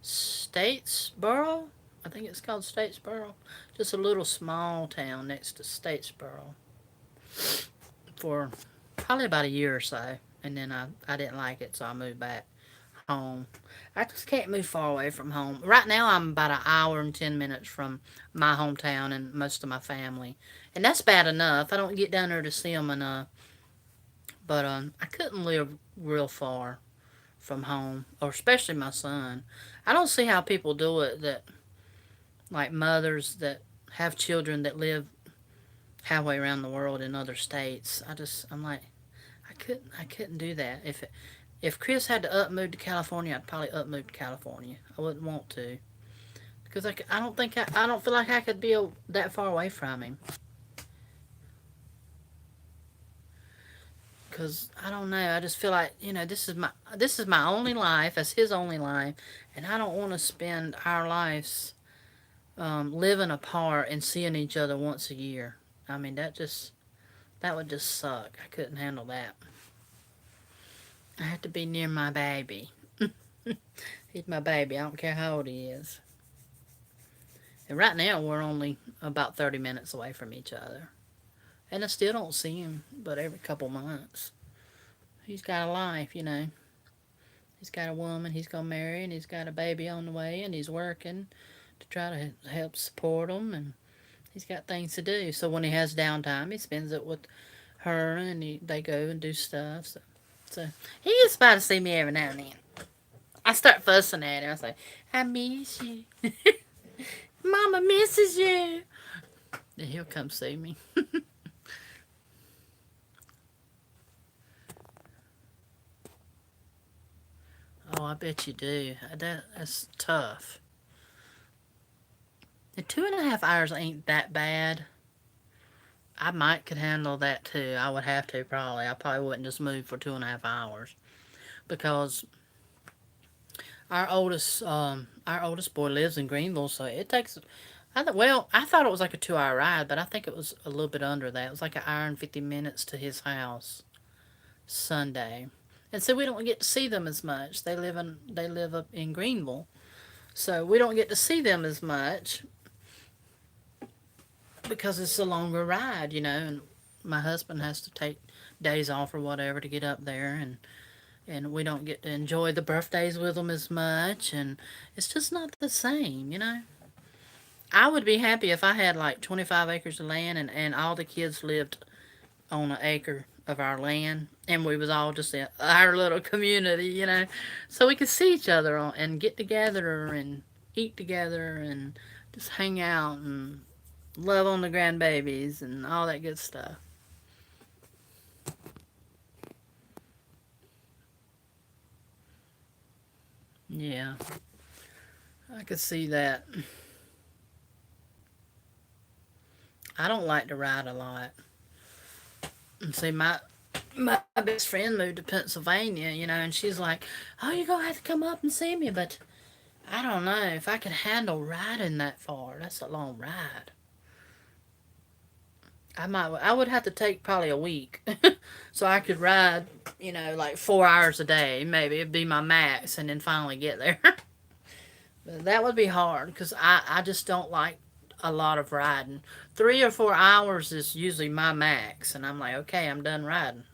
Statesboro. I think it's called Statesboro. Just a little small town next to Statesboro for probably about a year or so. And then I didn't like it, so I moved back home. I just can't move far away from home. Right now, I'm about an hour and 10 minutes from my hometown and most of my family. And that's bad enough. I don't get down there to see them enough. But I couldn't live real far from home, or especially my son. I don't see how people do it that, like mothers that have children that live halfway around the world in other states. I'm like, I couldn't do that. If Chris had to up move to California, I'd probably up move to California. I wouldn't want to because I don't think I don't feel like I could be that far away from him. Because I don't know. I just feel like this is my only life. It's his only life, and I don't want to spend our lives living apart and seeing each other once a year. I mean that would just suck. I couldn't handle that. I have to be near my baby. He's my baby. I don't care how old he is. And right now we're only about 30 minutes away from each other. And I still don't see him but every couple months. He's got a life. He's got a woman he's going to marry, and he's got a baby on the way, and he's working to try to help support them, and he's got things to do. So when he has downtime, he spends it with her, and they go and do stuff. So he gets by to see me every now and then. I start fussing at him. I say, I miss you. Mama misses you. Then he'll come see me. Oh, I bet you do. That's tough. The 2.5 hours ain't that bad. I might could handle that too. I would have to probably. I probably wouldn't just move for 2.5 hours because our oldest boy lives in Greenville, so it takes. I thought it was like a 2 hour ride, but I think it was a little bit under that. It was like an hour and 50 minutes to his house Sunday, and so we don't get to see them as much. They live up in Greenville, so we don't get to see them as much because it's a longer ride. And my husband has to take days off or whatever to get up there, and we don't get to enjoy the birthdays with them as much, and it's just not the same. I would be happy if I had like 25 acres of land and all the kids lived on an acre of our land, and we was all just in our little community, so we could see each other and get together and eat together and just hang out and love on the grandbabies and all that good stuff. Yeah, I could see that. I don't like to ride a lot. And see, my best friend moved to Pennsylvania, and she's like, "Oh, you're gonna have to come up and see me," but I don't know if I could handle riding that far. That's a long ride. I would have to take probably a week, so I could ride, like 4 hours a day. Maybe it'd be my max, and then finally get there. That would be hard because I just don't like a lot of riding. 3 or 4 hours is usually my max, and I'm like, okay, I'm done riding.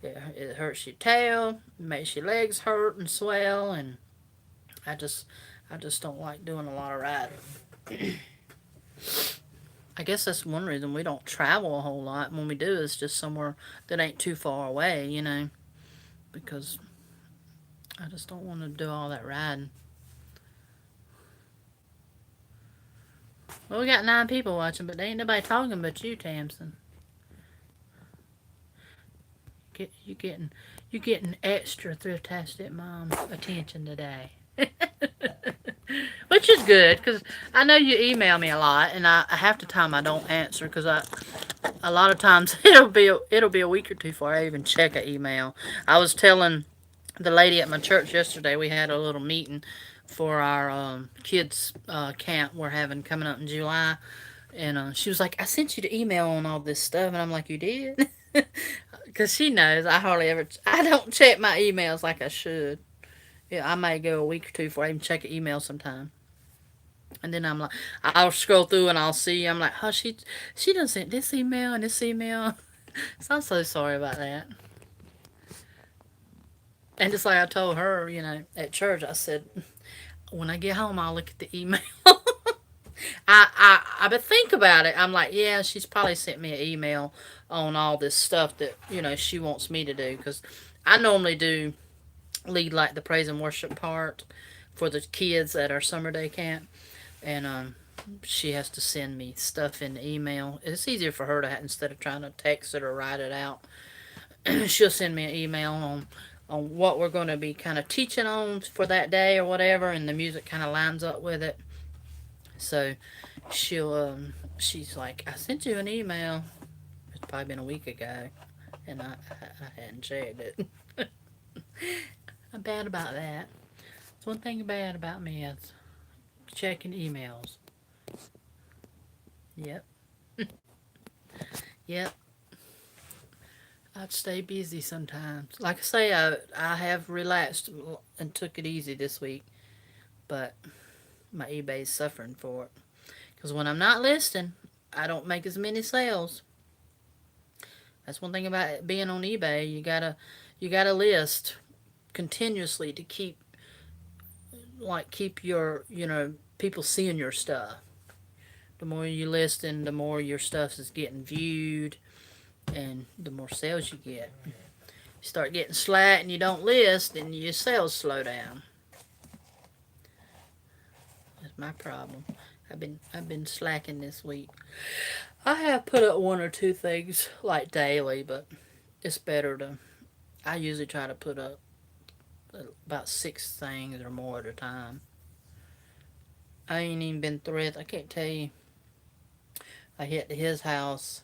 It hurts your tail, makes your legs hurt and swell, and I just I just don't like doing a lot of riding. I guess that's one reason we don't travel a whole lot. When we do, it's just somewhere that ain't too far away, because I just don't want to do all that riding. Well, we got 9 people watching, but there ain't nobody talking but you, Tamsin. You getting extra Thriftastic Mom attention today. Which is good because I know you email me a lot, and half the time I don't answer because a lot of times it'll be a week or two before I even check an email. I was telling the lady at my church yesterday, we had a little meeting for our kids camp we're having coming up in July, and she was like, "I sent you the email on all this stuff," and I'm like, "You did?" Because she knows I don't check my emails like I should. Yeah, I may go a week or two before I even check an email sometime. And then I'm like, I'll scroll through and I'll see. I'm like, oh, she done sent this email and this email. So I'm so sorry about that. And just like I told her, at church, I said, when I get home, I'll look at the email. But think about it. I'm like, yeah, she's probably sent me an email on all this stuff that she wants me to do because I normally do lead like the praise and worship part for the kids at our summer day camp, and she has to send me stuff in the email. It's easier for her to instead of trying to text it or write it out. She'll send me an email on what we're going to be kind of teaching on for that day or whatever, and the music kind of lines up with it. So she's like, I sent you an email. It's probably been a week ago, and I hadn't checked it. I'm bad about that. It's one thing bad about me is checking emails. Yep. Yep. I'd stay busy sometimes. Like I say, I have relaxed and took it easy this week, but my eBay's suffering for it. Because when I'm not listing, I don't make as many sales. That's one thing about being on eBay. You gotta list continuously to keep your people seeing your stuff. The more you list, and the more your stuff is getting viewed, and the more sales you get. You start getting slack and you don't list, and your sales slow down. That's my problem. I've been slacking this week. I have put up 1 or 2 things like daily, but it's better to. I usually try to put up about 6 things or more at a time. I ain't even been thrift. I can't tell you. I hit his house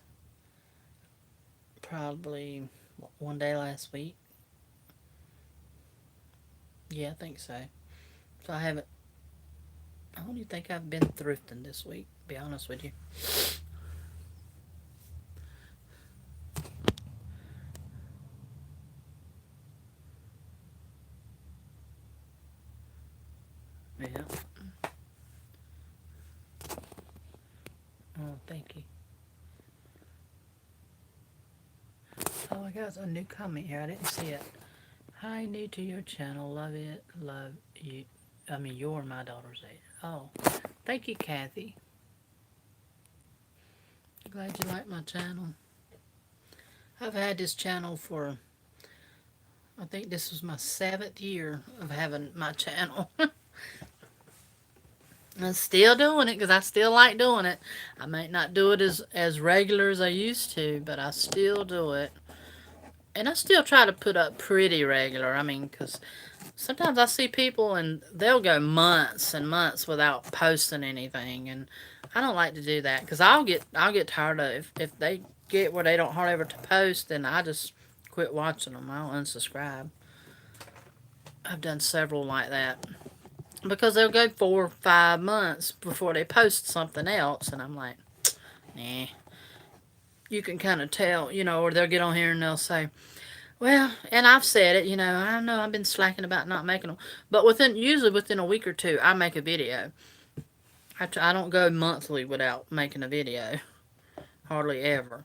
probably one day last week. Yeah, I think so. So I haven't. I don't even think I've been thrifting this week. To be honest with you. Yeah. Oh, thank you. Oh, I got a new comment here. I didn't see it. Hi, new to your channel. Love it. Love you. I mean, you're my daughter's age. Oh, thank you, Kathy. Glad you like my channel. I've had this channel for, I think this was my 7th year of having my channel. I'm still doing it because I still like doing it. I might not do it as regular as I used to, but I still do it. And I still try to put up pretty regular. I mean, because sometimes I see people and they'll go months and months without posting anything, and I don't like to do that because I'll get tired of it. If they get where they don't hardly ever to post, then I just quit watching them. I'll unsubscribe. I've done several like that because they'll go 4 or 5 months before they post something else, and I'm like, nah. You can kind of tell, or they'll get on here and they'll say, Well, and I've said it, I know I've been slacking about not making them, but usually within a week or two, I make a video. I don't go monthly without making a video, hardly ever.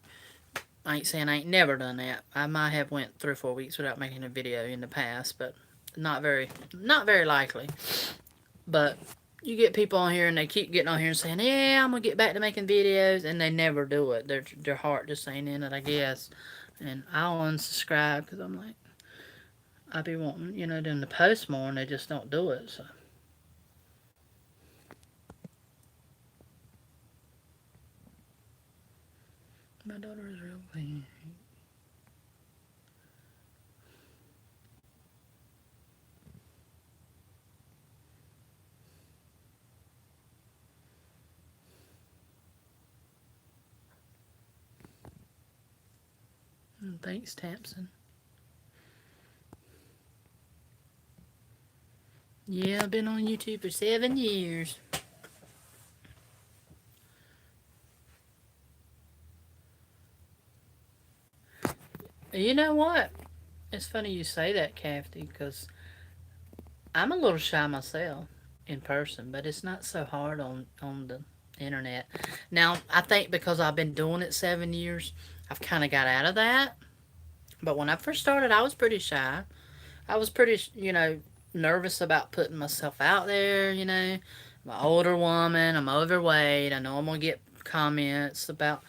I ain't saying I ain't never done that. I might have went 3 or 4 weeks without making a video in the past, but not very likely. But you get people on here and they keep getting on here and saying, "Yeah, I'm gonna get back to making videos," and they never do it. Their heart just ain't in it, I guess. And I'll unsubscribe because I'm like, I be wanting them to post more, and they just don't do it. So my daughter is real clean. Thanks, Tamsin. Yeah, I've been on YouTube for 7 years. You know what? It's funny you say that, Cafty, because I'm a little shy myself in person, but it's not so hard on the internet. Now, I think because I've been doing it 7 years, I've kind of got out of that. But when I first started, I was pretty shy. I was pretty, nervous about putting myself out there. I'm an older woman. I'm overweight. I know I'm gonna get comments about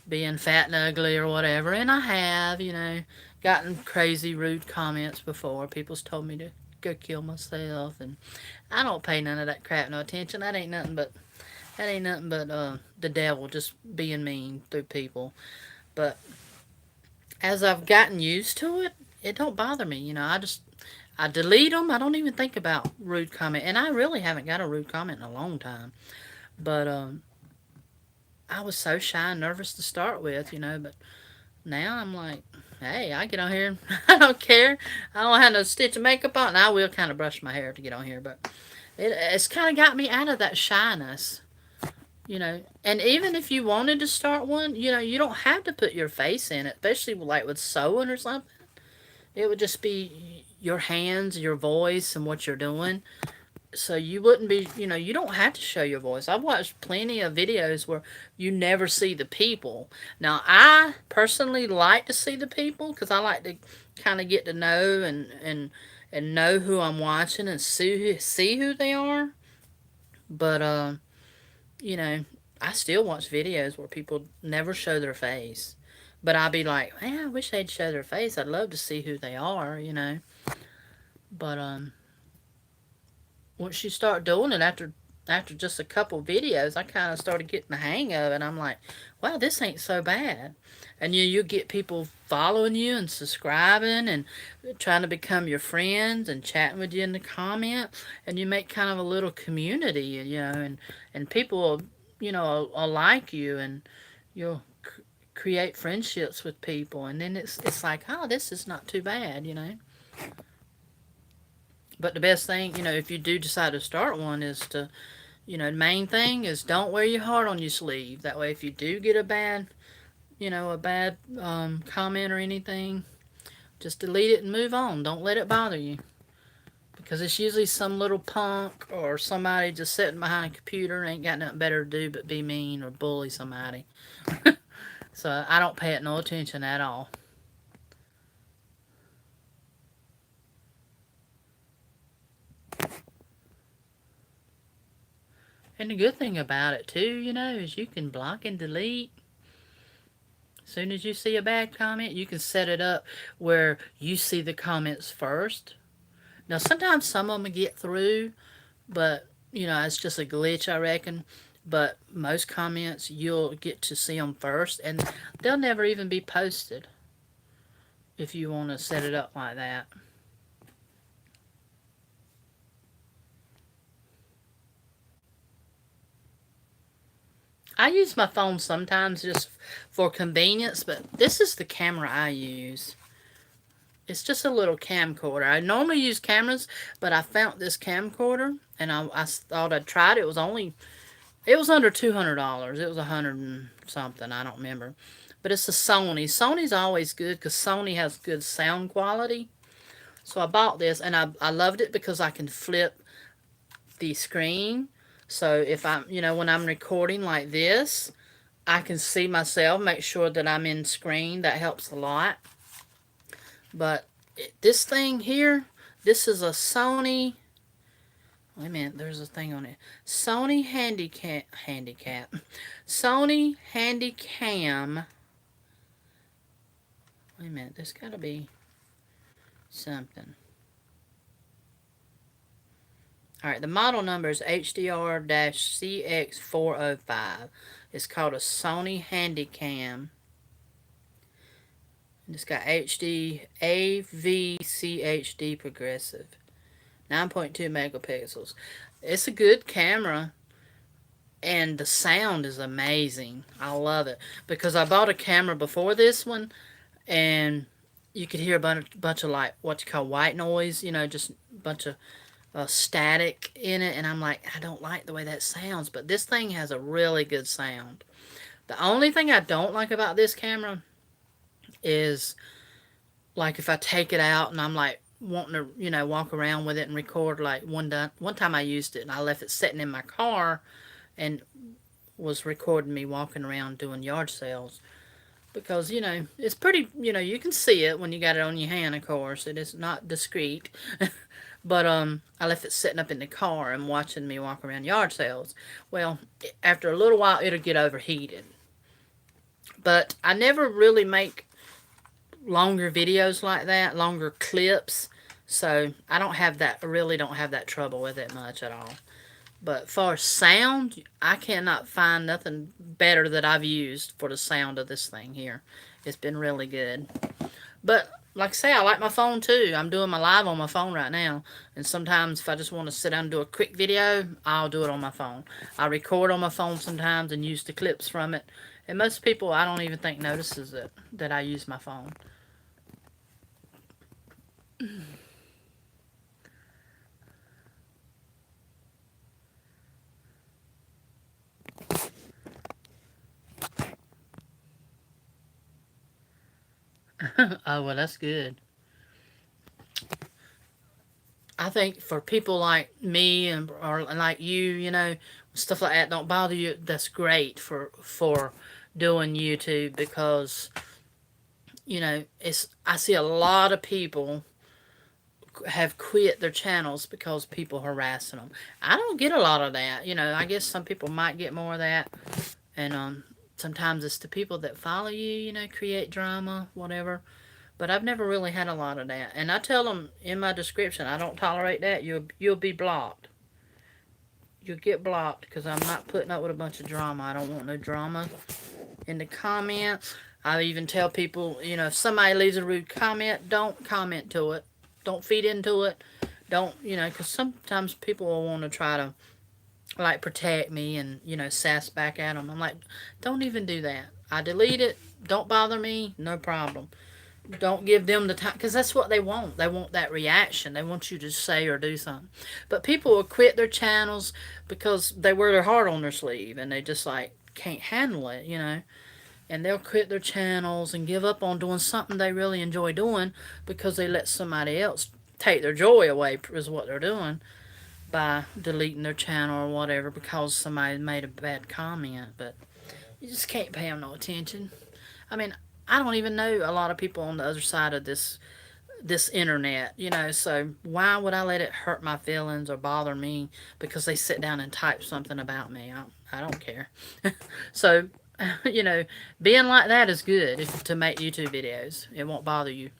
being fat and ugly or whatever, and I have, gotten crazy rude comments before. People's told me to go kill myself, and I don't pay none of that crap no attention. That ain't nothing but the devil just being mean through people. But as I've gotten used to it, it don't bother me. I delete them. I don't even think about rude comment, and I really haven't got a rude comment in a long time. But I was so shy and nervous to start with, but now I'm like, hey, I get on here. I don't care. I don't have no stitch of makeup on. And I will kind of brush my hair to get on here, but it's kind of got me out of that shyness. And even if you wanted to start one, you don't have to put your face in it, especially like with sewing or something. It would just be your hands, your voice, and what you're doing. So you wouldn't be, you don't have to show your voice. I've watched plenty of videos where you never see the people. Now, I personally like to see the people because I like to kind of get to know and know who I'm watching and see who they are. But you know, I still watch videos where people never show their face. But I'll be like, man, I wish they'd show their face. I'd love to see who they are. But once you start doing it after just a couple videos, I kind of started getting the hang of it. I'm like, wow, this ain't so bad. And you get people following you and subscribing and trying to become your friends and chatting with you in the comment, and you make kind of a little community, and people will, will like you, and you'll create friendships with people, and then it's like, oh, this is not too bad. But the best thing, if you do decide to start one, is to, the main thing is don't wear your heart on your sleeve. That way, if you do get a bad comment or anything, just delete it and move on. Don't let it bother you. Because it's usually some little punk or somebody just sitting behind a computer and ain't got nothing better to do but be mean or bully somebody. So I don't pay it no attention at all. And the good thing about it, too, is you can block and delete. As soon as you see a bad comment, you can set it up where you see the comments first. Now, sometimes some of them get through, but, it's just a glitch, I reckon. But most comments, you'll get to see them first, and they'll never even be posted if you want to set it up like that. I use my phone sometimes just for convenience, but this is the camera I use. It's just a little camcorder. I normally use cameras, but I found this camcorder, and I thought I'd try it. It was under $200. It was 100 and something. I don't remember. but it's a Sony. Sony's always good because Sony has good sound quality. So I bought this, and I loved it because I can flip the screen. So if I'm, when I'm recording like this, I can see myself, make sure that I'm in screen. That helps a lot. But this thing here, this is a Sony. Wait a minute, there's a thing on it. Sony Sony Handycam. Wait a minute, there's got to be something. Alright, the model number is HDR-CX405. It's called a Sony Handycam. It's got HD AVCHD progressive. 9.2 megapixels. It's a good camera, and the sound is amazing. I love it because I bought a camera before this one, and you could hear a bunch of like what you call white noise, just a bunch of static in it, and I'm like, I don't like the way that sounds, but this thing has a really good sound. The only thing I don't like about this camera is like if I take it out and I'm like wanting to, walk around with it and record. Like one time I used it and I left it sitting in my car and was recording me walking around doing yard sales because it's pretty, you can see it when you got it on your hand. Of course it is not discreet. But I left it sitting up in the car and watching me walk around yard sales. Well, after a little while it'll get overheated. But I never really make longer videos like that, longer clips. So I don't have that, I really don't have that trouble with it much at all. But for sound, I cannot find nothing better that I've used for the sound of this thing here. It's been really good. But like I say, I like my phone too. I'm doing my live on my phone right now. And sometimes if I just want to sit down and do a quick video, I'll do it on my phone. I record on my phone sometimes and use the clips from it. And most people, I don't even think notices it, that I use my phone. Oh, well, that's good. I think for people like me and or like you, stuff like that don't bother you. That's great for doing YouTube because it's I see a lot of people have quit their channels because people harassing them. I don't get a lot of that. I guess some people might get more of that, and sometimes it's the people that follow you. Create drama, whatever. But I've never really had a lot of that. And I tell them in my description, I don't tolerate that. You'll be blocked. You'll get blocked because I'm not putting up with a bunch of drama. I don't want no drama in the comments. I even tell people, if somebody leaves a rude comment, don't comment to it. Don't feed into it. Don't, because sometimes people will want to try to, like, protect me and, sass back at them. I'm like, don't even do that. I delete it. Don't bother me. No problem. Don't give them the time because that's what they want. They want that reaction. They want you to say or do something. But people will quit their channels because they wear their heart on their sleeve and they just like can't handle it. And they'll quit their channels and give up on doing something they really enjoy doing because they let somebody else take their joy away, is what they're doing by deleting their channel or whatever because somebody made a bad comment. But you just can't pay them no attention. I mean, I don't even know a lot of people on the other side of this internet, so why would I let it hurt my feelings or bother me because they sit down and type something about me? I don't care. So, being like that is good to make YouTube videos. It won't bother you.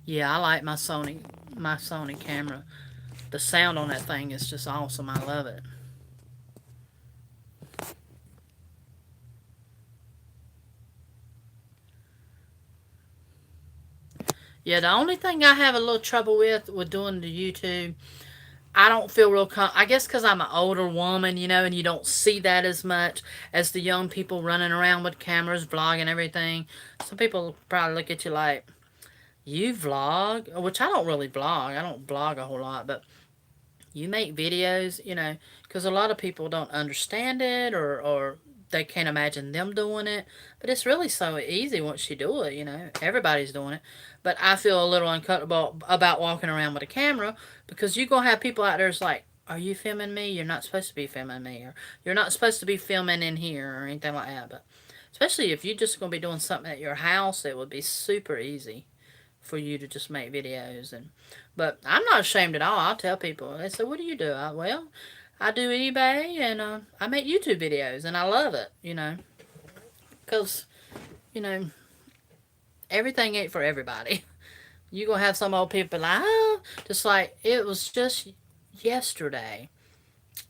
Yeah, I like my Sony camera. The sound on that thing is just awesome. I love it. Yeah, the only thing I have a little trouble with doing the YouTube, I don't feel I guess because I'm an older woman, and you don't see that as much as the young people running around with cameras, vlogging everything. Some people probably look at you like, you vlog? Which I don't really vlog. I don't vlog a whole lot, but you make videos, because a lot of people don't understand it or they can't imagine them doing it. But it's really so easy once you do it, Everybody's doing it. But I feel a little uncomfortable about walking around with a camera because you're going to have people out there that's like, are you filming me? You're not supposed to be filming me. Or you're not supposed to be filming in here or anything like that. But especially if you're just going to be doing something at your house, it would be super easy for you to just make videos. But I'm not ashamed at all. I'll tell people. They say, what do you do? Well, I do eBay and I make YouTube videos and I love it, because, you know, everything ain't for everybody. You gonna have some old people like, oh, just like it was just yesterday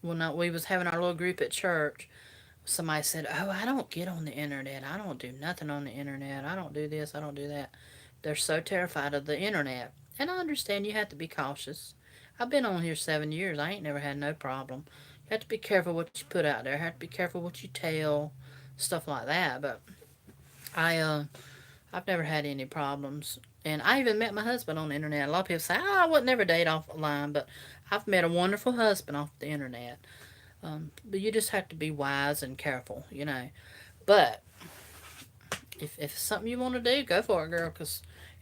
when we was having our little group at church. Somebody said, oh, I don't get on the internet. I don't do nothing on the internet. I don't do this. I don't do that. They're so terrified of the internet. And I understand you have to be cautious. I've been on here 7 years. I ain't never had no problem. You have to be careful what you put out there. You have to be careful what you tell, stuff like that. But I've never had any problems. And I even met my husband on the internet. A lot of people say, oh, I would never date offline, but I've met a wonderful husband off the internet. But you just have to be wise and careful. But if it's something you want to do, go for it, girl.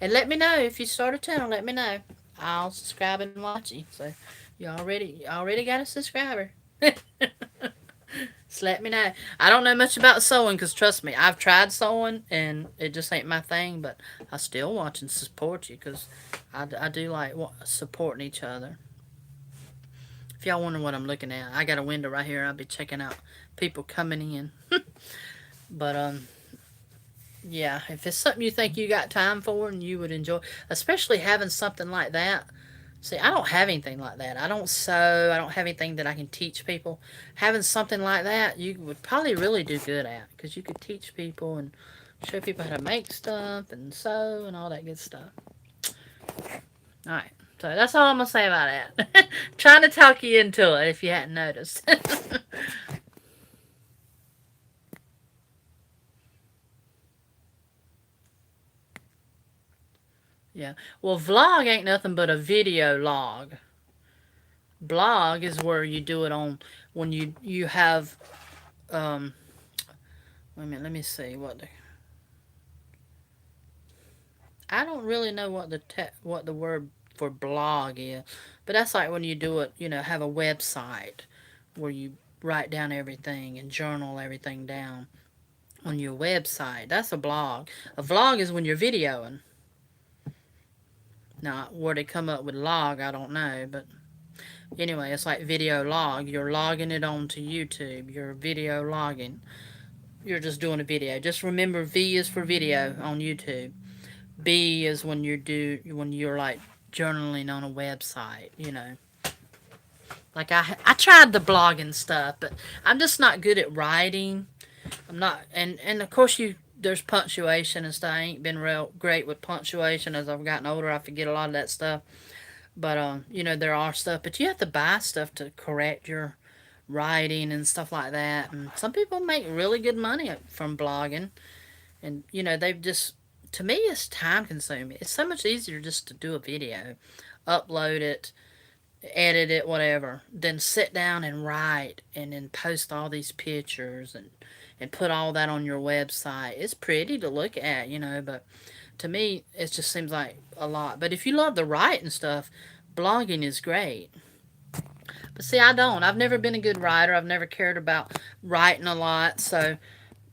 And let me know if you start a channel. Let me know. I'll subscribe and watch you. So you already got a subscriber. Just let me know. I don't know much about sewing because trust me, I've tried sewing and it just ain't my thing. But I still watch and support you because I do like supporting each other. If y'all wonder what I'm looking at, I got a window right here. I'll be checking out people coming in. But yeah, if it's something you think you got time for and you would enjoy, especially having something like that. See, I don't have anything like that. I don't sew. I don't have anything that I can teach people. Having something like that, you would probably really do good at because you could teach people and show people how to make stuff and sew and all that good stuff. All right. So that's all I'm going to say about that. Trying to talk you into it if you hadn't noticed. Yeah. Well, vlog ain't nothing but a video log. Blog is where you do it on when you have wait a minute, let me see I don't really know what the word for blog is, but that's like when you do it, have a website where you write down everything and journal everything down on your website. That's a blog. A vlog is when you're videoing. Now, where they come up with log, I don't know, but anyway, it's like video log. You're logging it onto YouTube. You're video logging. You're just doing a video. Just remember, V is for video on YouTube. B is when you're like journaling on a website. Like I tried the blogging stuff, but I'm just not good at writing. I'm not, and of course there's punctuation and stuff. I ain't been real great with punctuation as I've gotten older. I forget a lot of that stuff. But there are stuff, but you have to buy stuff to correct your writing and stuff like that. And some people make really good money from blogging, and they've just to me it's time consuming. It's so much easier just to do a video, upload it, edit it, whatever, than sit down and write and then post all these pictures and put all that on your website. It's pretty to look at, but to me, it just seems like a lot. But if you love the writing stuff, blogging is great. But see, I don't. I've never been a good writer. I've never cared about writing a lot. So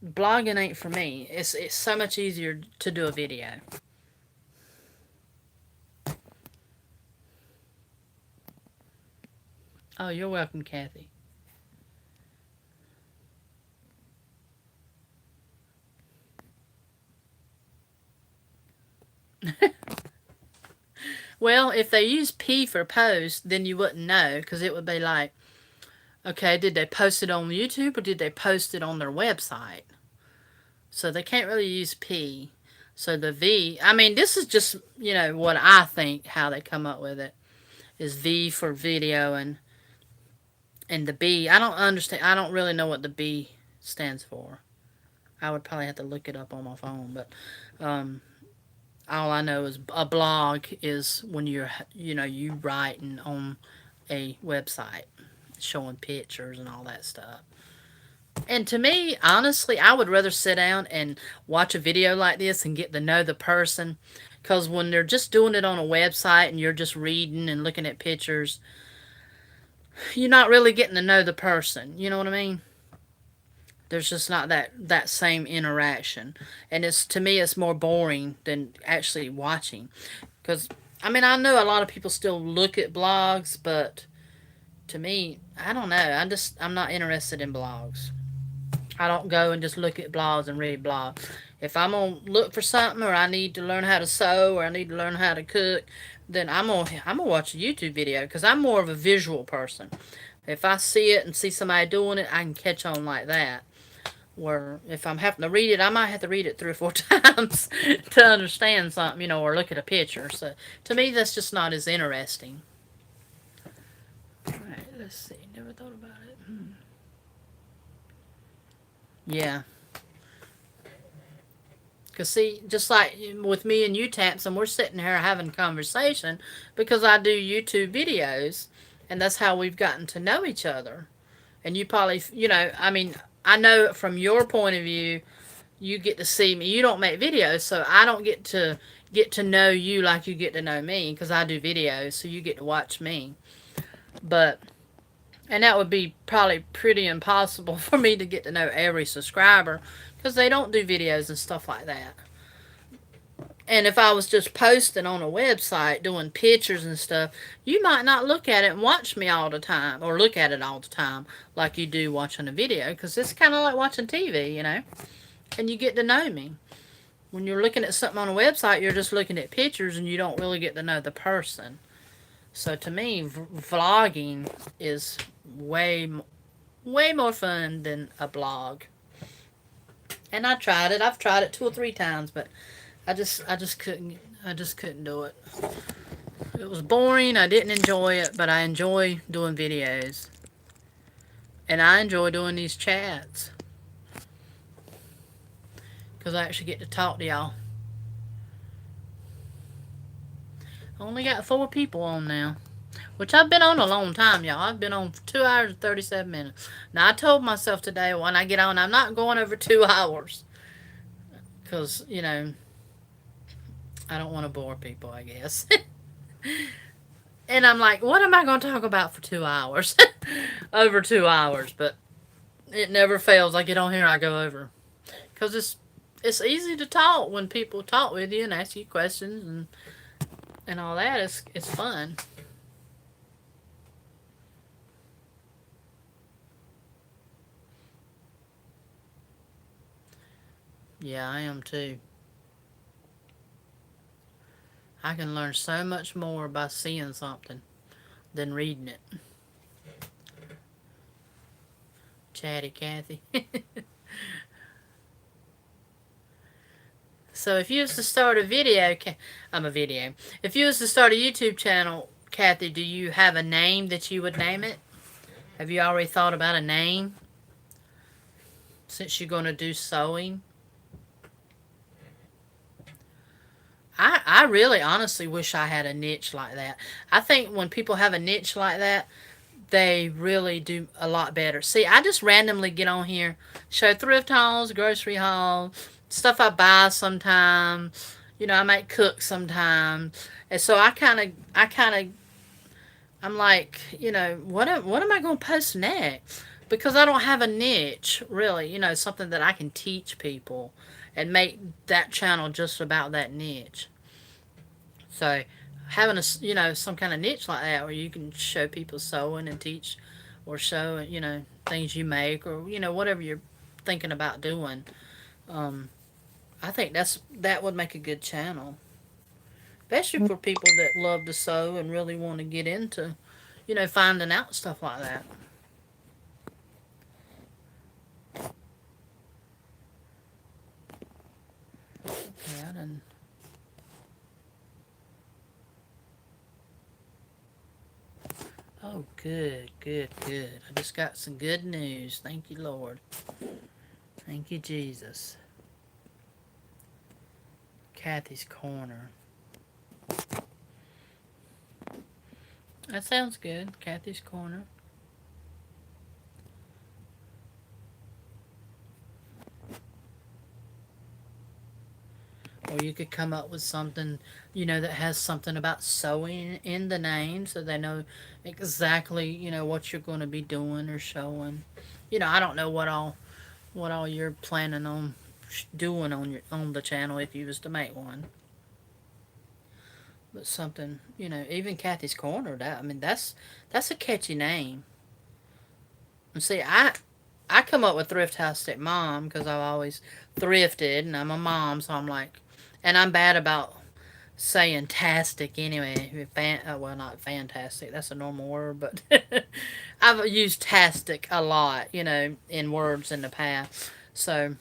blogging ain't for me. It's so much easier to do a video. Oh, you're welcome, Kathy. Well, if they use P for post, then you wouldn't know because it would be like, okay, did they post it on YouTube or did they post it on their website? So they can't really use P. So the V, I mean, this is just, what I think how they come up with it is V for video and the B. I don't understand. I don't really know what the B stands for. I would probably have to look it up on my phone, but um, all I know is a blog is when you writing on a website, showing pictures and all that stuff. And to me, honestly, I would rather sit down and watch a video like this and get to know the person. Because when they're just doing it on a website and you're just reading and looking at pictures, you're not really getting to know the person. You know what I mean? There's just not that same interaction, and it's to me it's more boring than actually watching. Because I mean, I know a lot of people still look at blogs, but to me, I don't know. I'm not interested in blogs. I don't go and just look at blogs and read blogs. If I'm gonna look for something, or I need to learn how to sew, or I need to learn how to cook, then I'm gonna watch a YouTube video because I'm more of a visual person. If I see it and see somebody doing it, I can catch on like that. Where if I'm having to read it, I might have to read it 3 or 4 times to understand something, or look at a picture. So to me, that's just not as interesting. All right, let's see. Never thought about it. Yeah. Because, see, just like with me and you, Taps, and we're sitting here having conversation because I do YouTube videos, and that's how we've gotten to know each other. And you probably, I mean, I know from your point of view, you get to see me. You don't make videos, so I don't get to know you like you get to know me because I do videos, so you get to watch me. But and that would be probably pretty impossible for me to get to know every subscriber because they don't do videos and stuff like that. And if I was just posting on a website doing pictures and stuff, you might not look at it and watch me all the time or look at it all the time like you do watching a video because it's kind of like watching TV. And you get to know me. When you're looking at something on a website, you're just looking at pictures and you don't really get to know the person. So to me, vlogging is way more fun than a blog. And I tried it. I've tried it 2 or 3 times, but I just couldn't do it. It was boring. I didn't enjoy it, but I enjoy doing videos. And I enjoy doing these chats because I actually get to talk to y'all. I only got 4 people on now. Which I've been on a long time, y'all. I've been on for 2 hours and 37 minutes. Now, I told myself today when I get on, I'm not going over 2 hours. Because, I don't want to bore people, I guess. And I'm like, what am I going to talk about for 2 hours? Over 2 hours. But it never fails. I get on here, I go over. Because it's easy to talk when people talk with you and ask you questions and all that. It's fun. Yeah, I am too. I can learn so much more by seeing something than reading it. Chatty Cathy. So if you was to start a video, I'm a video. If you was to start a YouTube channel, Kathy, do you have a name that you would name it? Have you already thought about a name since you're going to do sewing? I really honestly wish I had a niche like that. I think when people have a niche like that, they really do a lot better. See, I just randomly get on here, show thrift hauls, grocery hauls, stuff I buy sometimes. I might cook sometimes, and so I'm like, what am I going to post next? Because I don't have a niche really. Something that I can teach people and make that channel just about that niche. So having some kind of niche like that where you can show people sewing and teach or show things you make or whatever you're thinking about doing, um, I think that would make a good channel, especially for people that love to sew and really want to get into finding out stuff like that. Yeah, and oh, good, good, good. I just got some good news. Thank you, Lord. Thank you, Jesus. Kathy's Corner. That sounds good. Kathy's Corner. Or you could come up with something, that has something about sewing in the name so they know exactly, what you're going to be doing or showing. I don't know what all you're planning on doing on the channel if you was to make one. But something, even Kathy's Corner, that's a catchy name. And see, I come up with Thriftastic Mom because I've always thrifted and I'm a mom, so I'm like, and I'm bad about saying tastic anyway. Well, not fantastic. That's a normal word, but I've used tastic a lot, in words in the past. So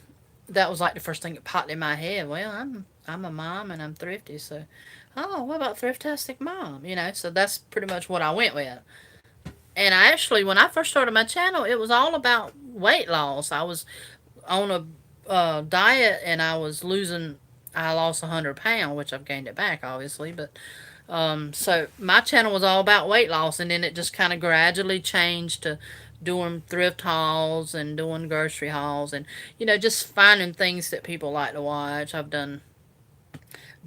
that was like the first thing that popped in my head. Well, I'm a mom and I'm thrifty, so what about Thriftastic Mom? So that's pretty much what I went with. And I actually, when I first started my channel, it was all about weight loss. I was on a diet and I lost 100 pounds, which I've gained it back, obviously. But so my channel was all about weight loss, and then it just kind of gradually changed to doing thrift hauls and doing grocery hauls, and just finding things that people like to watch. I've done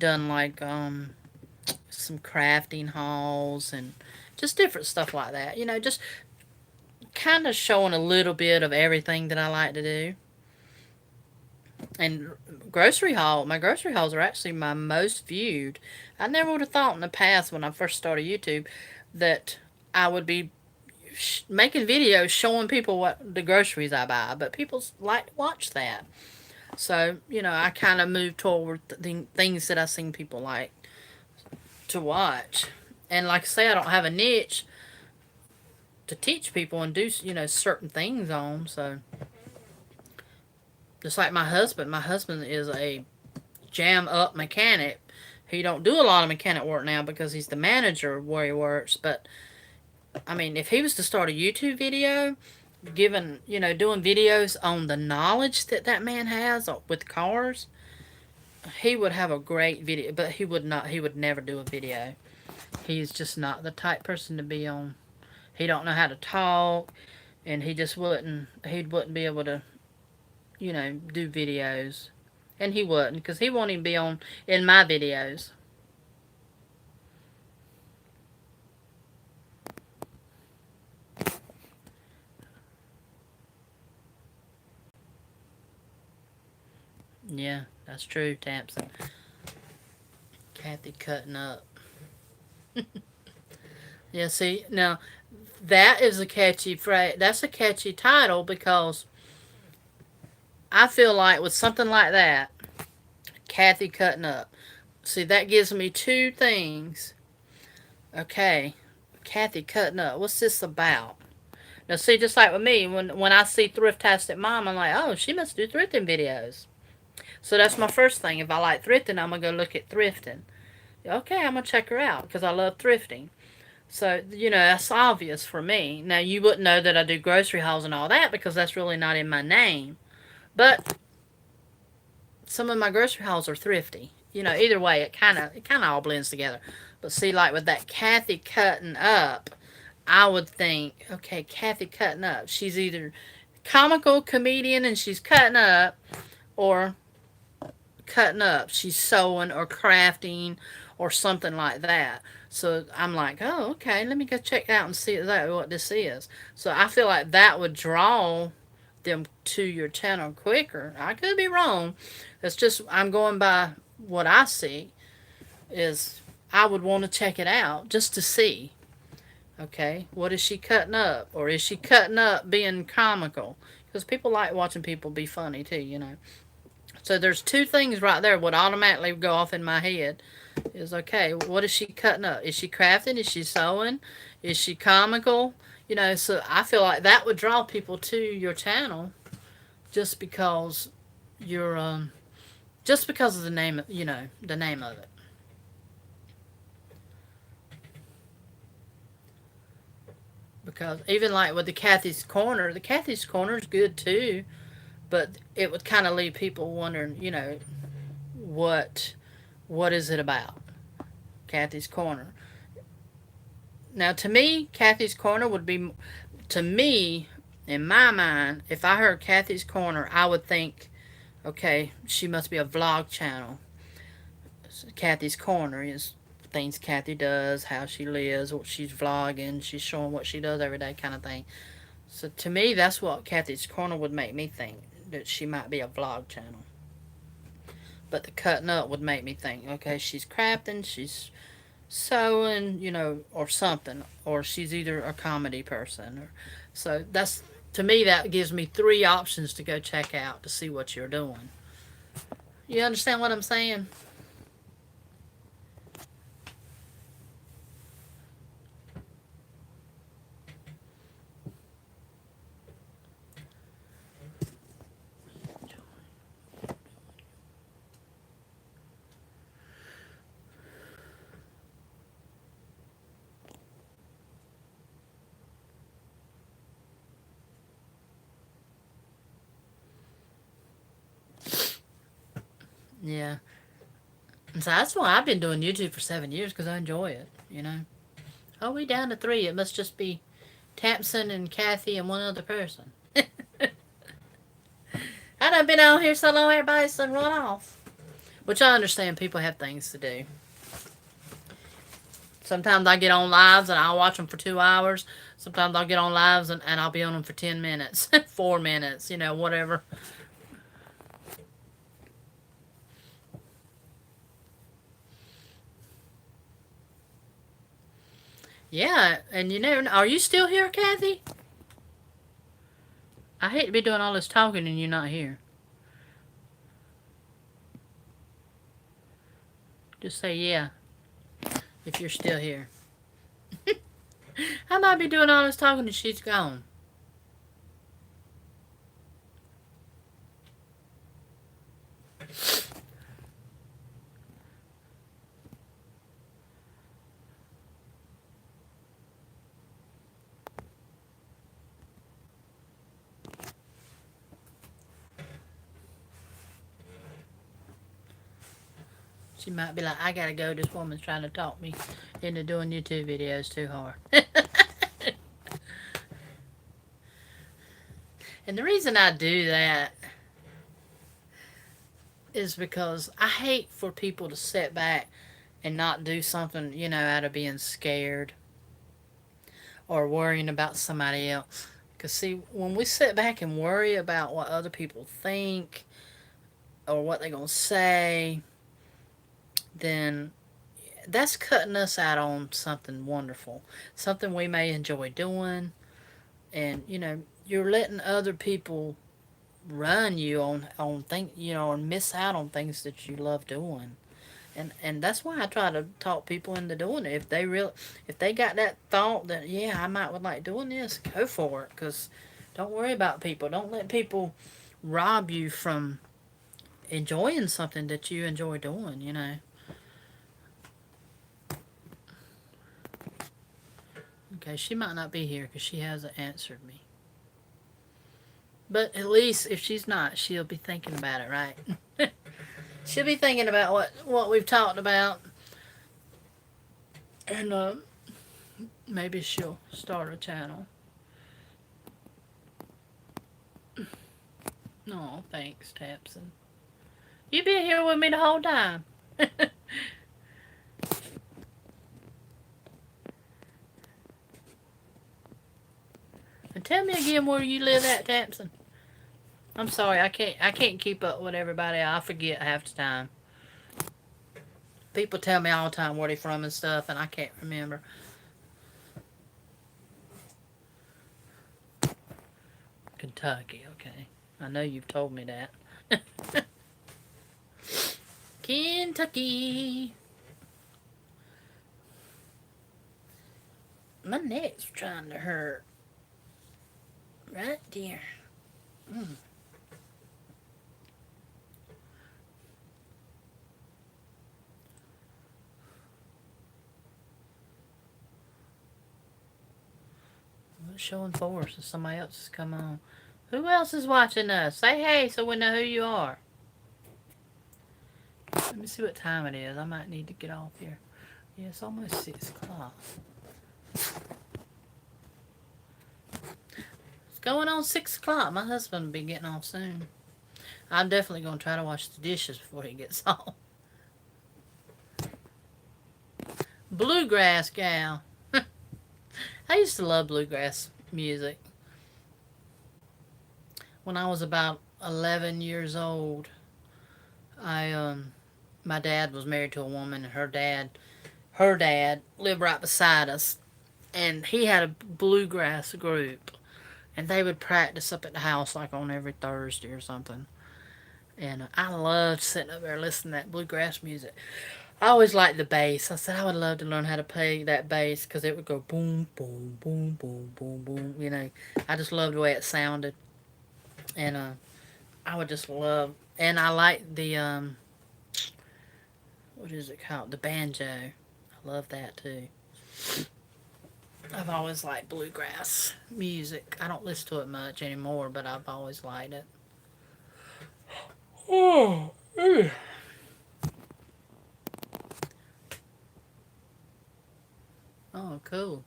like some crafting hauls and just different stuff like that. Just kind of showing a little bit of everything that I like to do. And my grocery hauls are actually my most viewed. I never would have thought in the past when I first started YouTube that I would be making videos showing people what the groceries I buy, but people like to watch that. So, I kind of moved toward the things that I seen people like to watch. And like I say, I don't have a niche to teach people and do, certain things on. So, just like my husband is a jam up mechanic. He don't do a lot of mechanic work now because he's the manager where he works. But I mean, if he was to start a YouTube video, doing videos on the knowledge that man has with cars, he would have a great video. But he would not. He would never do a video. He's just not the type person to be on. He don't know how to talk, and he just wouldn't. He wouldn't be able to, do videos. And he wouldn't, because he won't even be on in my videos. Yeah, that's true, Tamsin. Kathy cutting up. Yeah, see, now that is a catchy phrase. That's a catchy title because I feel like with something like that, Kathy cutting up. See, that gives me two things. Okay, Kathy cutting up. What's this about? Now, see, just like with me, when I see Thriftastic Mom, I'm like, oh, she must do thrifting videos. So that's my first thing. If I like thrifting, I'm gonna go look at thrifting. Okay, I'm gonna check her out because I love thrifting. So that's obvious for me. Now you wouldn't know that I do grocery hauls and all that because that's really not in my name. But some of my grocery hauls are thrifty. Either way, it kind of all blends together. But see, like with that Kathy cutting up, I would think, okay, Kathy cutting up. She's either comical comedian and she's cutting up, or cutting up. She's sewing or crafting or something like that. So I'm like, oh, okay, let me go check it out and see exactly what this is. So I feel like that would draw them to your channel quicker. I could be wrong. It's just I'm going by what I see is I would want to check it out just to see. Okay, what is she cutting up? Or is she cutting up being comical? Because people like watching people be funny too. So there's two things right there would automatically go off in my head. Is okay, what is she cutting up? Is she crafting? Is she sewing? Is she comical? So I feel like that would draw people to your channel just because you're just because of the name, the name of it. Because even like with the Kathy's Corner is good too, but it would kind of leave people wondering, what what is it about? Kathy's Corner. Now, to me, Kathy's Corner would be, to me, in my mind, if I heard Kathy's Corner, I would think, okay, she must be a vlog channel. Kathy's Corner is things Kathy does, how she lives, what she's vlogging, she's showing what she does every day, kind of thing. So to me, that's what Kathy's Corner would make me think, that she might be a vlog channel. But the cutting up would make me think, okay, she's crafting, she's sewing, or something, or she's either a comedy person. So that's, to me, that gives me three options to go check out to see what you're doing. You understand what I'm saying? Yeah. And so that's why I've been doing YouTube for 7 years, because I enjoy it. Oh, we down to three. It must just be Tamsin and Kathy and one other person. I done been on here so long, everybody's done run off. Which I understand, people have things to do. Sometimes I get on lives and I'll watch them for 2 hours. Sometimes I'll get on lives and I'll be on them for 10 minutes, 4 minutes, whatever. Yeah, and are you still here, Kathy? I hate to be doing all this talking and you're not here. Just say yeah if you're still here. I might be doing all this talking and she's gone. She might be like, I gotta go. This woman's trying to talk me into doing YouTube videos too hard. And the reason I do that is because I hate for people to sit back and not do something, out of being scared or worrying about somebody else. Because, see, when we sit back and worry about what other people think or what they're going to say, then that's cutting us out on something wonderful, something we may enjoy doing. And, you're letting other people run you on things, and miss out on things that you love doing. And that's why I try to talk people into doing it. If they got that thought that, yeah, I might would like doing this, go for it. Because don't worry about people. Don't let people rob you from enjoying something that you enjoy doing. Okay, she might not be here because she hasn't answered me. But at least if she's not, she'll be thinking about it, right? She'll be thinking about what we've talked about. And maybe she'll start a channel. No, thanks, Tapson. You been here with me the whole time. And tell me again where you live at, Tapson. I'm sorry, I can't keep up with everybody. I forget half the time. People tell me all the time where they from and stuff, and I can't remember. Kentucky, okay. I know you've told me that. Kentucky. My neck's trying to hurt. Right there. Mm. Showing force if somebody else has come on. Who else is watching us? Say hey so we know who you are. Let me see what time it is. I might need to get off here. Yeah, it's almost 6 o'clock. It's going on 6 o'clock. My husband will be getting off soon. I'm definitely going to try to wash the dishes before he gets home. Bluegrass gal. I used to love bluegrass music. When I was about 11 years old, I my dad was married to a woman, and her dad lived right beside us, and he had a bluegrass group, and they would practice up at the house like on every Thursday or something. And I loved sitting up there listening to that bluegrass music. I always liked the bass. I said I would love to learn how to play that bass because it would go boom, boom, boom, boom, boom, boom. I just loved the way it sounded, and I would just love. And I like the what is it called? The banjo. I love that too. I've always liked bluegrass music. I don't listen to it much anymore, but I've always liked it. Oh, oh, cool.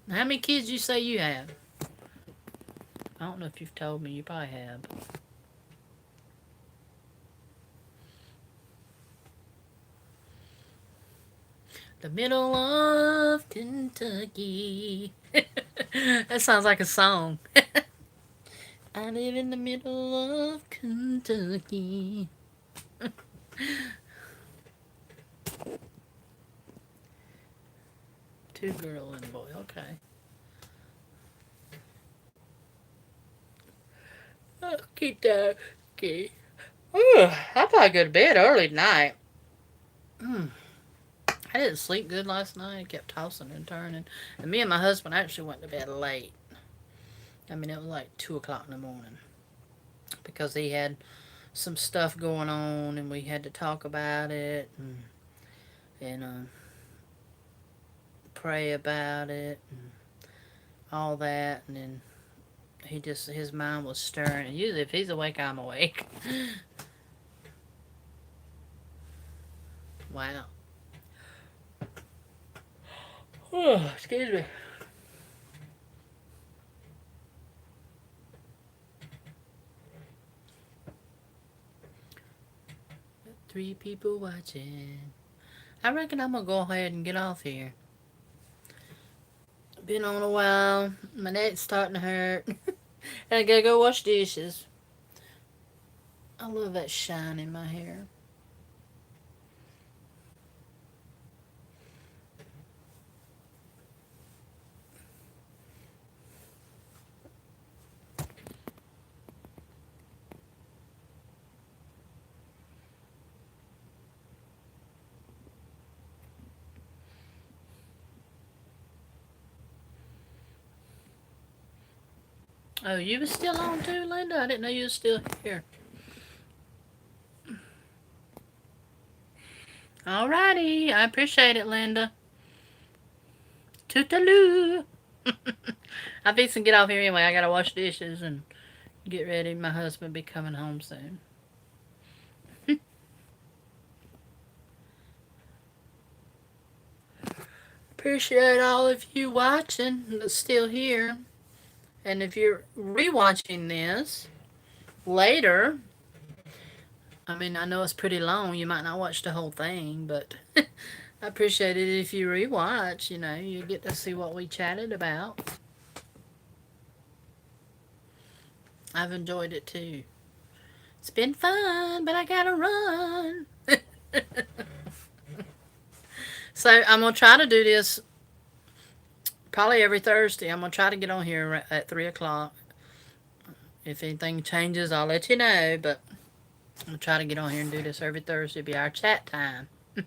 Now, how many kids you say you have? I don't know if you've told me. You probably have. The middle of Kentucky. That sounds like a song. I live in the middle of Kentucky. Two girl and a boy. Okay. Okie dokie. I probably go to bed early tonight. Mm. I didn't sleep good last night. I kept tossing and turning. And me and my husband actually went to bed late. I mean, it was like 2 o'clock in the morning. Because he had some stuff going on and we had to talk about it and pray about it and all that. And then his mind was stirring. And usually if he's awake, I'm awake. Wow. Oh, excuse me. Three people watching. I reckon I'm gonna go ahead and get off here. Been on a while. My neck's starting to hurt. And I gotta go wash dishes. I love that shine in my hair. Oh, you was still on too, Linda? I didn't know you was still here. Alrighty. I appreciate it, Linda. Tootaloo. I'm fixing to get off here anyway. I gotta wash dishes and get ready. My husband be coming home soon. Appreciate all of you watching that's still here. And if you're rewatching this later, I mean, I know it's pretty long. You might not watch the whole thing, but I appreciate it if you rewatch. You get to see what we chatted about. I've enjoyed it too. It's been fun, but I gotta run. So I'm gonna try to do this probably every Thursday. I'm gonna try to get on here at 3 o'clock. If anything changes, I'll let you know. But I'm gonna try to get on here and do this every Thursday. It'll be our chat time. And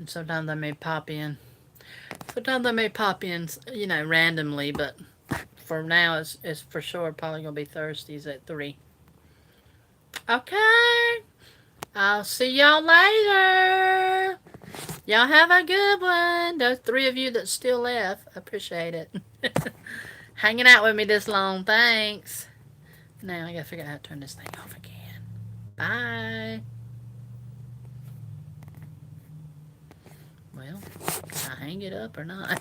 sometimes I may pop in. Randomly. But for now, it's for sure probably gonna be Thursdays at 3. Okay. I'll see y'all later. Y'all have a good one. Those 3 of you that still left, I appreciate it. Hanging out with me this long. Thanks. Now I gotta figure out how to turn this thing off again. Bye. Well, can I hang it up or not?